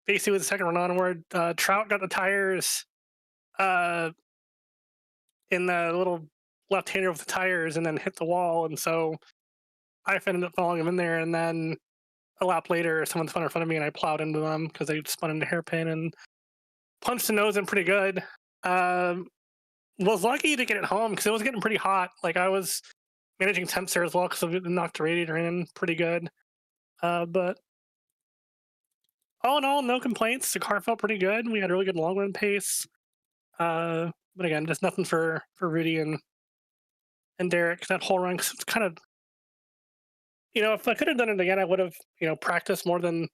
basically the second run onward. Trout got the tires in the little left-hander with the tires and then hit the wall, and so I ended up following him in there, and then a lap later, someone spun in front of me, and I plowed into them because they spun into hairpin and punched the nose in pretty good. Was lucky to get it home because it was getting pretty hot. Like I was managing temps there as well because it knocked the radiator in pretty good. But all in all, no complaints. The car felt pretty good. We had a really good long run pace. But again, just nothing for Rudy and Derek that whole run. Cause it's kind of If I could have done it again, I would have, practiced more than,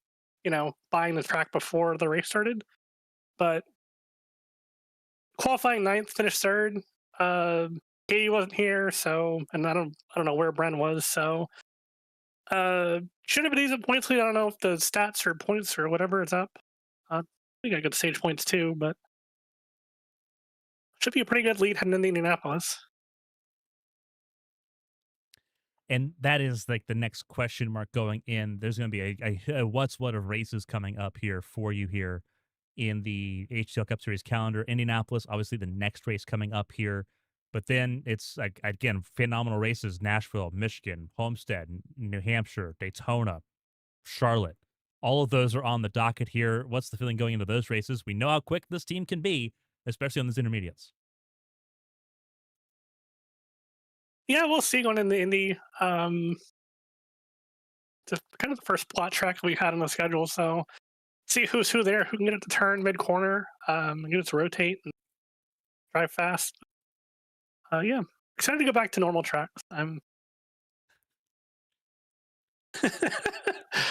buying the track before the race started. But qualifying ninth, finished third. Uh, Katie wasn't here, so and I don't know where Bren was, so should have been easy points lead. I don't know if the stats or points or whatever is up. I think I got stage points too, but should be a pretty good lead heading into Indianapolis. And that is like the next question mark going in. There's going to be a what's what of races coming up here for you here in the HTL Cup Series calendar. Indianapolis, obviously the next race coming up here. But then it's like, again, phenomenal races: Nashville, Michigan, Homestead, New Hampshire, Daytona, Charlotte. All of those are on the docket here. What's the feeling going into those races? We know how quick this team can be, especially on those intermediates. Yeah, we'll see going in the Indy. It's kind of the first plot track we had on the schedule, so see who's who there, who can get it to turn mid corner, get it to rotate and drive fast. Yeah, excited to go back to normal tracks. I,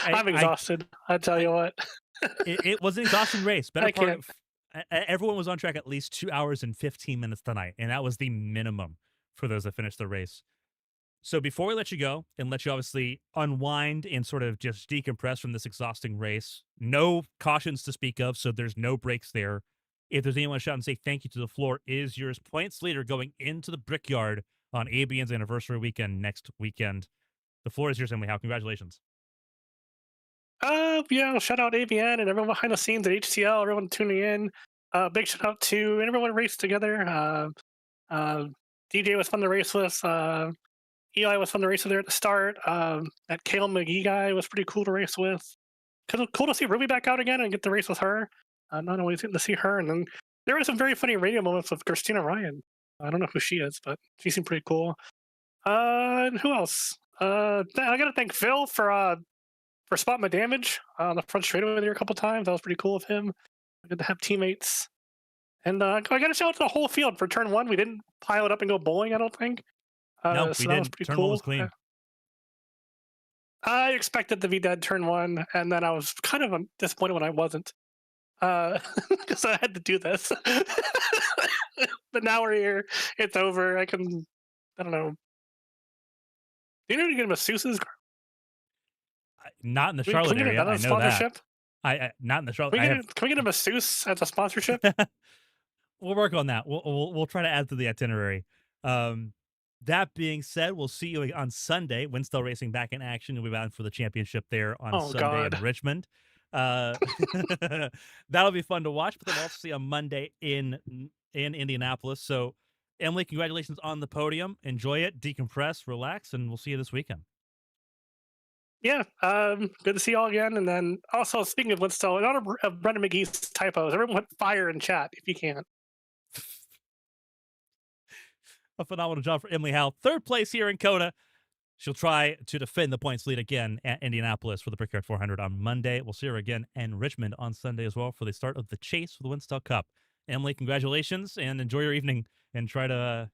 I'm I, exhausted. I tell I you what, it was an exhausting race. Better I part can't. of everyone was on track at least 2 hours and 15 minutes tonight, and that was the minimum for those that finished the race. So before we let you go and let you obviously unwind and sort of just decompress from this exhausting race, no cautions to speak of, so there's no breaks there. If there's anyone to shout and say thank you to, the floor is yours. Points leader going into the Brickyard on ABN's anniversary weekend next weekend. The floor is yours, Emily Howe. Congratulations. Yeah, shout out AVN and everyone behind the scenes at HTL, everyone tuning in. Big shout out to everyone raced together. Uh, DJ was fun to race with. Eli was fun to race with there at the start. That Kale McGee guy was pretty cool to race with. Cool to see Ruby back out again and get to race with her. Not always getting to see her. And then there were some very funny radio moments with Christina Ryan. I don't know who she is, but she seemed pretty cool. And who else? I got to thank Phil for spotting my damage on the front straightaway there a couple times. That was pretty cool of him. Good to have teammates. And I got to shout out to the whole field for turn one. We didn't pile it up and go bowling, I don't think. No, So we that was didn't. pretty Turn one cool. was clean. I expected to be dead turn one, and then I was kind of disappointed when I wasn't, because I had to do this. But now we're here. It's over. I don't know. Do you know to get masseuses? Not in the Can Charlotte we get area. another I know that. sponsorship? I not in the Charlotte. Can we get a masseuse as a sponsorship? We'll work on that. We'll try to add to the itinerary. Um, that being said, we'll see you on Sunday. Winstall Racing back in action. You'll be bound for the championship there on Oh Sunday God. in Richmond. Uh, that'll be fun to watch. But then we'll also see you on Monday in Indianapolis. So, Emily, congratulations on the podium. Enjoy it, decompress, relax, and we'll see you this weekend. Yeah, good to see y'all again. And then also speaking of Winstall, another of Brendan McGee's typos. Everyone put fire in chat if you can. A phenomenal job for Emily Howe. Third place here in Kona. She'll try to defend the points lead again at Indianapolis for the Brickyard 400 on Monday. We'll see her again in Richmond on Sunday as well for the start of the chase for the Winstall Cup. Emily, congratulations and enjoy your evening. And try to,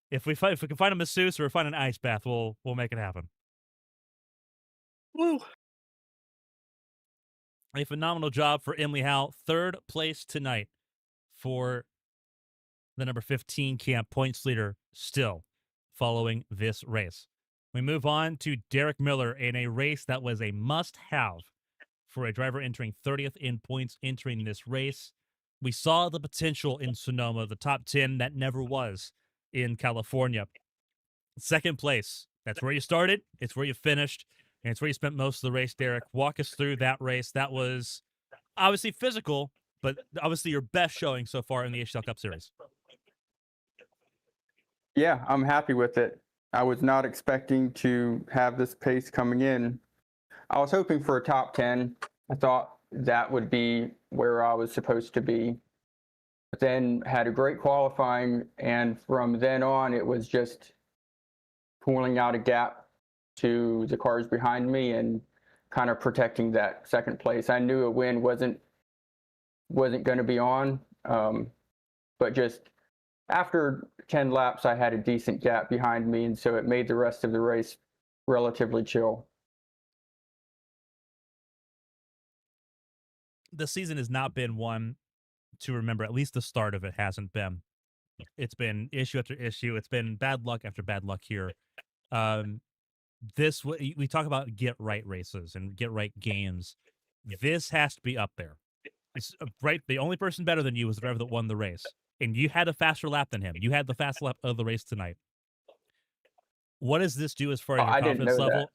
if we can find a masseuse or find an ice bath, we'll make it happen. Woo. A phenomenal job for Emily Howe. Third place tonight for the number 15 camp points leader still following this race. We move on to Derek Miller in a race that was a must-have for a driver entering 30th in points entering this race. We saw the potential in Sonoma, the top 10 that never was in California. Second place, that's where you started, it's where you finished, and it's where you spent most of the race, Derek. Walk us through that race. That was obviously physical, but obviously your best showing so far in the HTL Cup Series. Yeah, I'm happy with it. I was not expecting to have this pace coming in. I was hoping for a top 10. I thought that would be where I was supposed to be. But then had a great qualifying, and from then on, it was just pulling out a gap to the cars behind me and kind of protecting that second place. I knew a win wasn't going to be on, but just after 10 laps, I had a decent gap behind me, and so it made the rest of the race relatively chill. The season has not been one to remember. At least the start of it hasn't been. It's been issue after issue. It's been bad luck after bad luck here. We talk about get right races and get right games. This has to be up there. It's, right, the only person better than you was the driver that won the race, and you had a faster lap than him. You had the fast lap of the race tonight. What does this do as far as your I didn't confidence know level?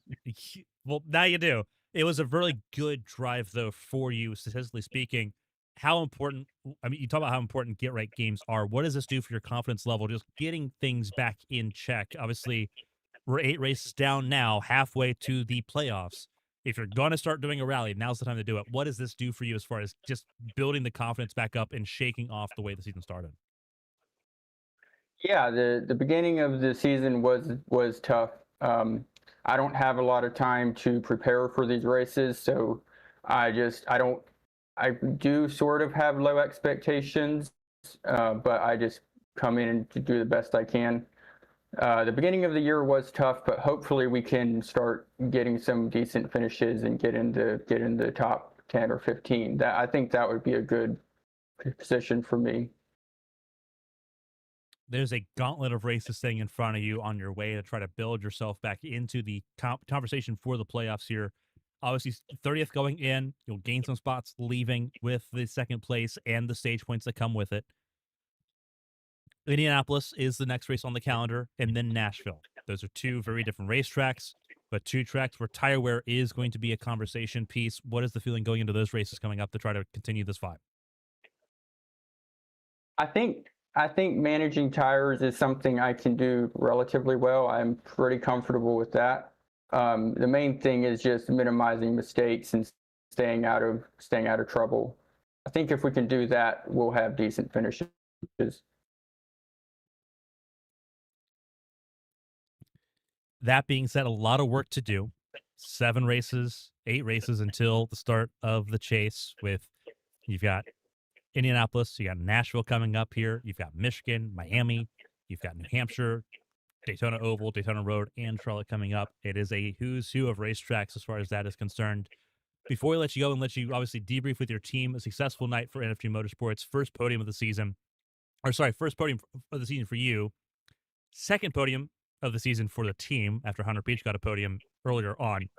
Well, now you do. It was a really good drive, though, for you, statistically speaking. How important, I mean, you talk about how important get right games are. What does this do for your confidence level? Just getting things back in check. Obviously, we're 8 races down now, halfway to the playoffs. If you're going to start doing a rally, now's the time to do it. What does this do for you as far as just building the confidence back up and shaking off the way the season started? Yeah, the beginning of the season was tough. I don't have a lot of time to prepare for these races, so I do sort of have low expectations, but I just come in and to do the best I can. The beginning of the year was tough, but hopefully we can start getting some decent finishes and get in the top 10 or 15. I think that would be a good position for me. There's a gauntlet of races staying in front of you on your way to try to build yourself back into the conversation for the playoffs here. Obviously, 30th going in, you'll gain some spots leaving with the second place and the stage points that come with it. Indianapolis is the next race on the calendar, and then Nashville. Those are two very different racetracks, but two tracks where tire wear is going to be a conversation piece. What is the feeling going into those races coming up to try to continue this vibe? I think managing tires is something I can do relatively well. I'm pretty comfortable with that. The main thing is just minimizing mistakes and staying out of trouble. I think if we can do that, we'll have decent finishes. That being said, a lot of work to do. 7 races, 8 races until the start of the chase. You've got Indianapolis, you got Nashville coming up here, you've got Michigan, Miami, you've got New Hampshire, Daytona Oval, Daytona Road, and Charlotte coming up. It is a who's who of racetracks as far as that is concerned. Before we let you go and let you obviously debrief with your team, a successful night for NFG Motorsports, first podium of the season, first podium of the season for you, second podium of the season for the team after Hunter Peach got a podium earlier on.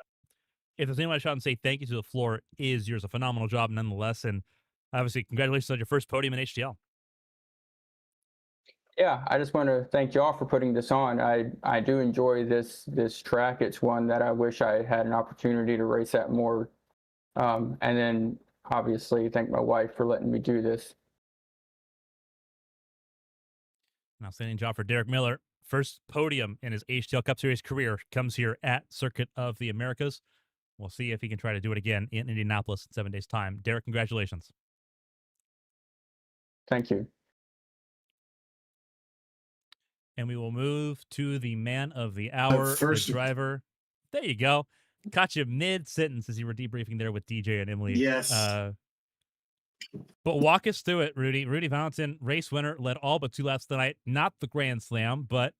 If there's anyone I shout and say thank you to, the floor is yours. A phenomenal job nonetheless, and obviously congratulations on your first podium in HTL. Yeah, I just want to thank you all for putting this on. I do enjoy this track. It's one that I wish I had an opportunity to race at more. And then obviously thank my wife for letting me do this. An outstanding job for Derek Miller. First podium in his HTL Cup Series career comes here at Circuit of the Americas. We'll see if he can try to do it again in Indianapolis in 7 days' time. Derek, congratulations. Thank you. And we will move to the man of the hour, the driver. There you go. Caught you mid-sentence as you were debriefing there with DJ and Emily. Yes. But walk us through it, Rudy. Rudy Valentin, race winner, led all but 2 laps tonight. Not the Grand Slam, but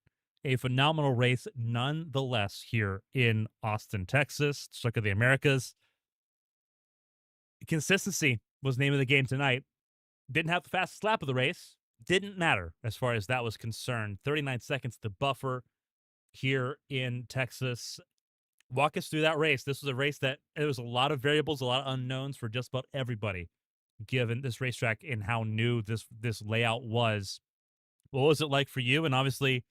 a phenomenal race nonetheless here in Austin, Texas, Circuit of the Americas. Consistency was the name of the game tonight. Didn't have the fastest lap of the race. Didn't matter as far as that was concerned. 39 seconds to buffer here in Texas. Walk us through that race. This was a race that there was a lot of variables, a lot of unknowns for just about everybody, given this racetrack and how new this layout was. What was it like for you? And obviously,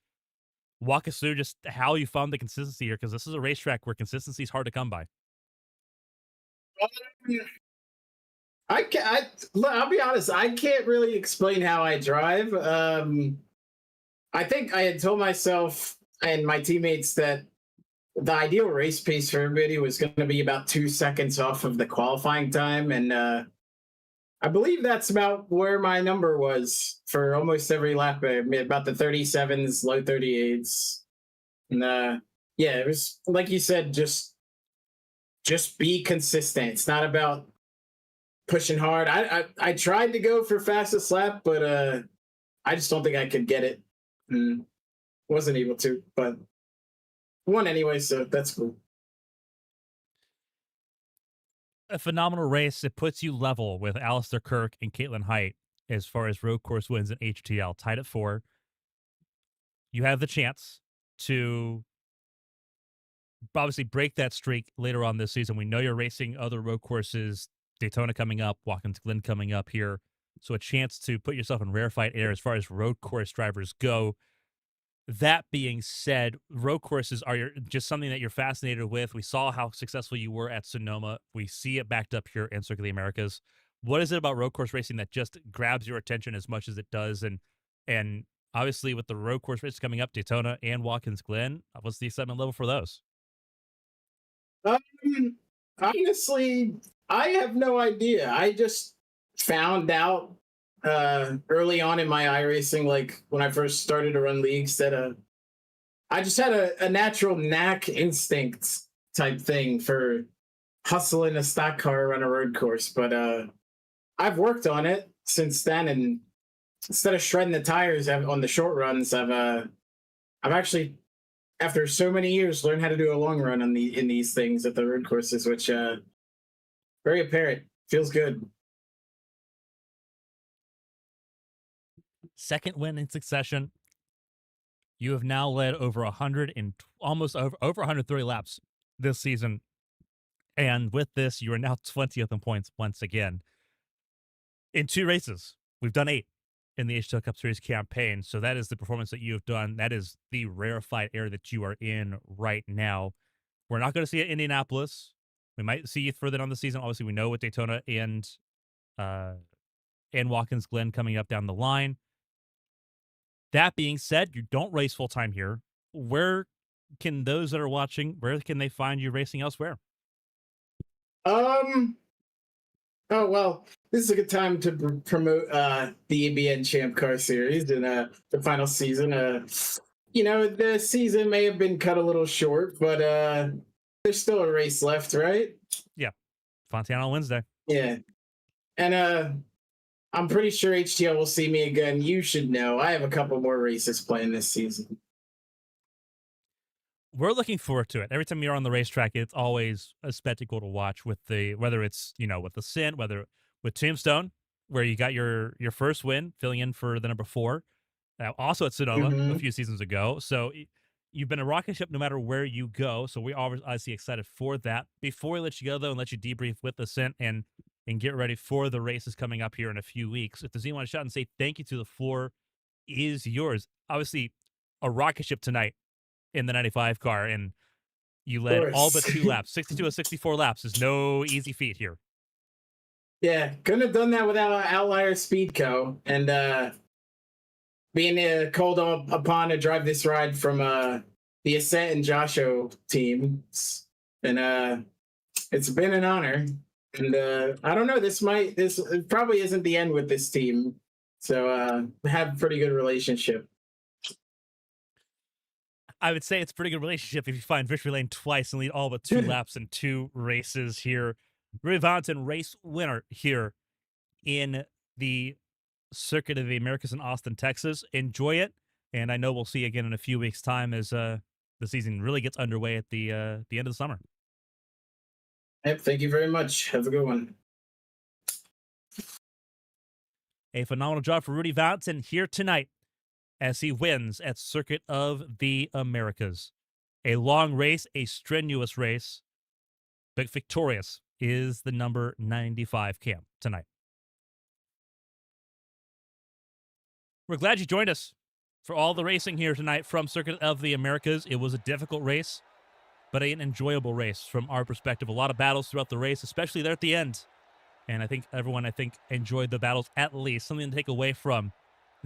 walk us through just how you found the consistency here, because this is a racetrack where consistency is hard to come by. I'll be honest, I can't really explain how I drive. I think I had told myself and my teammates that the ideal race pace for everybody was going to be about 2 seconds off of the qualifying time. And I believe that's about where my number was for almost every lap, about the 37s, low 38s. And yeah, it was like you said, just be consistent. It's not about pushing hard. I tried to go for fastest lap, but I just don't think I could get it. Wasn't able to. But won anyway, so that's cool. A phenomenal race. It puts you level with Alistair Kirk and Caitlin Height as far as road course wins in HTL, tied at 4. You have the chance to obviously break that streak later on this season. We know you're racing other road courses, Daytona coming up, Watkins Glen coming up here. So a chance to put yourself in rarefied air as far as road course drivers go. That being said, road courses are just something that you're fascinated with. We saw how successful you were at Sonoma. We see it backed up here in Circuit of the Americas. What is it about road course racing that just grabs your attention as much as it does? And obviously with the road course races coming up, Daytona and Watkins Glen, what's the excitement level for those? Honestly, I have no idea. I just found out early on in my iRacing, like when I first started to run leagues, that I just had a natural knack instinct type thing for hustling a stock car around a road course. But I've worked on it since then, and instead of shredding the tires on the short runs, I've actually, after so many years, learned how to do a long run in these things at the road courses, which very apparent. Feels good. Second win in succession. You have now led over 100 and almost over 130 laps this season. And with this, you are now 20th in points once again. In 2 races, we've done 8 in the HTL Cup Series campaign. So that is the performance that you have done. That is the rarefied air that you are in right now. We're not going to see it in Indianapolis. We might see you further on the season. Obviously, we know with Daytona and Watkins Glen coming up down the line. That being said, you don't race full-time here. Where can those that are watching, where can they find you racing elsewhere? Oh, well, this is a good time to promote the ABN Champ Car Series and the final season. The season may have been cut a little short, but there's still a race left, right? Yeah. Fontana on Wednesday. Yeah. And I'm pretty sure HTL will see me again. You should know. I have a couple more races planned this season. We're looking forward to it. Every time you're on the racetrack, it's always a spectacle to watch with whether it's, with the Sin, whether with Tombstone, where you got your first win, filling in for the number 4. Also at Sonoma a few seasons ago. So you've been a rocket ship no matter where you go. So we're obviously excited for that. Before we let you go, though, and let you debrief with the Sin and get ready for the races coming up here in a few weeks, if there's anyone to shout and say thank you to, the floor is yours. Obviously, a rocket ship tonight in the 95 car, and you led all but 2 laps. 62 of 64 laps is no easy feat here. Yeah, couldn't have done that without Outlier Speed Co. And being called upon to drive this ride from the Ascent and Josho teams. And it's been an honor. And I don't know, this probably isn't the end with this team. So have a pretty good relationship. I would say it's a pretty good relationship if you find victory lane twice and lead all but 2 laps in 2 races here. Rudy Valentin, race winner here in the Circuit of the Americas in Austin, Texas. Enjoy it, and I know we'll see you again in a few weeks' time as the season really gets underway at the end of the summer. Yep, thank you very much. Have a good one. A phenomenal job for Rudy Valentin here tonight as he wins at Circuit of the Americas. A long race, a strenuous race, but victorious is the number 95 Cam tonight. We're glad you joined us for all the racing here tonight from Circuit of the Americas. It was a difficult race, but an enjoyable race from our perspective. A lot of battles throughout the race, especially there at the end. And I think everyone, enjoyed the battles at least. Something to take away from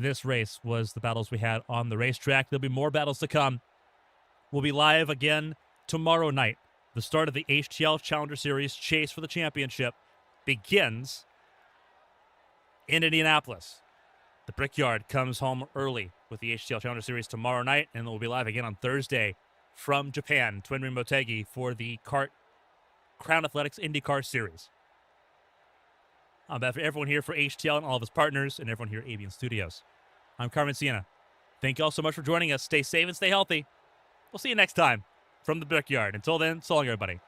this race was the battles we had on the racetrack. There'll be more battles to come. We'll be live again tomorrow night. The start of the HTL Challenger Series chase for the championship begins in Indianapolis. The Brickyard comes home early with the HTL Challenger Series tomorrow night, and we'll be live again on Thursday from Japan, Twin Ring Motegi, for the Crown Athletics IndyCar Series. On behalf of everyone here for HTL and all of its partners and everyone here at Avian Studios, I'm Carmen Sienna. Thank you all so much for joining us. Stay safe and stay healthy. We'll see you next time from the Brickyard. Until then, so long, everybody.